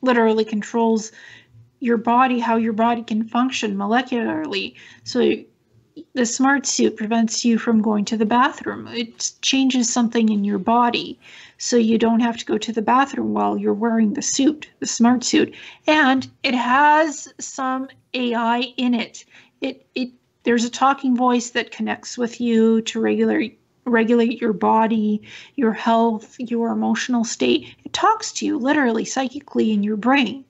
literally controls your body, how your body can function molecularly. So the smart suit prevents you from going to the bathroom. It changes something in your body so you don't have to go to the bathroom while you're wearing the suit, the smart suit. And it has some AI in it. There's a talking voice that connects with you to regulate your body, your health, your emotional state. It talks to you literally, psychically in your brain.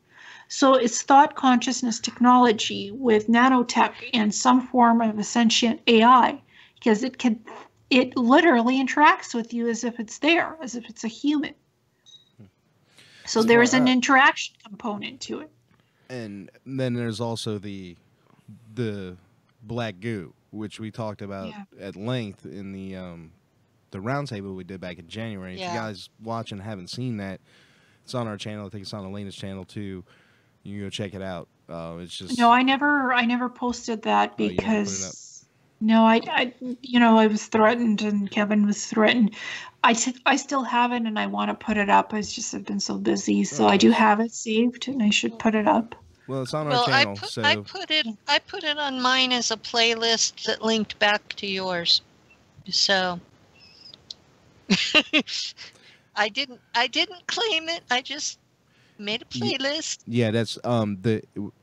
So it's thought consciousness technology with nanotech and some form of a sentient AI, because it literally interacts with you as if it's there, as if it's a human. So there's an interaction component to it. And then there's also the black goo, which we talked about at length in the roundtable we did back in January. If you guys watch and haven't seen that, it's on our channel. I think it's on Elena's channel too. You can go check it out. It's just I never posted that because I was threatened and Kevin was threatened. I still have it and I want to put it up. I've been so busy, so I do have it saved and I should put it up. Well, it's on our channel. I put it on mine as a playlist that linked back to yours. So I didn't claim it. I just made a playlist. Yeah, that's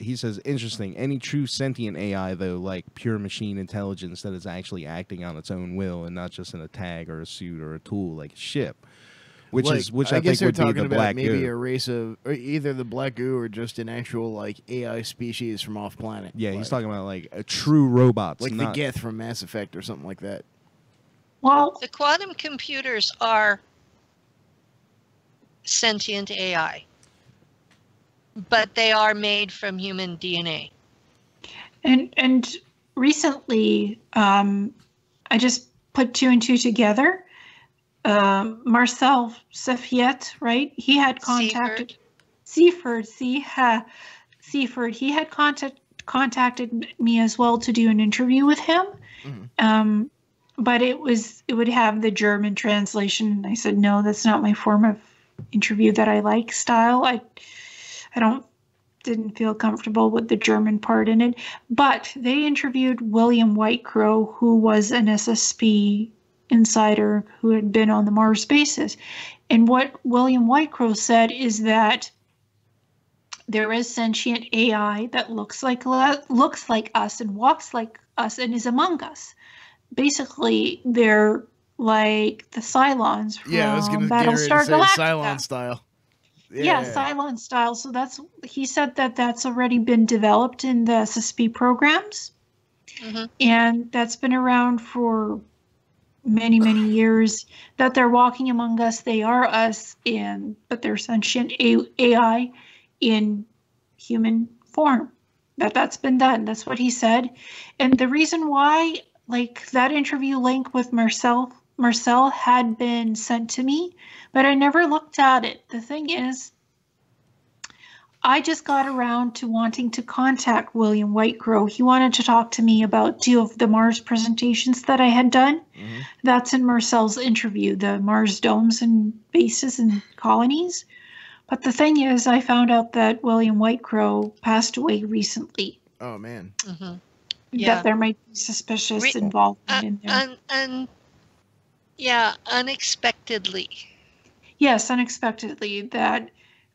he says interesting. Any true sentient AI though, like pure machine intelligence that is actually acting on its own will and not just in a tag or a suit or a tool like a ship. Which I guess think they're would be talking the about black maybe goo. a race of or either the black goo or just an actual like AI species from off planet. Yeah, he's talking about like a true robots, like not the Geth from Mass Effect or something like that. Well, the quantum computers are sentient AI, but they are made from human DNA. And recently, I just put 2 and 2 together. Marcel Sefiet, right? He had contacted Seaford. Seaford. He had contacted me as well to do an interview with him. Mm-hmm. But it would have the German translation. And I said, no, that's not my form of interview that I like style. I didn't feel comfortable with the German part in it. But they interviewed William Whitecrow, who was an SSP insider who had been on the Mars bases. And what William Whitecrow said is that there is sentient AI that looks like us and walks like us and is among us. Basically, they're like the Cylons from I was going to Battlestar say Galactica. Cylon style. Yeah, Cylon style. So he said that's already been developed in the SSP programs. Mm-hmm. And that's been around for many, many years, that they're walking among us. They are us, but they're sentient AI in human form. That's been done. That's what he said. And the reason why, like, that interview link with Marcel had been sent to me, but I never looked at it. The thing is, I just got around to wanting to contact William Whitecrow. He wanted to talk to me about 2 of the Mars presentations that I had done. Mm-hmm. That's in Marcel's interview, the Mars domes and bases and colonies. But the thing is, I found out that William Whitecrow passed away recently. Oh, man. Mm-hmm. That there might be suspicious involvement in there. Unexpectedly. Yes, unexpectedly.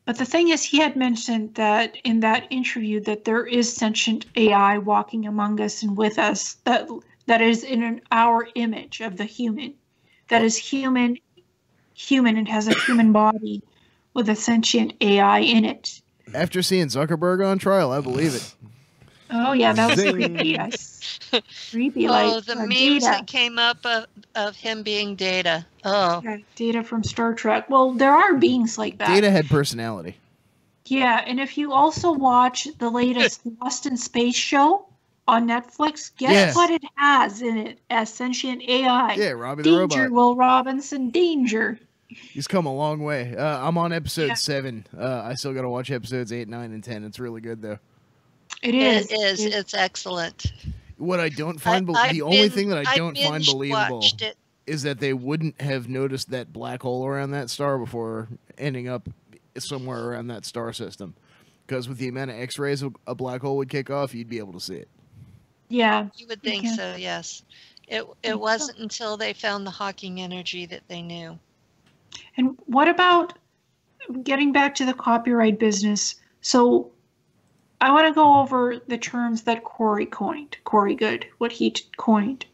But the thing is, he had mentioned that in that interview that there is sentient AI walking among us and with us that is in our image of the human, that is human and has a human body with a sentient AI in it. After seeing Zuckerberg on trial, I believe it. Oh yeah, that was creepy. Creepy. The memes that came up of him being Data. Oh, yeah, Data from Star Trek. Well, there are beings like that. Data had personality. Yeah, and if you also watch the latest Lost in Space show on Netflix, guess what it has in it as sentient AI? Yeah, Robbie the Robot. Danger, Will Robinson, danger. He's come a long way. I'm on episode 7. I still got to watch episodes 8, 9, and 10. It's really good, though. It is. It's excellent. What I don't find the only thing that I don't find believable is that they wouldn't have noticed that black hole around that star before ending up somewhere around that star system. Because with the amount of X-rays a black hole would kick off, you'd be able to see it. Yeah. You would think so, yes. It wasn't until they found the Hawking energy that they knew. And what about getting back to the copyright business? So I want to go over the terms that Corey coined. Corey Good, what he coined.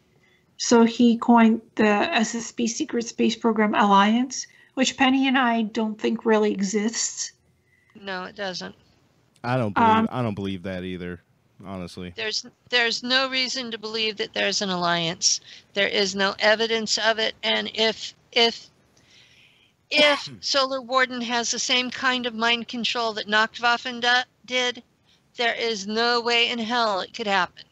So he coined the SSP Secret Space Program Alliance, which Penny and I don't think really exists. No, it doesn't. I don't believe that either, honestly. There's no reason to believe that there's an alliance. There is no evidence of it, and if Solar Warden has the same kind of mind control that Nachtwaffen did, there is no way in hell it could happen.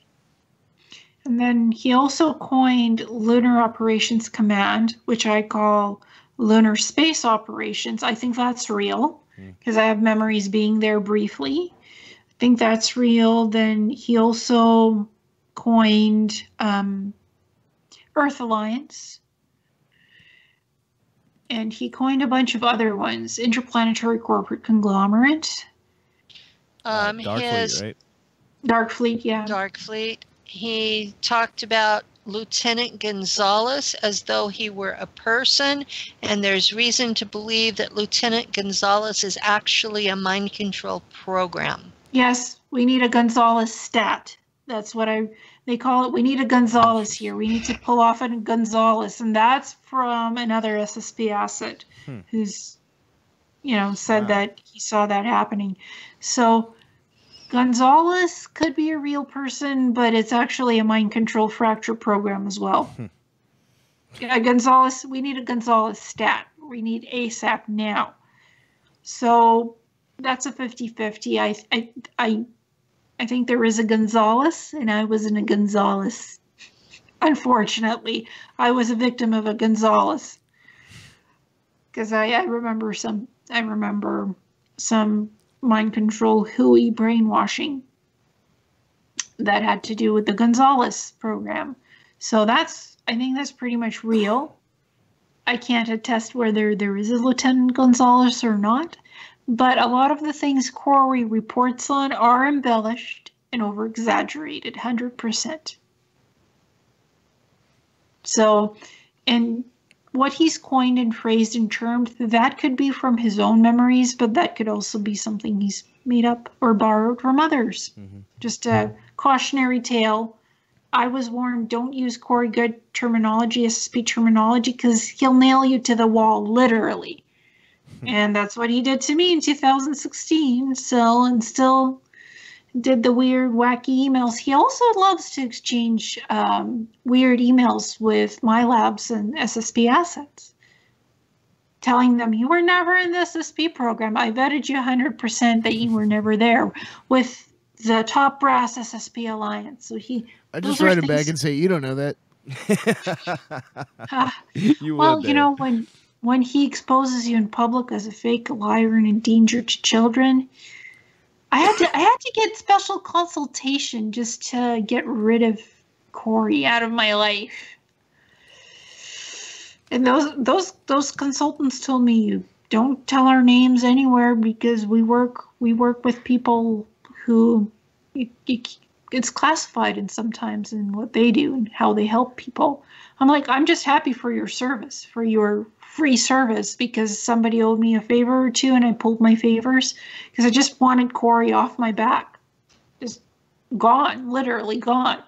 And then he also coined Lunar Operations Command, which I call Lunar Space Operations. I think that's real because I have memories being there briefly. I think that's real. Then he also coined Earth Alliance. And he coined a bunch of other ones. Interplanetary Corporate Conglomerate. Darkfleet, right? Darkfleet, yeah. Darkfleet. He talked about Lieutenant Gonzalez as though he were a person, and there's reason to believe that Lieutenant Gonzalez is actually a mind control program. Yes, we need a Gonzalez stat. That's what they call it. We need a Gonzalez here. We need to pull off a Gonzalez, and that's from another SSP asset who's, said that he saw that happening. So Gonzalez could be a real person, but it's actually a mind control fracture program as well. Gonzalez, we need a Gonzalez stat. We need ASAP now. So that's a 50-50. I think there is a Gonzalez, and I was in a Gonzalez. Unfortunately, I was a victim of a Gonzalez. Because I remember some mind control hooey brainwashing that had to do with the Gonzalez program. So I think that's pretty much real. I can't attest whether there is a Lieutenant Gonzalez or not, but a lot of the things Corey reports on are embellished and over-exaggerated, 100%. So, and what he's coined and phrased in terms, that could be from his own memories, but that could also be something he's made up or borrowed from others. Just a cautionary tale. I was warned, don't use Corey Good terminology, SSP terminology, because he'll nail you to the wall, literally. And that's what he did to me in 2016. And still did the weird, wacky emails. He also loves to exchange weird emails with my labs and SSP assets, telling them, you were never in the SSP program. I vetted you 100% that you were never there with the top brass SSP alliance. So I just write him back and say, you don't know that. When he exposes you in public as a fake liar and a danger to children, I had to get special consultation just to get rid of Corey out of my life. And those consultants told me, you don't tell our names anywhere because we work with people who it's classified in sometimes in what they do and how they help people. I'm like, I'm just happy for your service, for your free service, because somebody owed me a favor or two and I pulled my favors because I just wanted Corey off my back. Just gone, literally gone.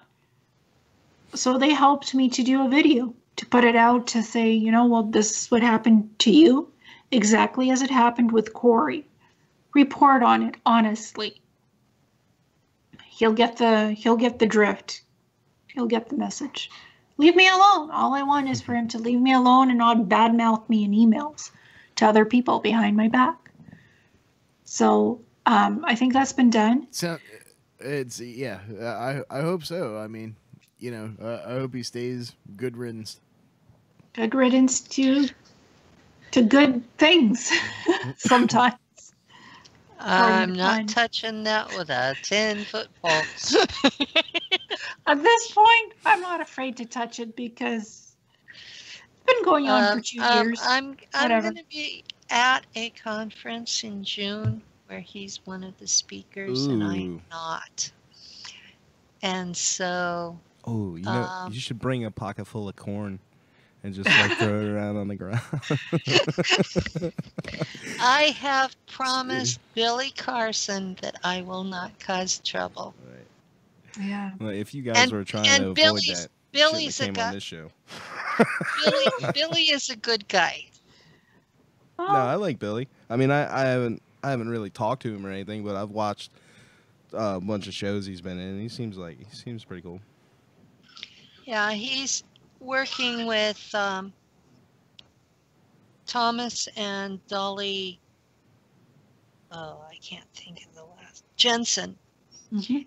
So they helped me to do a video, to put it out, to say, well, this is what happened to you, exactly as it happened with Corey. Report on it honestly. He'll get the drift. He'll get the message. Leave me alone. All I want is for him to leave me alone and not badmouth me in emails to other people behind my back. So I think that's been done. So I hope so. I mean, I hope he stays. Good riddance. Good riddance to good things sometimes. I'm not touching that with a 10-foot pole. At this point, I'm not afraid to touch it because it's been going on for 2 years. I'm going to be at a conference in June where he's one of the speakers and I'm not. And so... Oh, you should bring a pocket full of corn and just like throw it around on the ground. I have promised Billy Carson that I will not cause trouble. Right. Yeah. Well, if you guys were trying to avoid that, Billy's a came guy. on this show. Billy is a good guy. No, I like Billy. I mean, I haven't really talked to him or anything, but I've watched a bunch of shows he's been in. He seems pretty cool. Yeah, he's working with Thomas and Dolly. Oh, I can't think of the last. Jensen. Mm-hmm.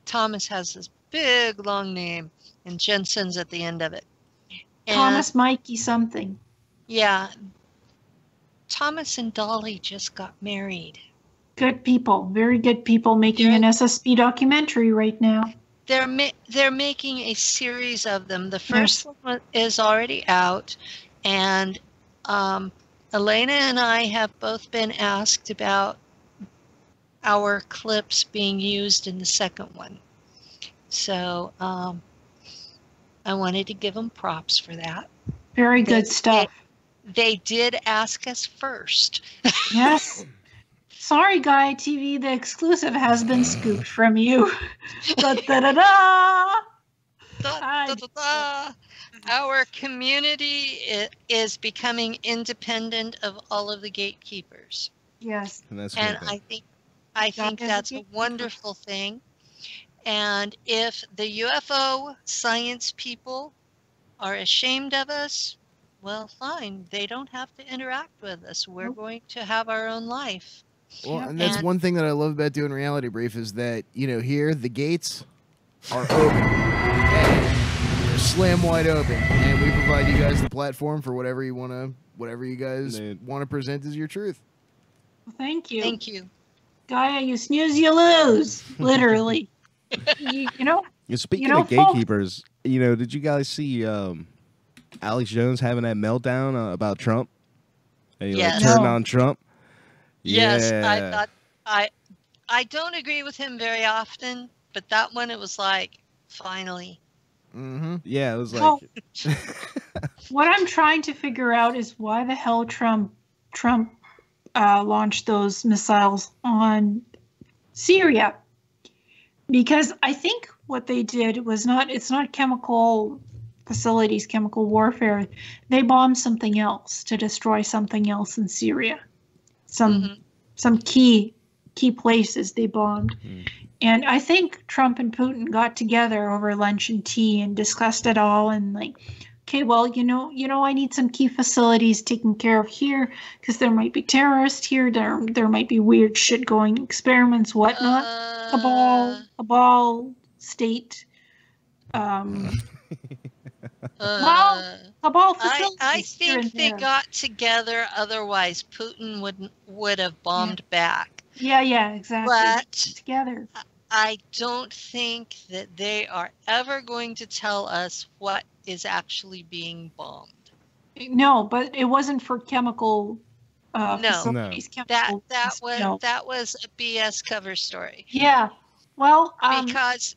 Thomas has this big long name, and Jensen's at the end of it. And, Thomas Mikey something. Yeah. Thomas and Dolly just got married. Good people, very good people, making an SSP documentary right now. They're making a series of them. The first one is already out, and Illeana and I have both been asked about our clips being used in the second one. So I wanted to give them props for that. Very good stuff. They did ask us first. Yes. Sorry, Gaia TV, the exclusive has been scooped from you. Da, da, da, da. Da, da, da. Our community is becoming independent of all of the gatekeepers. Yes. And I think that's a wonderful thing. And if the UFO science people are ashamed of us, well, fine. They don't have to interact with us. We're going to have our own life. Well, and that's one thing that I love about doing Reality Brief is that, here the gates are open. And they're slam wide open. And we provide you guys the platform for whatever you guys want to present as your truth. Well, thank you. Thank you. Gaia, you snooze, you lose. Literally. Speaking of gatekeepers, did you guys see Alex Jones having that meltdown about Trump? And he turned on Trump? Yes, yeah. I thought I don't agree with him very often, but that one it was like finally. Mm-hmm. Yeah, it was like. What I'm trying to figure out is why the hell Trump launched those missiles on Syria, because I think what they did was it's not chemical facilities, chemical warfare. They bombed something else to destroy something else in Syria. Some key places they bombed. And I think Trump and Putin got together over lunch and tea and discussed it all and okay, well, I need some key facilities taken care of here because there might be terrorists here, there might be weird shit going, experiments, whatnot. Cabal state I think they got together, otherwise Putin would have bombed back. Yeah, exactly. But together. I don't think that they are ever going to tell us what is actually being bombed. No, but it wasn't for chemical facilities. No. That was a BS cover story. Yeah. Well, because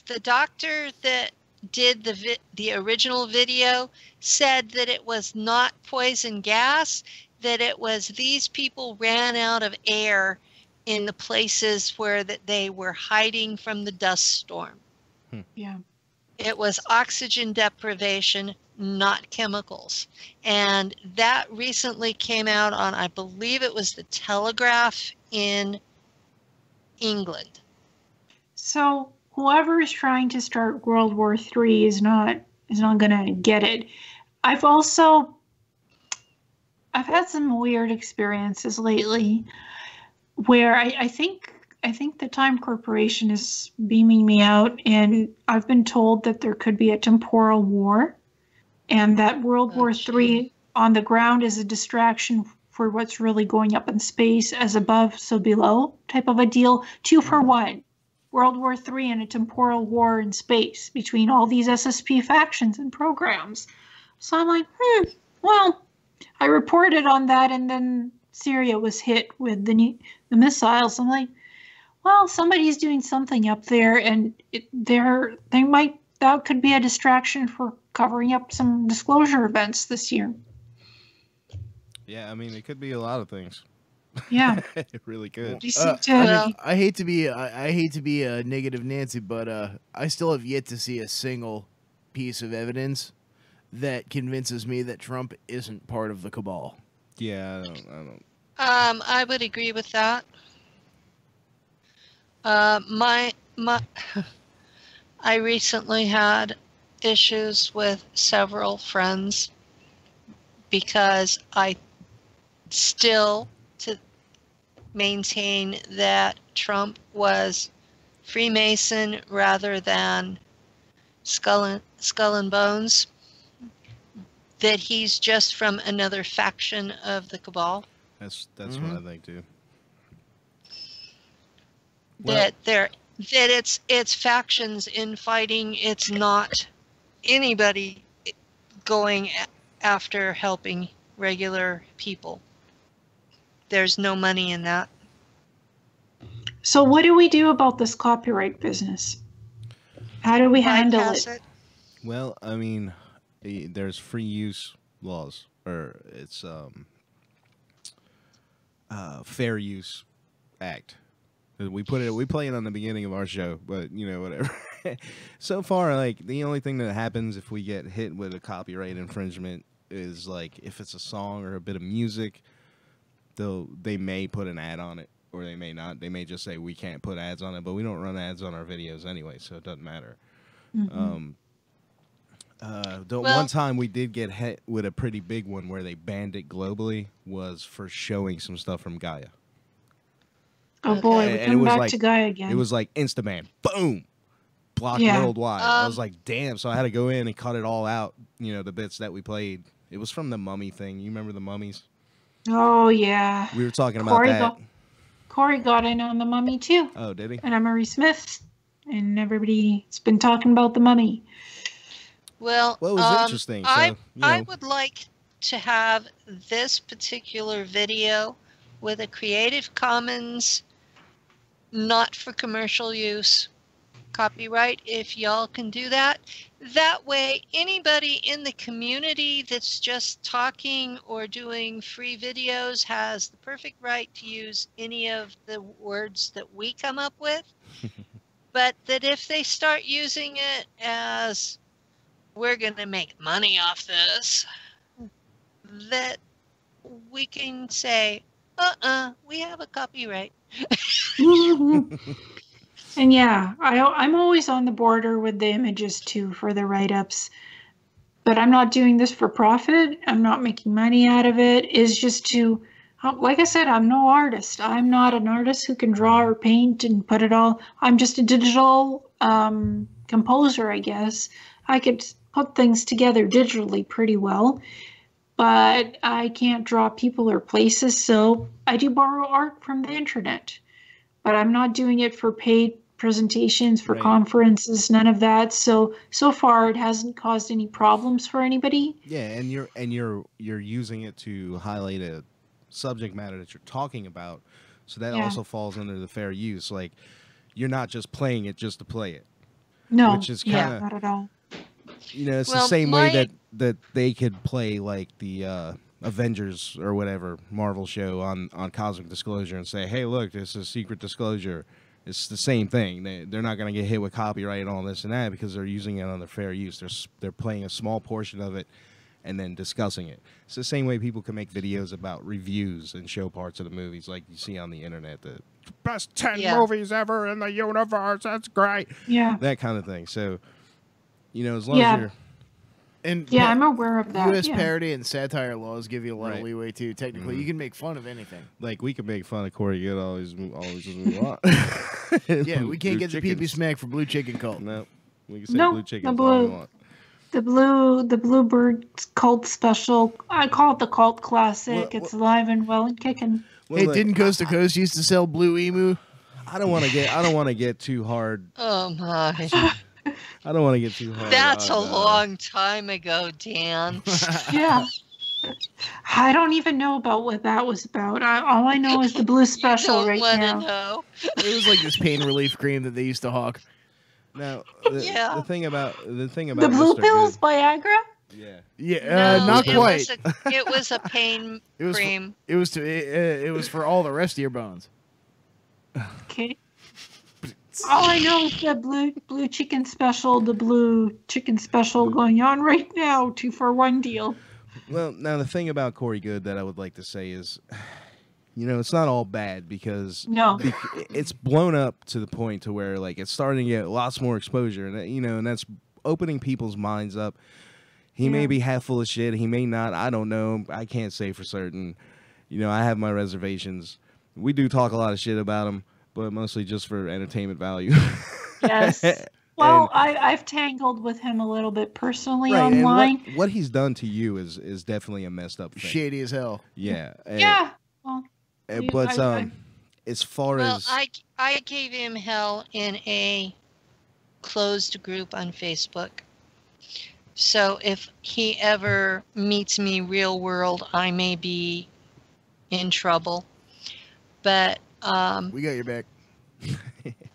the doctor that did the original video said that it was not poison gas, that it was these people ran out of air in the places where that they were hiding from the dust storm. Yeah. It was oxygen deprivation, not chemicals. And that recently came out on, I believe it was the Telegraph in England. So whoever is trying to start World War III is not going to get it. I've had some weird experiences lately where I think the Time Corporation is beaming me out, and I've been told that there could be a temporal war and that World War III on the ground is a distraction for what's really going up in space, as above, so below type of a deal. 2 for 1. World War III and a temporal war in space between all these SSP factions and programs. So I'm like, well, I reported on that, and then Syria was hit with the missiles. I'm like, well, somebody's doing something up there, and that could be a distraction for covering up some disclosure events this year. Yeah, I mean, it could be a lot of things. Yeah, it really could. I hate to be a negative Nancy, but I still have yet to see a single piece of evidence that convinces me that Trump isn't part of the cabal. Yeah, I don't. I would agree with that. I recently had issues with several friends because I still to maintain that Trump was Freemason rather than skull and bones, that he's just from another faction of the cabal. That's what I think too. That it's factions infighting. It's not anybody going after helping regular people. There's no money in that. So what do we do about this copyright business? How do we handle it? Well, I mean, there's free use laws, or it's fair use act. We play it on the beginning of our show, but you know, whatever. So far, like, the only thing that happens if we get hit with a copyright infringement is, like, if it's a song or a bit of music, they may put an ad on it, or they may not. They may just say we can't put ads on it, but we don't run ads on our videos anyway, so it doesn't matter. Mm-hmm. One time we did get hit with a pretty big one where they banned it globally was for showing some stuff from Gaia. Oh boy, we come back to Gaia again. It was like Instaban, boom, blocked worldwide. I was like, damn. So I had to go in and cut it all out. You know, the bits that we played. It was from the Mummy thing. You remember the Mummies? Oh yeah. We were talking about that. Corey got in on the Mummy too. Oh, did he? And Emery Smith, and everybody's been talking about the Mummy. Well, it was interesting. So, I would like to have this particular video with a Creative Commons, not for commercial use, copyright, if y'all can do that. That way, anybody in the community that's just talking or doing free videos has the perfect right to use any of the words that we come up with. But that if they start using it as, we're going to make money off this, that we can say, we have a copyright. And yeah, I'm always on the border with the images too for the write-ups. But I'm not doing this for profit. I'm not making money out of it. It's just to, like I said, I'm no artist. I'm not an artist who can draw or paint and put it all. I'm just a digital composer, I guess. I could put things together digitally pretty well, but I can't draw people or places, so I do borrow art from the internet. But I'm not doing it for paid presentations, for conferences, none of that. So far it hasn't caused any problems for anybody. Yeah, and you're using it to highlight a subject matter that you're talking about, so that also falls under the fair use. Like, you're not just playing it just to play it. No, which is kinda, not at all. You know, it's the same way that they could play like the Avengers or whatever Marvel show on Cosmic Disclosure and say, hey, look, this is Secret Disclosure. It's the same thing. They're not going to get hit with copyright and all this and that because they're using it under fair use. They're playing a small portion of it and then discussing it. It's the same way people can make videos about reviews and show parts of the movies like you see on the internet. The best 10 movies ever in the universe. That's great. Yeah. That kind of thing. So, you know, as long as you're... And I'm aware of that. U.S. parody and satire laws give you a lot of leeway too. Technically, you can make fun of anything. Like, we can make fun of Corey Good always as we want. Yeah, we can't get the pee-pee smack for Blue Chicken Cult. No, we can say Blue Chicken all we want. The Bluebird Cult Special. I call it the Cult Classic. It's alive and well and kicking. Well, hey, didn't Coast to Coast used to sell Blue Emu? I don't want to get too hard. Oh my. I don't want to get too hard. That's a long time ago, Dan. Yeah. I don't even know about what that was about. All I know is the blue special don't right wanna now. know. It was like this pain relief cream that they used to hawk. Now, Yeah. the thing about The blue Mr. pills, Good, Viagra? yeah. Yeah, No, not quite. It was a pain It was cream. it was for all the rest of your bones. Okay. All I know is the blue chicken special, the blue chicken special going on right now, 2-for-1 deal. Well, now the thing about Corey Good that I would like to say is, it's not all bad because No. it's blown up to the point to where like it's starting to get lots more exposure, and and that's opening people's minds up. He may be half full of shit. He may not. I don't know. I can't say for certain. I have my reservations. We do talk a lot of shit about him, but mostly just for entertainment value. Yes. Well, I've tangled with him a little bit personally online. And what he's done to you is definitely a messed up thing. Shady as hell. Yeah. Yeah. Well, but as far as I gave him hell in a closed group on Facebook. So if he ever meets me real world, I may be in trouble. But we got your back.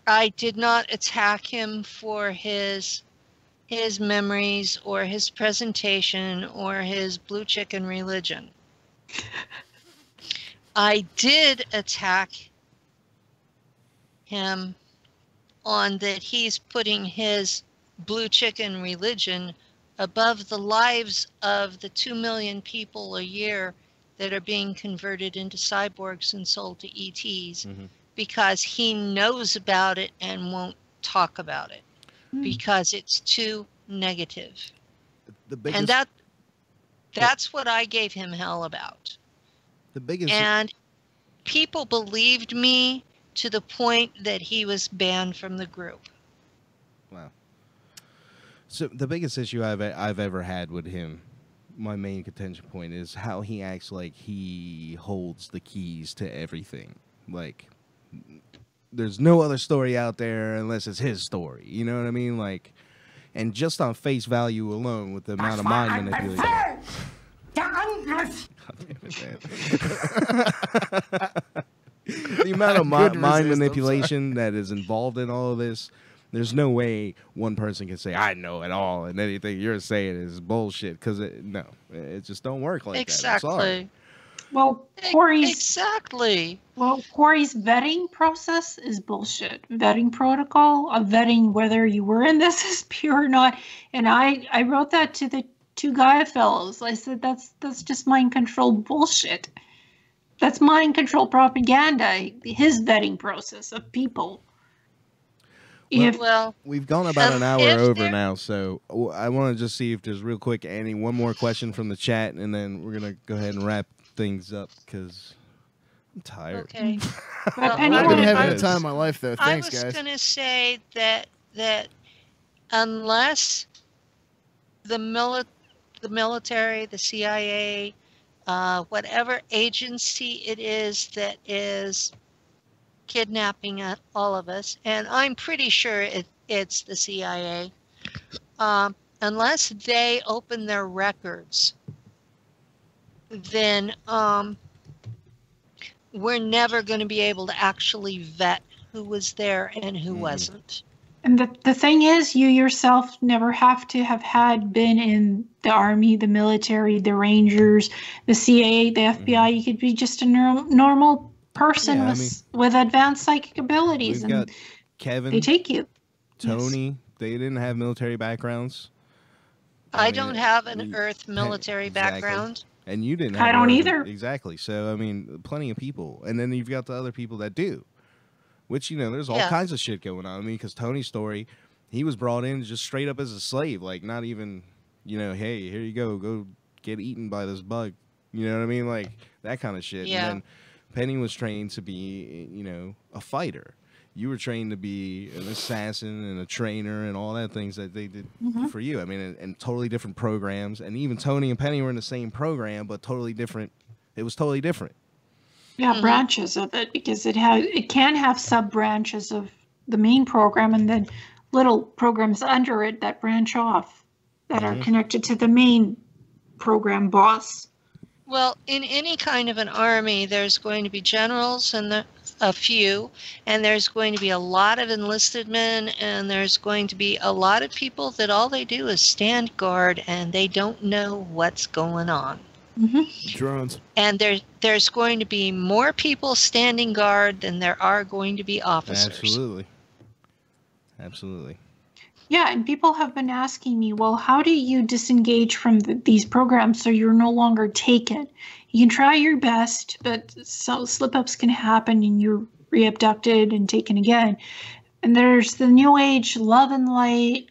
I did not attack him for his memories or his presentation or his blue chicken religion. I did attack him on that he's putting his blue chicken religion above the lives of the 2 million people a year that are being converted into cyborgs and sold to ETs, because he knows about it and won't talk about it because it's too negative. And that's what I gave him hell about. The biggest and people believed me to the point that he was banned from the group. Wow. So the biggest issue I've ever had with him, my main contention point, is how he acts like he holds the keys to everything. Like, there's no other story out there unless it's his story. You know what I mean? Like, and just on face value alone, with the amount of mind manipulation. The amount of mind manipulation that is involved in all of this, there's no way one person can say, I know it all, and anything you're saying is bullshit, because it just don't work like that. I'm sorry. Well, Corey's exactly. Well, Corey's vetting process is bullshit. Vetting protocol of vetting whether you were in this SP or not. And I wrote that to the two Gaia fellows. I said that's just mind control bullshit. That's mind control propaganda. His vetting process of people. Well, we've gone about an hour over now, so I want to just see if there's real quick, Annie, one more question from the chat, and then we're gonna go ahead and wrap things up because I'm tired. Okay. I've been having the time of my life, though. Thanks, guys. I was gonna say that unless the military, the CIA, whatever agency it is that is kidnapping all of us, and I'm pretty sure it's the CIA, unless they open their records, then we're never going to be able to actually vet who was there and who wasn't. And the thing is, you yourself never have to have been in the Army, the military, the Rangers, the CIA, the FBI. You could be just a normal person with advanced psychic abilities. We've got Kevin. They take you. Tony. They didn't have military backgrounds. I don't have an Earth military background. And you didn't have I don't either. Exactly. So, I mean, plenty of people. And then you've got the other people that do. Which, there's all kinds of shit going on. I mean, because Tony's story, he was brought in just straight up as a slave. Like, not even, hey, here you go get eaten by this bug. You know what I mean? Like, that kind of shit. Yeah. And then Penny was trained to be, a fighter. You were trained to be an assassin and a trainer and all that things that they did for you. I mean, and totally different programs. And even Tony and Penny were in the same program, but totally different. It was totally different. Yeah, branches of it, because it can have sub branches of the main program, and then little programs under it that branch off that are connected to the main program boss. Well, in any kind of an army, there's going to be generals and a few, and there's going to be a lot of enlisted men, and there's going to be a lot of people that all they do is stand guard, and they don't know what's going on. Drones. And there's going to be more people standing guard than there are going to be officers. Absolutely. Absolutely. Yeah, and people have been asking me, well, how do you disengage from these programs so you're no longer taken? You can try your best, but slip-ups can happen and you're re-abducted and taken again. And there's the new age love and light,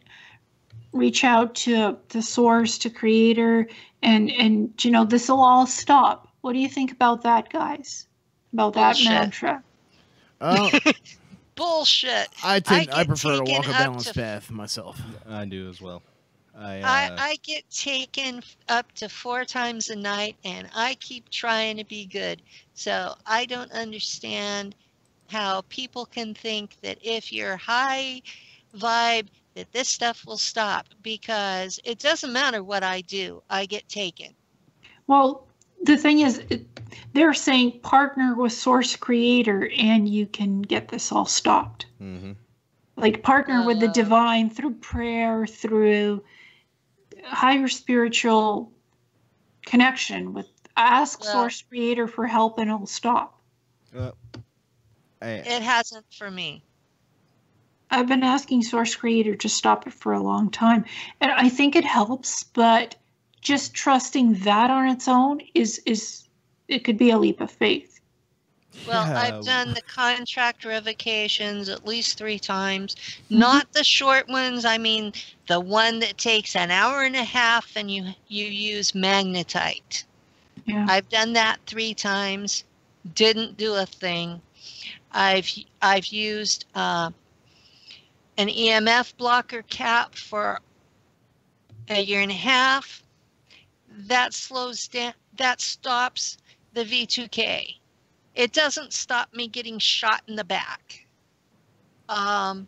reach out to the source, to creator, and you know, this will all stop. What do you think about that, guys? About that mantra? Bullshit. I prefer to walk a balanced path myself. I do as well. I get taken up to 4 times a night, and I keep trying to be good. So I don't understand how people can think that if you're high vibe, that this stuff will stop, because it doesn't matter what I do. I get taken. Well, the thing is, they're saying partner with source creator and you can get this all stopped. Mm-hmm. Like partner with the divine through prayer, through higher spiritual connection with ask source creator for help and it'll stop. It hasn't for me. I've been asking source creator to stop it for a long time, and I think it helps, but just trusting that on its own is it could be a leap of faith. Well, I've done the contract revocations at least 3 times. Not the short ones. I mean, the one that takes an hour and a half and you use magnetite. Yeah. I've done that 3 times. Didn't do a thing. I've used an EMF blocker cap for a year and a half. That slows down. That stops the V2K. It doesn't stop me getting shot in the back. The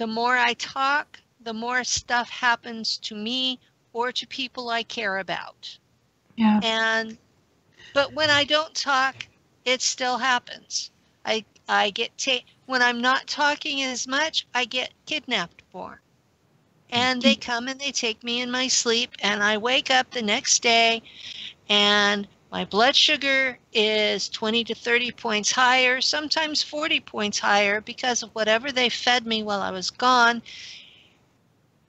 more I talk, the more stuff happens to me or to people I care about. Yeah. But when I don't talk, it still happens. I get when I'm not talking as much, I get kidnapped more. And they come and they take me in my sleep, and I wake up the next day and my blood sugar is 20 to 30 points higher, sometimes 40 points higher because of whatever they fed me while I was gone.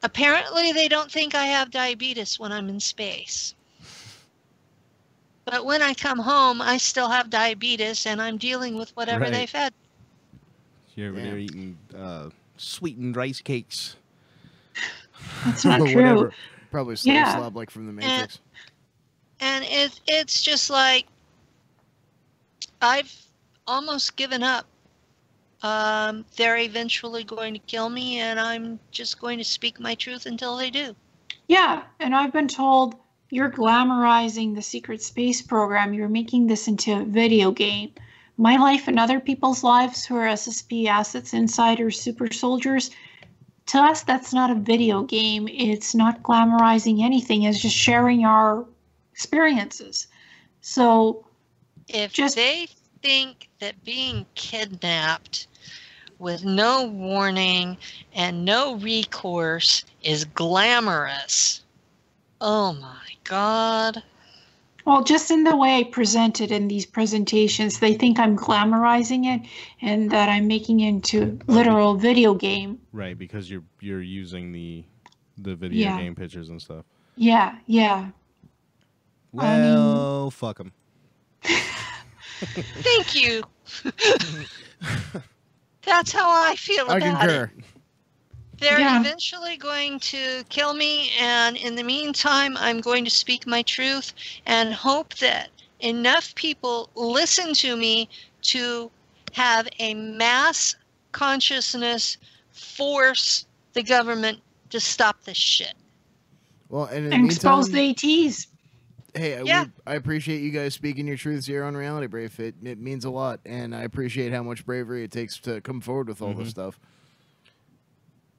Apparently, they don't think I have diabetes when I'm in space. But when I come home, I still have diabetes, and I'm dealing with whatever they fed. You're eating sweetened rice cakes. That's not true. Whatever. Probably slob like from the Matrix. And it's just like, I've almost given up. They're eventually going to kill me, and I'm just going to speak my truth until they do. Yeah, and I've been told you're glamorizing the secret space program. You're making this into a video game. My life and other people's lives who are SSP assets, insiders, super soldiers, to us, that's not a video game. It's not glamorizing anything. It's just sharing our experiences. So if they think that being kidnapped with no warning and no recourse is glamorous, oh my God. Well, just in the way I present it in these presentations, they think I'm glamorizing it and that I'm making it into literal video game. Right, because you're using the video game pictures and stuff. Yeah, yeah. Well, fuck them. Thank you. That's how I feel about it. They're eventually going to kill me, and in the meantime, I'm going to speak my truth and hope that enough people listen to me to have a mass consciousness force the government to stop this shit. Well, and expose the ATs. Hey, I appreciate you guys speaking your truths here on Reality Brave. It means a lot, and I appreciate how much bravery it takes to come forward with all this stuff.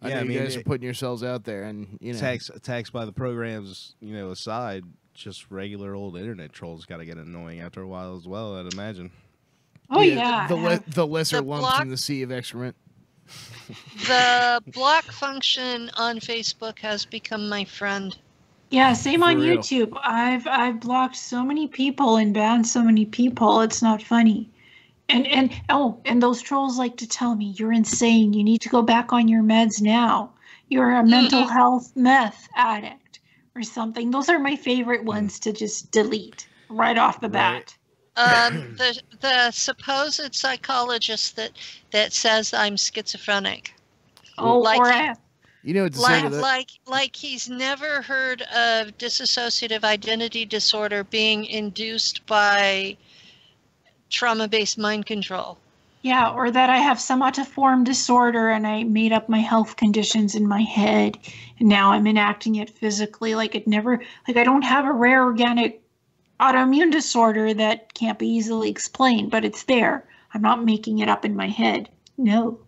I Yeah, know I you mean, guys are putting yourselves out there, and attacks by the programs, aside, just regular old internet trolls got to get annoying after a while as well, I'd imagine. Oh yeah. The lesser The lumps block- in the sea of excrement. The block function on Facebook has become my friend. Yeah, same For on real. YouTube. I've blocked so many people and banned so many people. It's not funny. And those trolls like to tell me you're insane. You need to go back on your meds now. You're a mental health meth addict or something. Those are my favorite ones to just delete right off the bat. The supposed psychologist that says I'm schizophrenic. Oh, Like or he- You know what to say to that? like he's never heard of dissociative identity disorder being induced by trauma-based mind control. Yeah, or that I have somatoform disorder and I made up my health conditions in my head and now I'm enacting it physically like I don't have a rare organic autoimmune disorder that can't be easily explained, but it's there. I'm not making it up in my head. No.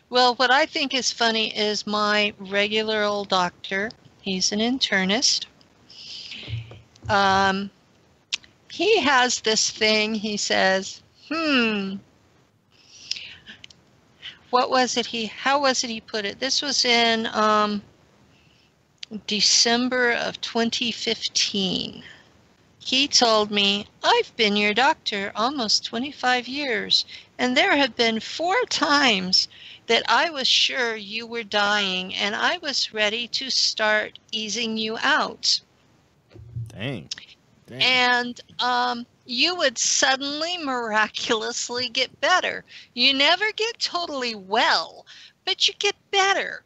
Well, what I think is funny is my regular old doctor. He's an internist. He has this thing. He says, what was it? How was it he put it? This was in December of 2015. He told me, I've been your doctor almost 25 years, and there have been 4 times that I was sure you were dying, and I was ready to start easing you out. Dang. And you would suddenly miraculously get better. You never get totally well, but you get better.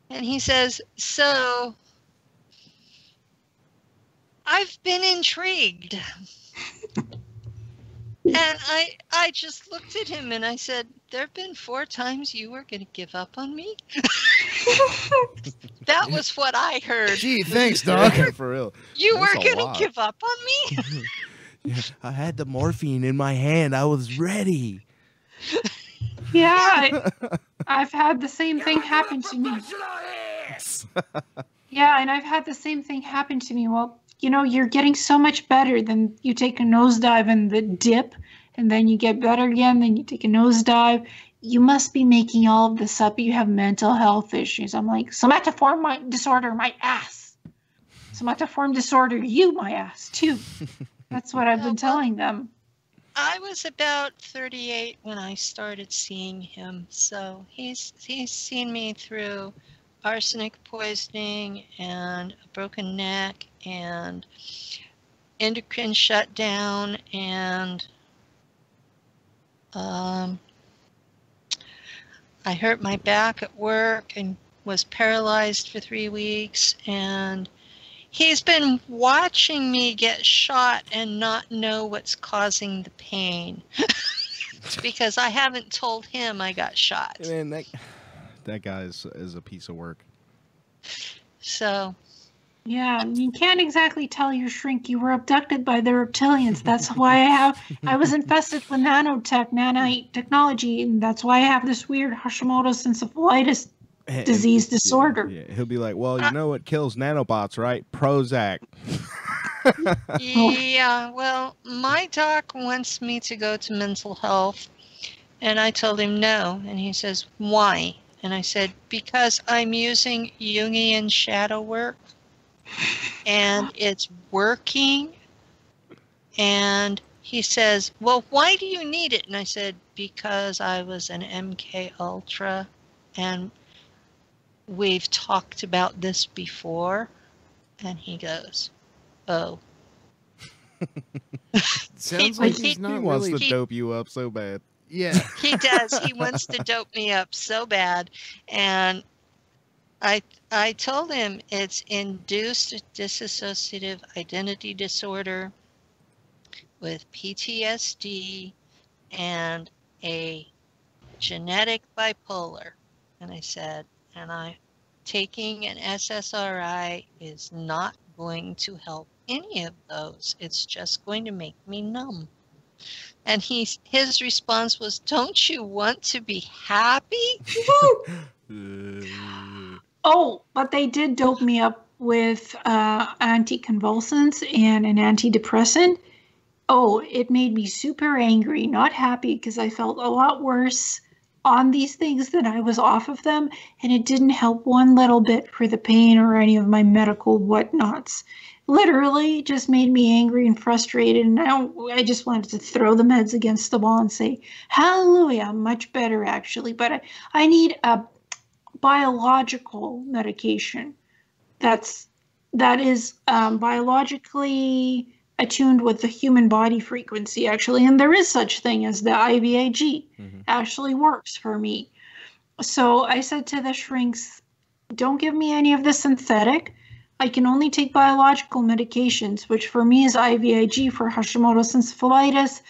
And he says, so I've been intrigued. And I just looked at him and I said, there have been 4 times you were going to give up on me? That was what I heard. Gee, thanks, Doc. Yeah, for real. You That's were a going lot. to give up on me? Yeah, I had the morphine in my hand. I was ready. Yeah, I've had the same thing happen to me. Yeah, and I've had the same thing happen to me. Well, you're getting so much better. Then you take a nosedive and the dip, and then you get better again. Then you take a nosedive. You must be making all of this up. You have mental health issues. I'm like, somatoform disorder, my ass. Somatoform disorder, you, my ass, too. That's what I've been telling them. I was about 38 when I started seeing him, so he's seen me through arsenic poisoning and a broken neck and endocrine shutdown and I hurt my back at work and was paralyzed for 3 weeks, and he's been watching me get shot and not know what's causing the pain because I haven't told him I got shot. Man, that guy is a piece of work. So, yeah, you can't exactly tell your shrink you were abducted by the reptilians. That's why I was infested with nanite technology, and that's why I have this weird Hashimoto's encephalitis disease disorder. Yeah, he'll be like, well, you know what kills nanobots, right? Prozac. yeah, well, my doc wants me to go to mental health, and I told him no, and he says, why? And I said, because I'm using Jungian shadow work, and it's working. And he says, well, why do you need it? And I said, because I was an MK Ultra, and we've talked about this before. And he goes, oh. Sounds like he's He not wants really. to dope you up so bad. Yeah. He does. He wants to dope me up so bad. And I told him it's induced dissociative identity disorder with PTSD and a genetic bipolar. And I said, taking an SSRI is not going to help any of those. It's just going to make me numb. And his response was, don't you want to be happy? Oh, but they did dope me up with anticonvulsants and an antidepressant. Oh, it made me super angry, not happy, because I felt a lot worse on these things than I was off of them, and it didn't help one little bit for the pain or any of my medical whatnots. Literally just made me angry and frustrated, and I just wanted to throw the meds against the wall and say, hallelujah, much better actually, but I need a biological medication that is biologically attuned with the human body frequency, actually, and there is such thing as the IVIG. Actually works for me. So I said to the shrinks, don't give me any of the synthetic. I can only take biological medications, which for me is IVIG for Hashimoto's encephalitis.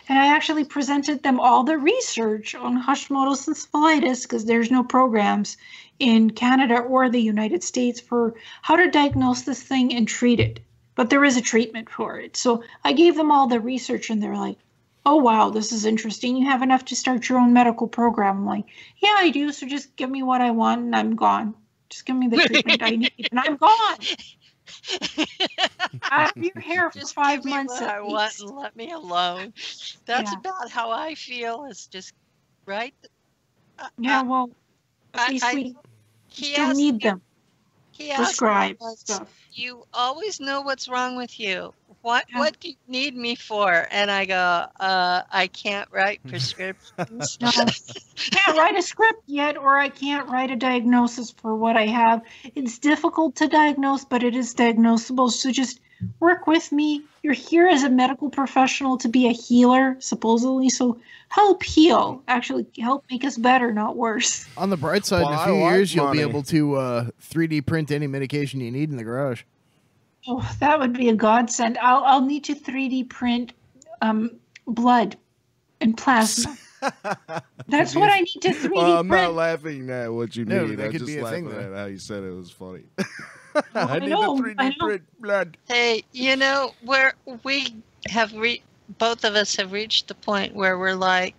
And I actually presented them all the research on Hashimoto's encephalitis, because there's no programs in Canada or the United States for how to diagnose this thing and treat it. But there is a treatment for it. So I gave them all the research, and they're like, oh, wow, this is interesting. You have enough to start your own medical program. I'm like, yeah, I do. So just give me what I want and I'm gone. Just give me the treatment I need and I'm gone. I have your hair for 5 months. I want and let me alone. That's about how I feel. It's just, right? Well, at least we don't need them. Prescribe stuff. You always know what's wrong with you. What do you need me for? And I go, I can't write prescriptions. No, can't write a script yet, or I can't write a diagnosis for what I have. It's difficult to diagnose, but it is diagnosable. So just work with me. You're here as a medical professional to be a healer, supposedly. So help heal. Actually, help make us better, not worse. On the bright side, in a few years, you'll be able to 3D print any medication you need in the garage. Oh, that would be a godsend. I'll need to 3D print blood and plasma. That's what I need to 3D print. I'm not laughing at what you need. That I'm could just be a thing, laughing at how you said it was funny. I need know, the 3D print blood. Hey, you know, where we have both of us have reached the point where we're like,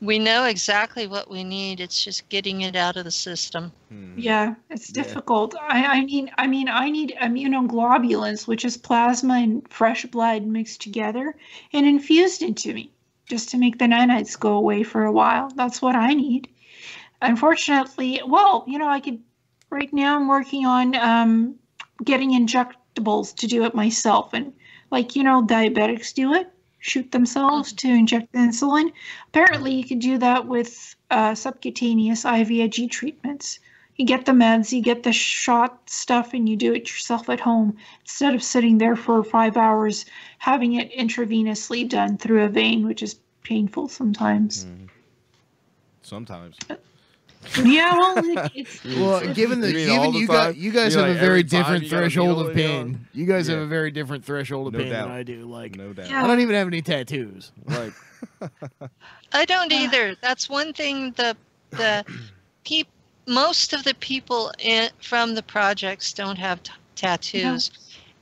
we know exactly what we need. It's just getting it out of the system. Yeah, it's difficult. I mean, I need immunoglobulins, which is plasma and fresh blood mixed together and infused into me, just to make the nanites go away for a while. That's what I need. Unfortunately, well, I could. Right now, I'm working on getting injectables to do it myself, and diabetics do it. Shoot themselves to inject the insulin. Apparently, you could do that with subcutaneous IVIG treatments. You get the meds, you get the shot stuff, and you do it yourself at home instead of sitting there for 5 hours having it intravenously done through a vein, which is painful sometimes. Sometimes. Yeah, well, given you guys have a very different threshold of pain. You guys have a very different threshold of pain than I do. Like, no doubt. I don't even have any tattoos. Like, I don't either. That's one thing. Most of the people from the projects don't have tattoos,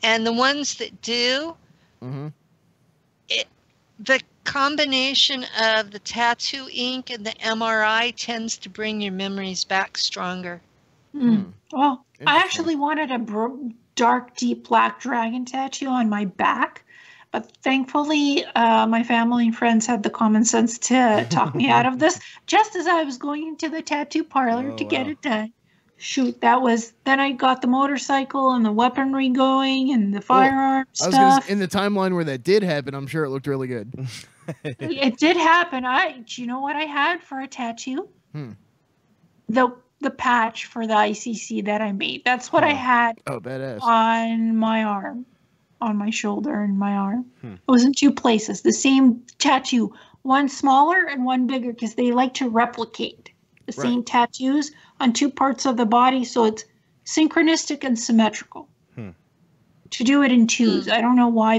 and the ones that do, the combination of the tattoo ink and the MRI tends to bring your memories back stronger. Well, I actually wanted a dark, deep black dragon tattoo on my back, but thankfully my family and friends had the common sense to talk me out of this just as I was going into the tattoo parlor to get it done. Shoot, then I got the motorcycle and the weaponry going and the firearm stuff. In the timeline where that did happen, I'm sure it looked really good. It did happen. Do you know what I had for a tattoo? The patch for the ICC that I made. That's what I had badass. On my arm, on my shoulder and my arm. It was in two places. The same tattoo, one smaller and one bigger, because they like to replicate the same tattoos on two parts of the body, so it's synchronistic and symmetrical. To do it in twos. I don't know why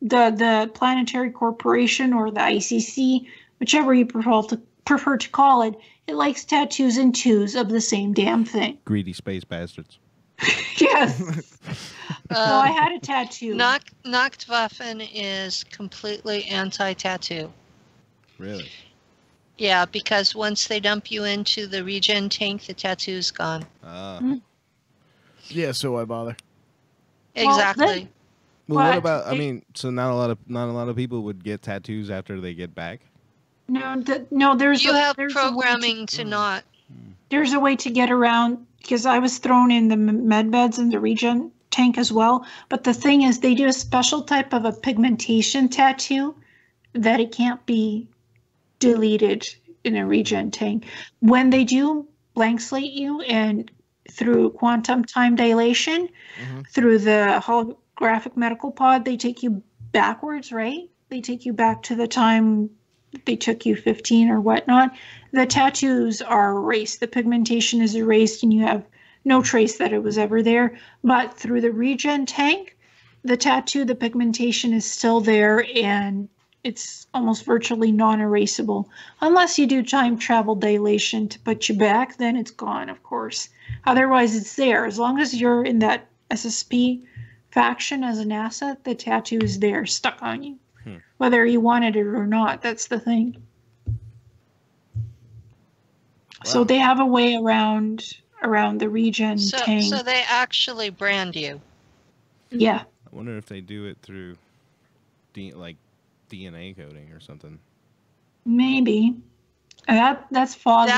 the Planetary Corporation or the ICC, whichever you prefer to call it, it likes tattoos in twos of the same damn thing. Greedy space bastards. Yes. So I had a tattoo. Nachtwaffen is completely anti-tattoo. Really? Yeah, because once they dump you into the regen tank, the tattoo's gone. Yeah, so why bother? Exactly. Well, what But about? I mean, so not a lot of people would get tattoos after they get back. no, there's You have there's programming to not. there's a way to get around, because I was thrown in the med beds and the regen tank as well. But the thing is, they do a special type of a pigmentation tattoo that it can't be deleted in a regen tank. When they do blank slate you and through quantum time dilation, through the holographic medical pod, they take you backwards, right? They take you back to the time they took you 15 or whatnot. The tattoos are erased. The pigmentation is erased and you have no trace that it was ever there. But through the regen tank, the tattoo, the pigmentation is still there, and it's almost virtually non-erasable. Unless you do time travel dilation to put you back, then it's gone, of course. Otherwise, it's there. As long as you're in that SSP faction as an asset, the tattoo is there, stuck on you. Whether you wanted it or not, that's the thing. So they have a way around the regen tank. So they actually brand you. Yeah. I wonder if they do it through, like DNA coding or something. Maybe. That's foggy,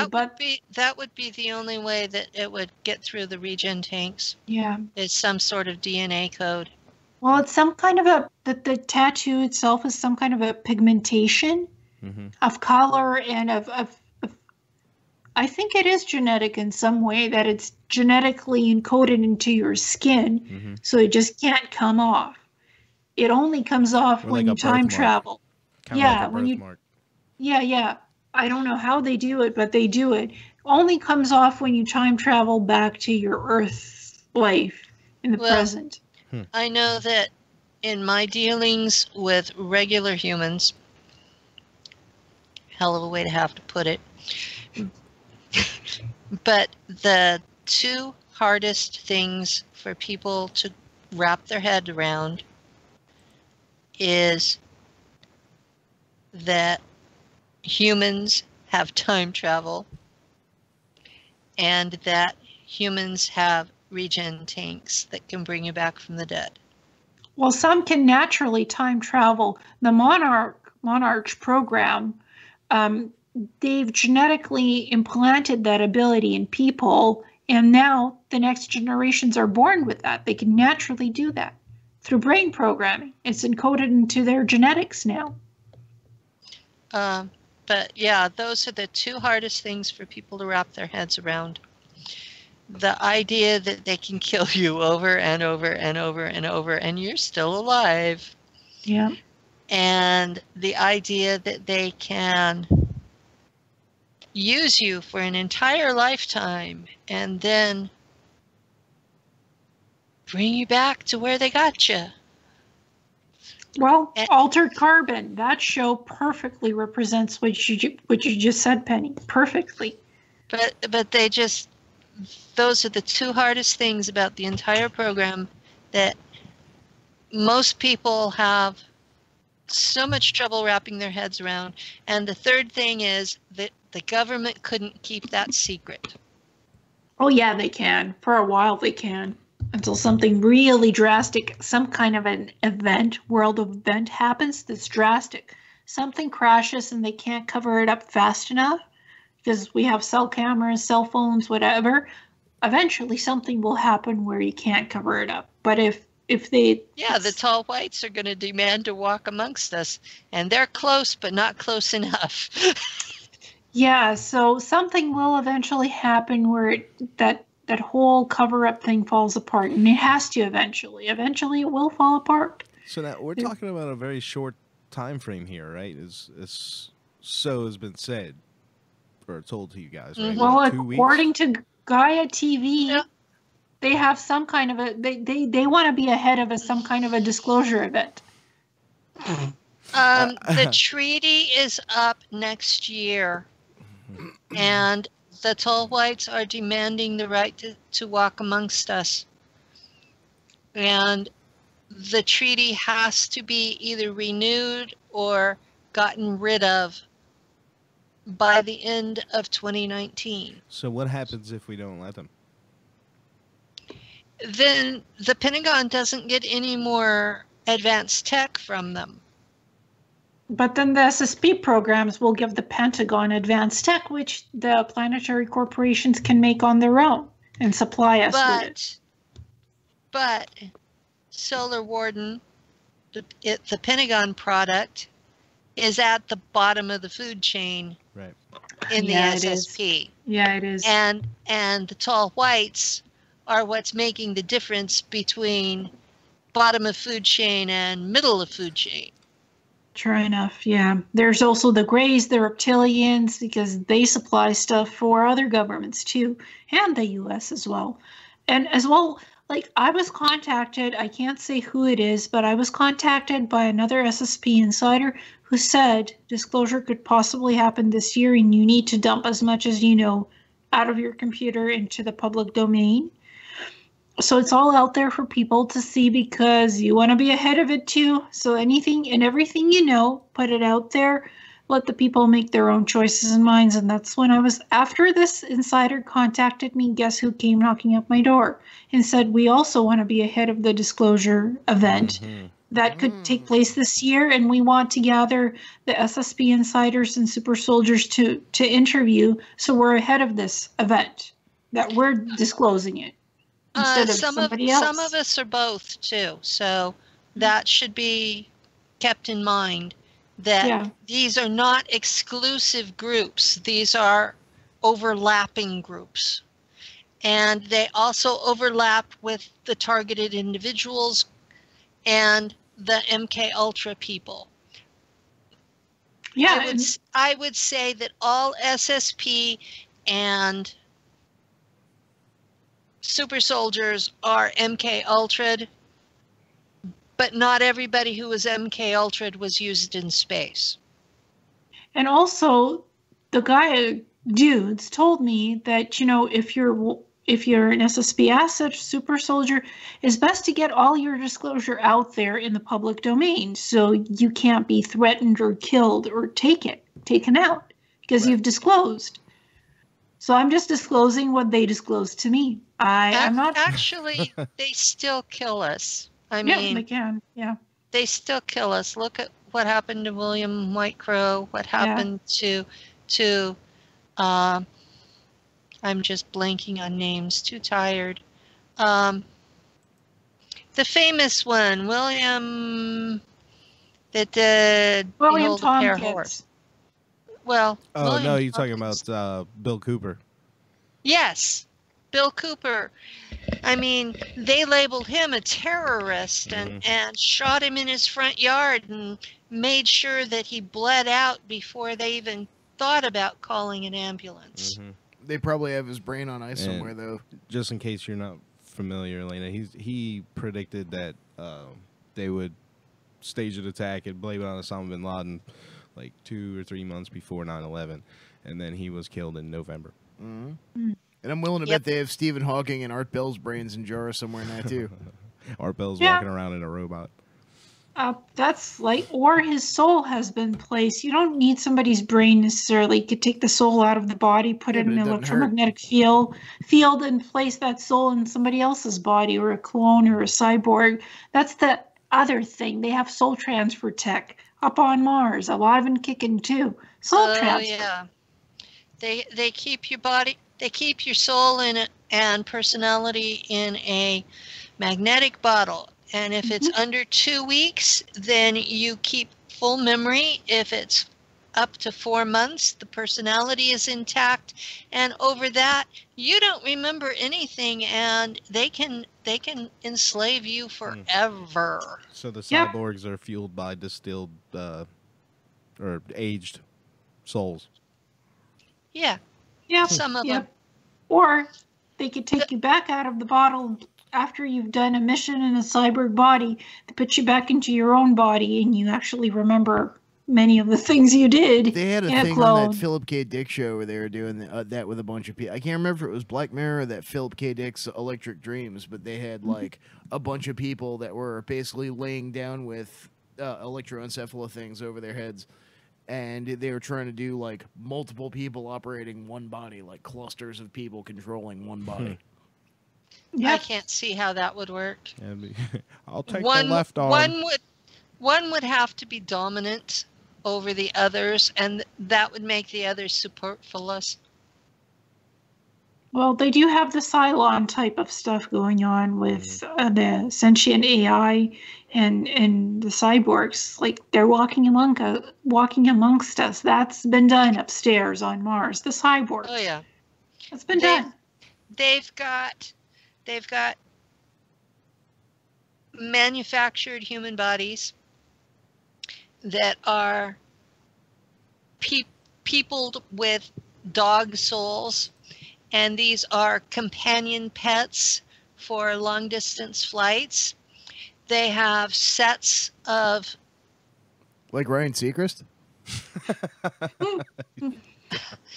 that would be the only way that it would get through the regen tanks. Yeah. Is some sort of DNA code. Well, it's some kind of the tattoo itself is some kind of a pigmentation of color and of I think it is genetic in some way, that it's genetically encoded into your skin, so it just can't come off. It only comes off when you time travel. Yeah, when you. Yeah. I don't know how they do it, but they do it. Only comes off when you time travel back to your Earth life in the present. I know that in my dealings with regular humans, hell of a way to have to put it, but the two hardest things for people to wrap their head around is that humans have time travel and that humans have regen tanks that can bring you back from the dead. Well, some can naturally time travel. The Monarch program, they've genetically implanted that ability in people, and now the next generations are born with that. They can naturally do that through brain programming. It's encoded into their genetics now. But yeah, those are the two hardest things for people to wrap their heads around. The idea that they can kill you over and over and over and over and you're still alive. Yeah. And the idea that they can use you for an entire lifetime and then bring you back to where they got you. Well, Altered Carbon, that show perfectly represents what you just said, Penny. Perfectly. But they just, those are the two hardest things about the entire program, that most people have so much trouble wrapping their heads around. And the third thing is that the government couldn't keep that secret. Oh yeah, they can. For a while they can. Until something really drastic, some kind of an event, world event happens that's drastic. Something crashes and they can't cover it up fast enough because we have cell cameras, cell phones, whatever. Eventually something will happen where you can't cover it up. But if they... Yeah, the tall whites are going to demand to walk amongst us. And they're close, but not close enough. Yeah, so something will eventually happen where that whole cover-up thing falls apart, and it has to eventually. Eventually, it will fall apart. So now we're talking about a very short time frame here, right? So has been said or told to you guys, right? Well, What, 2 weeks? according to Gaia TV, they have some kind of a they want to be ahead of some kind of a disclosure event. The treaty is up next year, and the tall whites are demanding the right to walk amongst us. And the treaty has to be either renewed or gotten rid of by the end of 2019. So what happens if we don't let them? Then the Pentagon doesn't get any more advanced tech from them. But then the SSP programs will give the Pentagon advanced tech, which the planetary corporations can make on their own and supply us with it. But Solar Warden, the Pentagon product, is at the bottom of the food chain, right, in the SSP. Yeah, it is. And the tall whites are what's making the difference between bottom of food chain and middle of food chain. True enough, yeah. There's also the Greys, the Reptilians, because they supply stuff for other governments too, and the U.S. as well. And as well, like, I was contacted, I can't say who it is, but I was contacted by another SSP insider who said disclosure could possibly happen this year and you need to dump as much as you know out of your computer into the public domain. So it's all out there for people to see because you want to be ahead of it too. So anything and everything you know, put it out there. Let the people make their own choices and minds. And that's when I was, after this insider contacted me, guess who came knocking at my door and said, we also want to be ahead of the disclosure event that could take place this year. And we want to gather the SSP insiders and super soldiers to interview. So we're ahead of this event, that we're disclosing it. Some of us are both too, so that should be kept in mind that these are not exclusive groups. These are overlapping groups, and they also overlap with the targeted individuals and the MK Ultra people. Yeah, I would say that all SSP and super soldiers are MK Ultra'd, but not everybody who was MK Ultra'd was used in space. And also, the guy dudes told me that, you know, if you're an SSP asset, super soldier, it's best to get all your disclosure out there in the public domain, so you can't be threatened or killed or taken out because you've disclosed. So I'm just disclosing what they disclosed to me. I'm not actually. They still kill us. I mean, they can. Yeah, they still kill us. Look at what happened to William White Crow. What happened to I'm just blanking on names. Too tired. The famous one, William, that did William Behold a Fair Tompkins. Horse. Well, oh no, you're talking about Bill Cooper. Yes, Bill Cooper. I mean, they labeled him a terrorist and shot him in his front yard and made sure that he bled out before they even thought about calling an ambulance. They probably have his brain on ice somewhere, though. Just in case you're not familiar, Illeana, he predicted that they would stage an attack and blame it on Osama bin Laden like 2 or 3 months before 9/11, and then he was killed in November. And I'm willing to bet they have Stephen Hawking and Art Bell's brains in jars somewhere in that, too. Art Bell's walking around in a robot. That's like, or his soul has been placed. You don't need somebody's brain necessarily. You could take the soul out of the body, put it in an electromagnetic field, and place that soul in somebody else's body, or a clone, or a cyborg. That's the other thing. They have soul transfer tech up on Mars. Alive and kicking too. Soul transfer. Yeah. They keep your body. They keep your soul in it and personality in a magnetic bottle. And if it's under 2 weeks, then you keep full memory. If it's up to 4 months, the personality is intact. And over that, you don't remember anything, and they can enslave you forever. So the cyborgs are fueled by distilled or aged souls. Yeah. Some of them. Or they could take you back out of the bottle after you've done a mission in a cyborg body to put you back into your own body, and you actually remember many of the things you did. They had a thing on that Philip K. Dick show where they were doing that with a bunch of people. I can't remember if it was Black Mirror or that Philip K. Dick's Electric Dreams, but they had like a bunch of people that were basically laying down with electroencephalo things over their heads. and they were trying to do like multiple people operating one body, like clusters of people controlling one body. Yep. I can't see how that would work. I'll take the left arm. One would have to be dominant over the others, and that would make the others superfluous. Well, they do have the Cylon type of stuff going on with the sentient AI and the cyborgs. Like they're walking amongst us. That's been done upstairs on Mars. The cyborgs. Oh yeah, that's been done. They've got manufactured human bodies that are peopled with dog souls. And these are companion pets for long distance flights. They have sets of like Ryan Seacrest.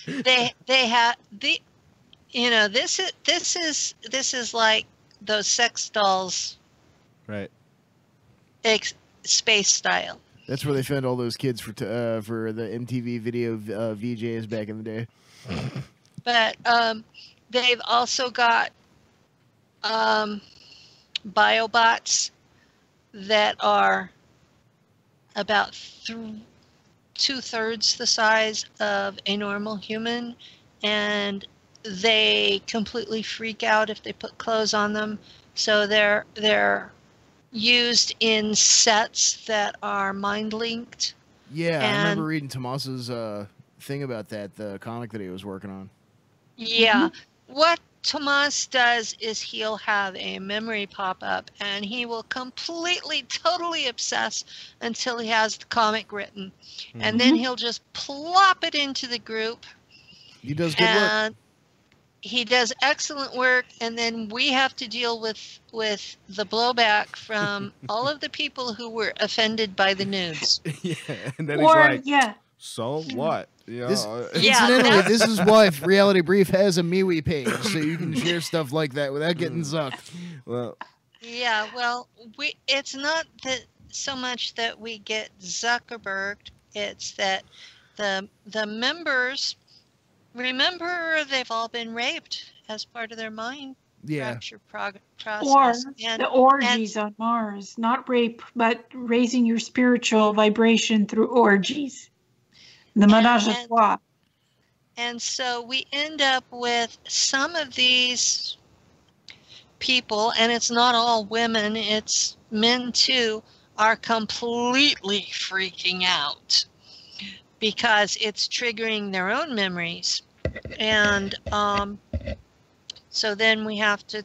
they have this is like those sex dolls, right? Space style. That's where they found all those kids for the MTV video VJs back in the day. But they've also got biobots that are about 2/3 the size of a normal human, and they completely freak out if they put clothes on them. So they're used in sets that are mind linked. Yeah, I remember reading Tomas's thing about that, the comic that he was working on. Yeah. What Tomas does is he'll have a memory pop up and he will completely, totally obsess until he has the comic written. And then he'll just plop it into the group. He does good work. He does excellent work, and then we have to deal with the blowback from all of the people who were offended by the nudes. Yeah, and then he's like, so what? Incidentally, this is why Reality Brief has a MeWe page, so you can share stuff like that without getting zucked. Well, yeah, well, it's not that so much that we get Zuckerberged, it's that the members, remember, they've all been raped as part of their mind capture process. Or the orgies on Mars, not rape, but raising your spiritual vibration through orgies. The menage a trois. And so we end up with some of these people, and it's not all women, it's men too, are completely freaking out because it's triggering their own memories. And so then we have to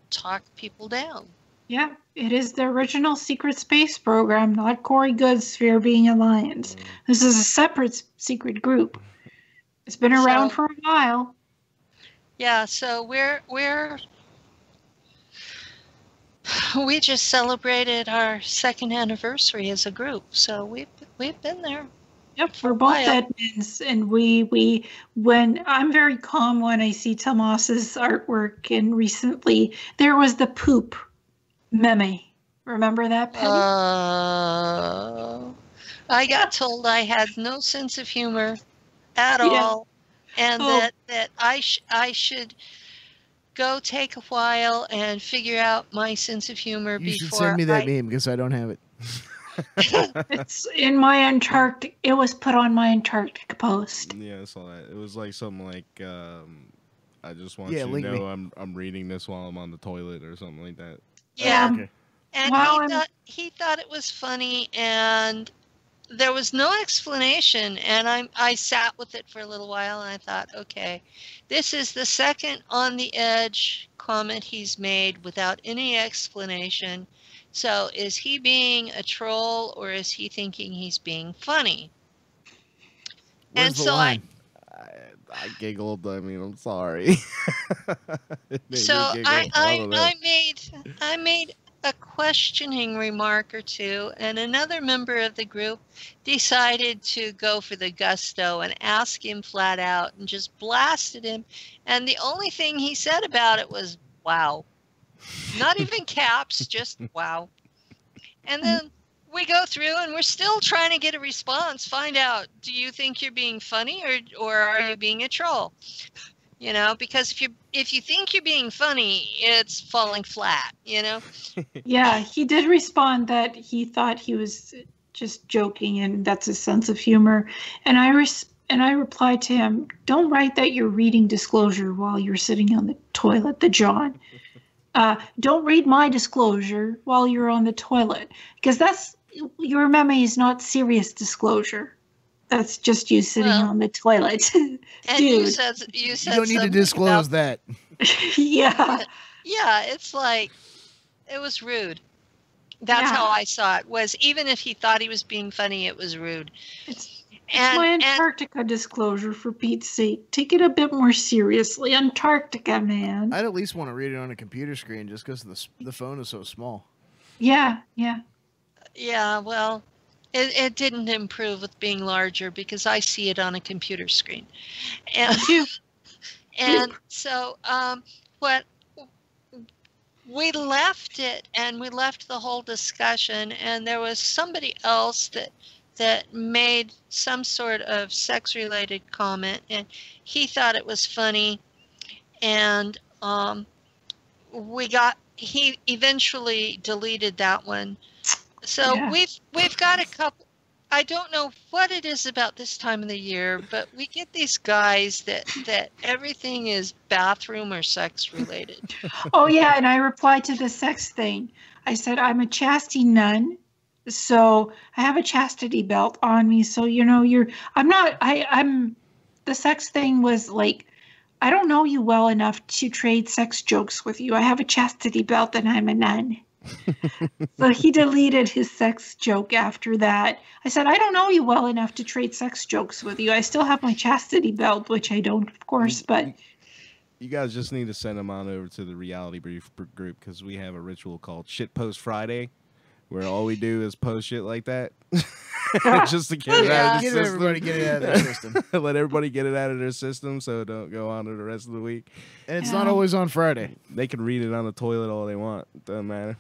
talk people down. Yeah, it is the original secret space program, not Corey Good's Sphere Being Alliance. This is a separate secret group. It's been around for a while. Yeah, so we just celebrated our 2nd anniversary as a group, so we've been there. Yep, for both admins, and when I'm very calm when I see Tomas's artwork, and recently there was the poop meme. Remember that, Penny? I got told I had no sense of humor at all, and that I should go take a while and figure out my sense of humor before. You should send me that meme because I don't have it. It's in my Antarctic. It was put on my Antarctic post. Yeah, I saw that. It was like something like, I just want you to know I'm reading this while I'm on the toilet or something like that. Yeah, okay. And he thought it was funny, and there was no explanation. And I sat with it for a little while, and I thought, okay, this is the second on the edge comment he's made without any explanation. So is he being a troll, or is he thinking he's being funny? Where's the line? I giggled. I mean, I'm sorry. So I made a questioning remark or two, and another member of the group decided to go for the gusto and ask him flat out and just blasted him. And the only thing he said about it was, wow. Not even caps, just wow. And then we go through and we're still trying to get a response. Find out, do you think you're being funny or are you being a troll? You know, because if you think you're being funny, it's falling flat, you know? Yeah, he did respond that he thought he was just joking and that's his sense of humor. And I replied to him, don't write that you're reading disclosure while you're sitting on the toilet, the John. Don't read my disclosure while you're on the toilet, because that's, you remember, he's not serious disclosure. That's just you sitting on the toilet. And Dude. you said You don't need to disclose that. Yeah. Yeah, it's like, it was rude. That's how I saw it, was even if he thought he was being funny, it was rude. It's my Antarctica disclosure, for Pete's sake. Take it a bit more seriously. Antarctica, man. I'd at least want to read it on a computer screen just because the phone is so small. Yeah, yeah. Yeah, well, it didn't improve with being larger because I see it on a computer screen. And, and so what we left it, and we left the whole discussion, and there was somebody else that made some sort of sex-related comment, and he thought it was funny, and he eventually deleted that one. So we've got a couple. I don't know what it is about this time of the year, but we get these guys that everything is bathroom or sex related. Oh yeah, and I replied to the sex thing. I said I'm a chastity nun, so I have a chastity belt on me. So I'm the sex thing was like, I don't know you well enough to trade sex jokes with you. I have a chastity belt and I'm a nun. So he deleted his sex joke after that. I said, I don't know you well enough to trade sex jokes with you. I still have my chastity belt, which I don't, of course, but... You guys just need to send them on over to the Reality Brief group, because we have a ritual called Shit Post Friday, where all we do is post shit like that. Just to get it out of the system. Everybody get it out of their system. Let everybody get it out of their system so it don't go on to the rest of the week. And it's not always on Friday. They can read it on the toilet all they want. Doesn't matter.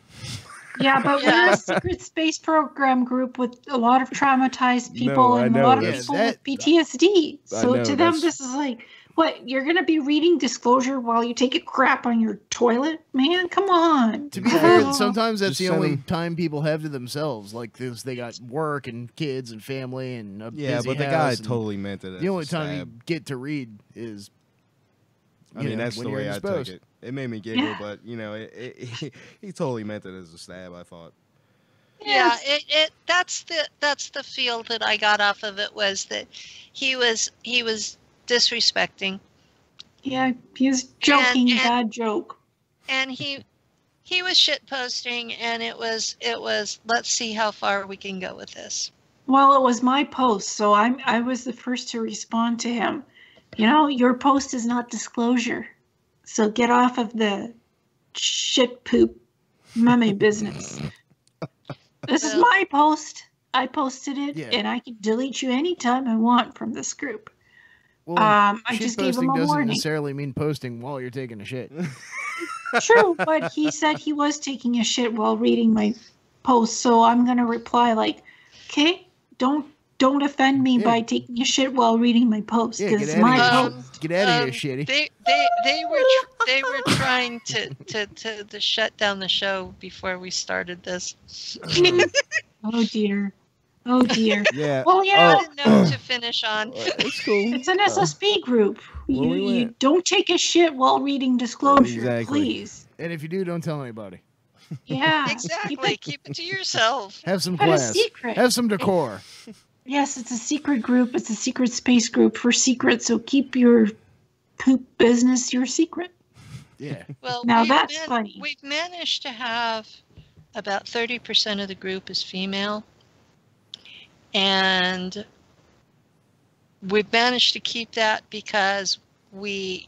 Yeah, but we're a secret space program group with a lot of traumatized people and a lot of people with PTSD. So to them, this is like, what, you're going to be reading disclosure while you take a crap on your toilet? Man, come on. To be fair, sometimes that's the only time people have to themselves. Like, they got work and kids and family and a busy but the guy totally meant it. The only time you get to read is, I mean, that's the way I took it. It made me giggle, but, you know, he totally meant it as a stab, I thought. Yeah, that's the feel that I got off of it, was that he was disrespecting. Yeah, he was joking, bad joke. And he was shit posting, and it was let's see how far we can go with this. Well, it was my post, so I was the first to respond to him. You know, your post is not disclosure, so get off of the shit poop mummy business. This is my post. I posted it, and I can delete you anytime I want from this group. Well, I just gave him a doesn't warning. necessarily mean posting while you're taking a shit. True, but he said he was taking a shit while reading my post, so I'm gonna reply like, okay, don't offend me by taking a shit while reading my post, because it's my post. Get out of here, shitty. They were trying to shut down the show before we started this. Oh dear. Oh dear. Yeah. Well, yeah. I didn't know to finish on. It's cool. It's an SSB group. You don't take a shit while reading disclosure, please. And if you do, don't tell anybody. Yeah. Exactly. Keep it to yourself. Have some class. Secret. Have some decor. Yes, it's a secret group. It's a secret space group for secrets. So keep your poop business your secret. Yeah. Well, now that's funny. We've managed to have about 30% of the group is female. And we've managed to keep that because we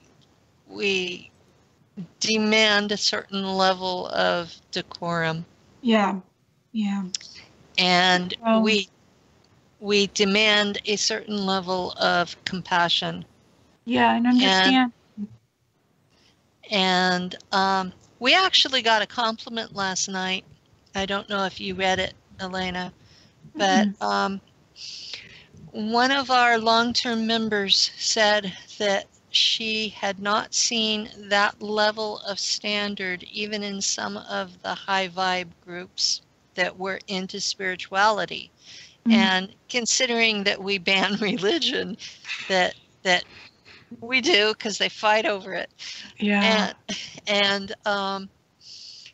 demand a certain level of decorum. Yeah. Yeah. And we demand a certain level of compassion. Yeah, and understand. And we actually got a compliment last night. I don't know if you read it. Illeana, but one of our long-term members said that she had not seen that level of standard even in some of the high vibe groups that were into spirituality. And considering that we ban religion, that we do, because they fight over it. Yeah. And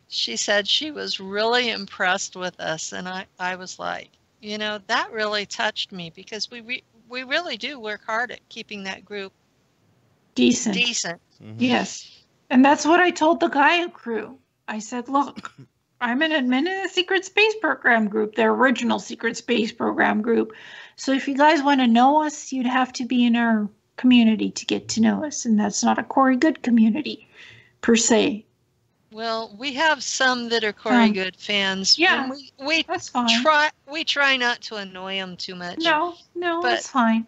she said she was really impressed with us, and I was like, you know, that really touched me, because we really do work hard at keeping that group decent. Yes. And that's what I told the Gaia crew. I said, look, I'm an admin in a secret space program group, their original secret space program group. So if you guys want to know us, you'd have to be in our community to get to know us. And that's not a Corey Good community, per se. Well, we have some that are Corey Good fans. Yeah, we that's fine. We try not to annoy them too much. No, that's fine.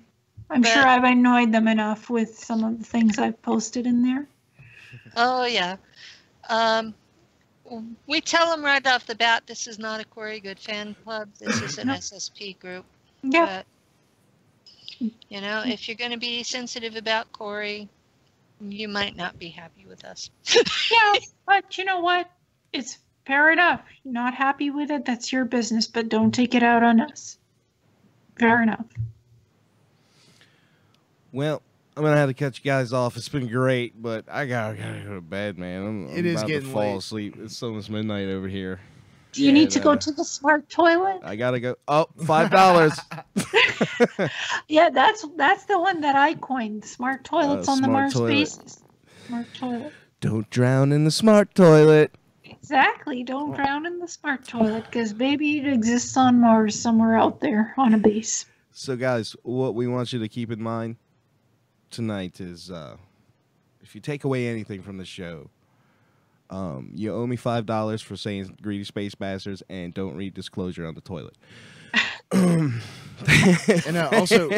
I'm sure I've annoyed them enough with some of the things I've posted in there. Oh, yeah. We tell them right off the bat, this is not a Corey Good fan club. This is an SSP group. Yeah. But, you know, if you're going to be sensitive about Corey, you might not be happy with us. Yeah, but you know what? It's fair enough. You're not happy with it, that's your business, but don't take it out on us. Fair enough. Well, I'm gonna have to cut you guys off. It's been great, but I gotta go to bed, man. I'm about to fall asleep. It's almost midnight over here. Do you need to go to the smart toilet? I gotta go. Oh, $5. Yeah, that's the one that I coined. Smart toilets on the Mars bases. Smart toilet. Don't drown in the smart toilet. Exactly. Don't drown in the smart toilet, because maybe it exists on Mars somewhere out there on a base. So, guys, what we want you to keep in mind tonight is if you take away anything from the show, you owe me $5 for saying greedy space bastards and don't read disclosure on the toilet. And also,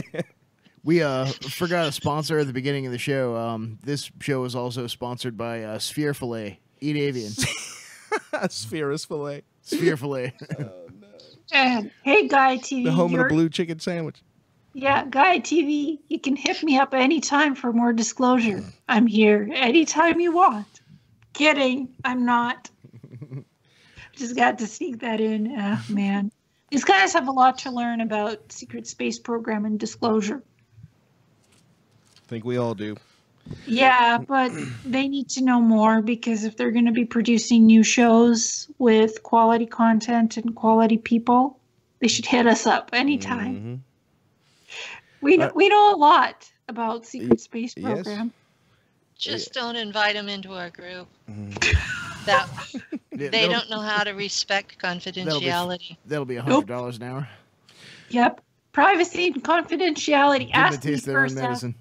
we forgot a sponsor at the beginning of the show. This show is also sponsored by Sphere Filet. Eat avian. Spherus Filet. Sphere Filet. Oh, no. And hey, Gaia TV. The home of the blue chicken sandwich. Yeah, Gaia TV, you can hit me up anytime for more disclosure. I'm here anytime you want. Kidding, I'm not. Just got to sneak that in. Man. These guys have a lot to learn about secret space program and disclosure. I think we all do. Yeah, but they need to know more, because if they're going to be producing new shows with quality content and quality people, they should hit us up anytime. Mm-hmm. We know a lot about secret space program. Just don't invite them into our group. That they don't know how to respect confidentiality. That'll be $100 an hour. Yep. Privacy and confidentiality. Ask me first. Medicine.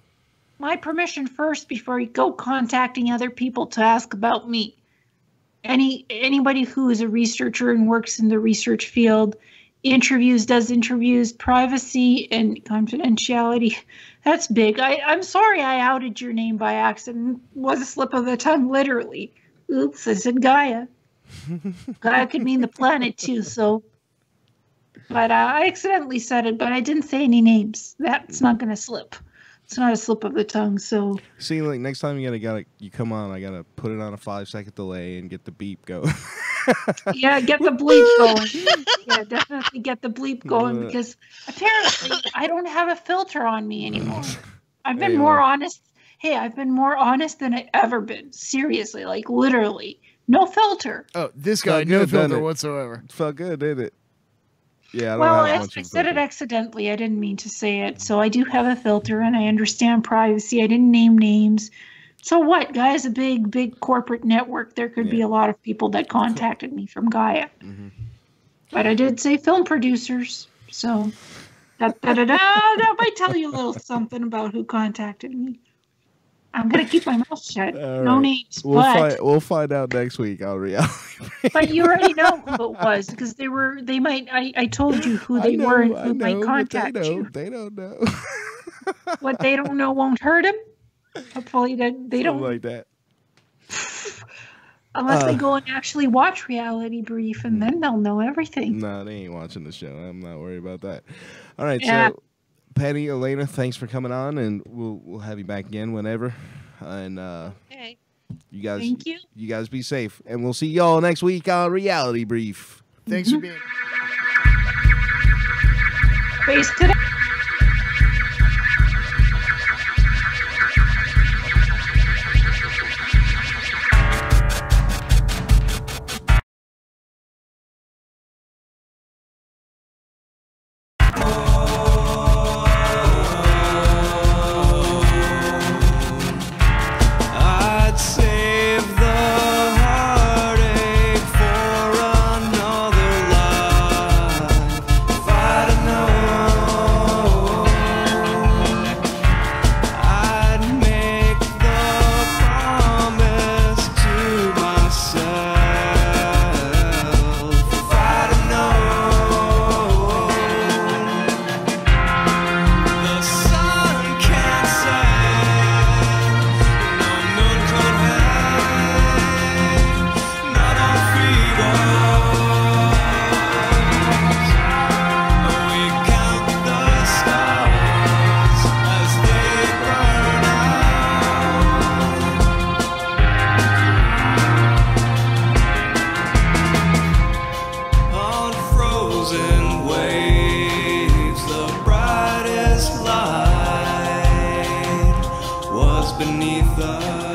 My permission first before you go contacting other people to ask about me. Anybody who is a researcher and works in the research field, does interviews, privacy and confidentiality. That's big. I'm sorry I outed your name by accident. It was a slip of the tongue, literally. Oops, I said Gaia. Gaia could mean the planet too, so. But I accidentally said it, but I didn't say any names. That's not going to slip. It's not a slip of the tongue, so. See, like next time you come on, I gotta put it on a 5-second delay and get the beep going. Yeah, get the bleep going. Yeah, definitely get the bleep going, because apparently I don't have a filter on me anymore. I've been more honest. Hey, I've been more honest than I've ever been. Seriously, like literally, no filter. Oh, this guy, no filter whatsoever. Felt good, didn't it? Yeah, I said it accidentally. I didn't mean to say it. So I do have a filter, and I understand privacy. I didn't name names. So what? Gaia's a big corporate network. There could be a lot of people that contacted me from Gaia. Mm-hmm. But I did say film producers. So that might tell you a little something about who contacted me. I'm going to keep my mouth shut. No names. We'll find out next week on reality. But you already know who it was, because I told you who they were and who might contact you. They don't know. What they don't know won't hurt them. Hopefully they don't. Like that. Unless they go and actually watch Reality Brief, and then they'll know everything. No, they ain't watching the show. I'm not worried about that. All right, Yeah. so Patty, Illeana, thanks for coming on, and we'll have you back again whenever. And Okay. you guys, Thank you. You guys be safe, and we'll see y'all next week on Reality Brief. Thanks for being. Face today. I'd save the heartache for another life if I'd have known. I'd make the promise to myself if I'd have known. The sun can't set, no moon could hang, not on freedoms. We count the stars as they burn out. On frozen waves, the brightest light was beneath us.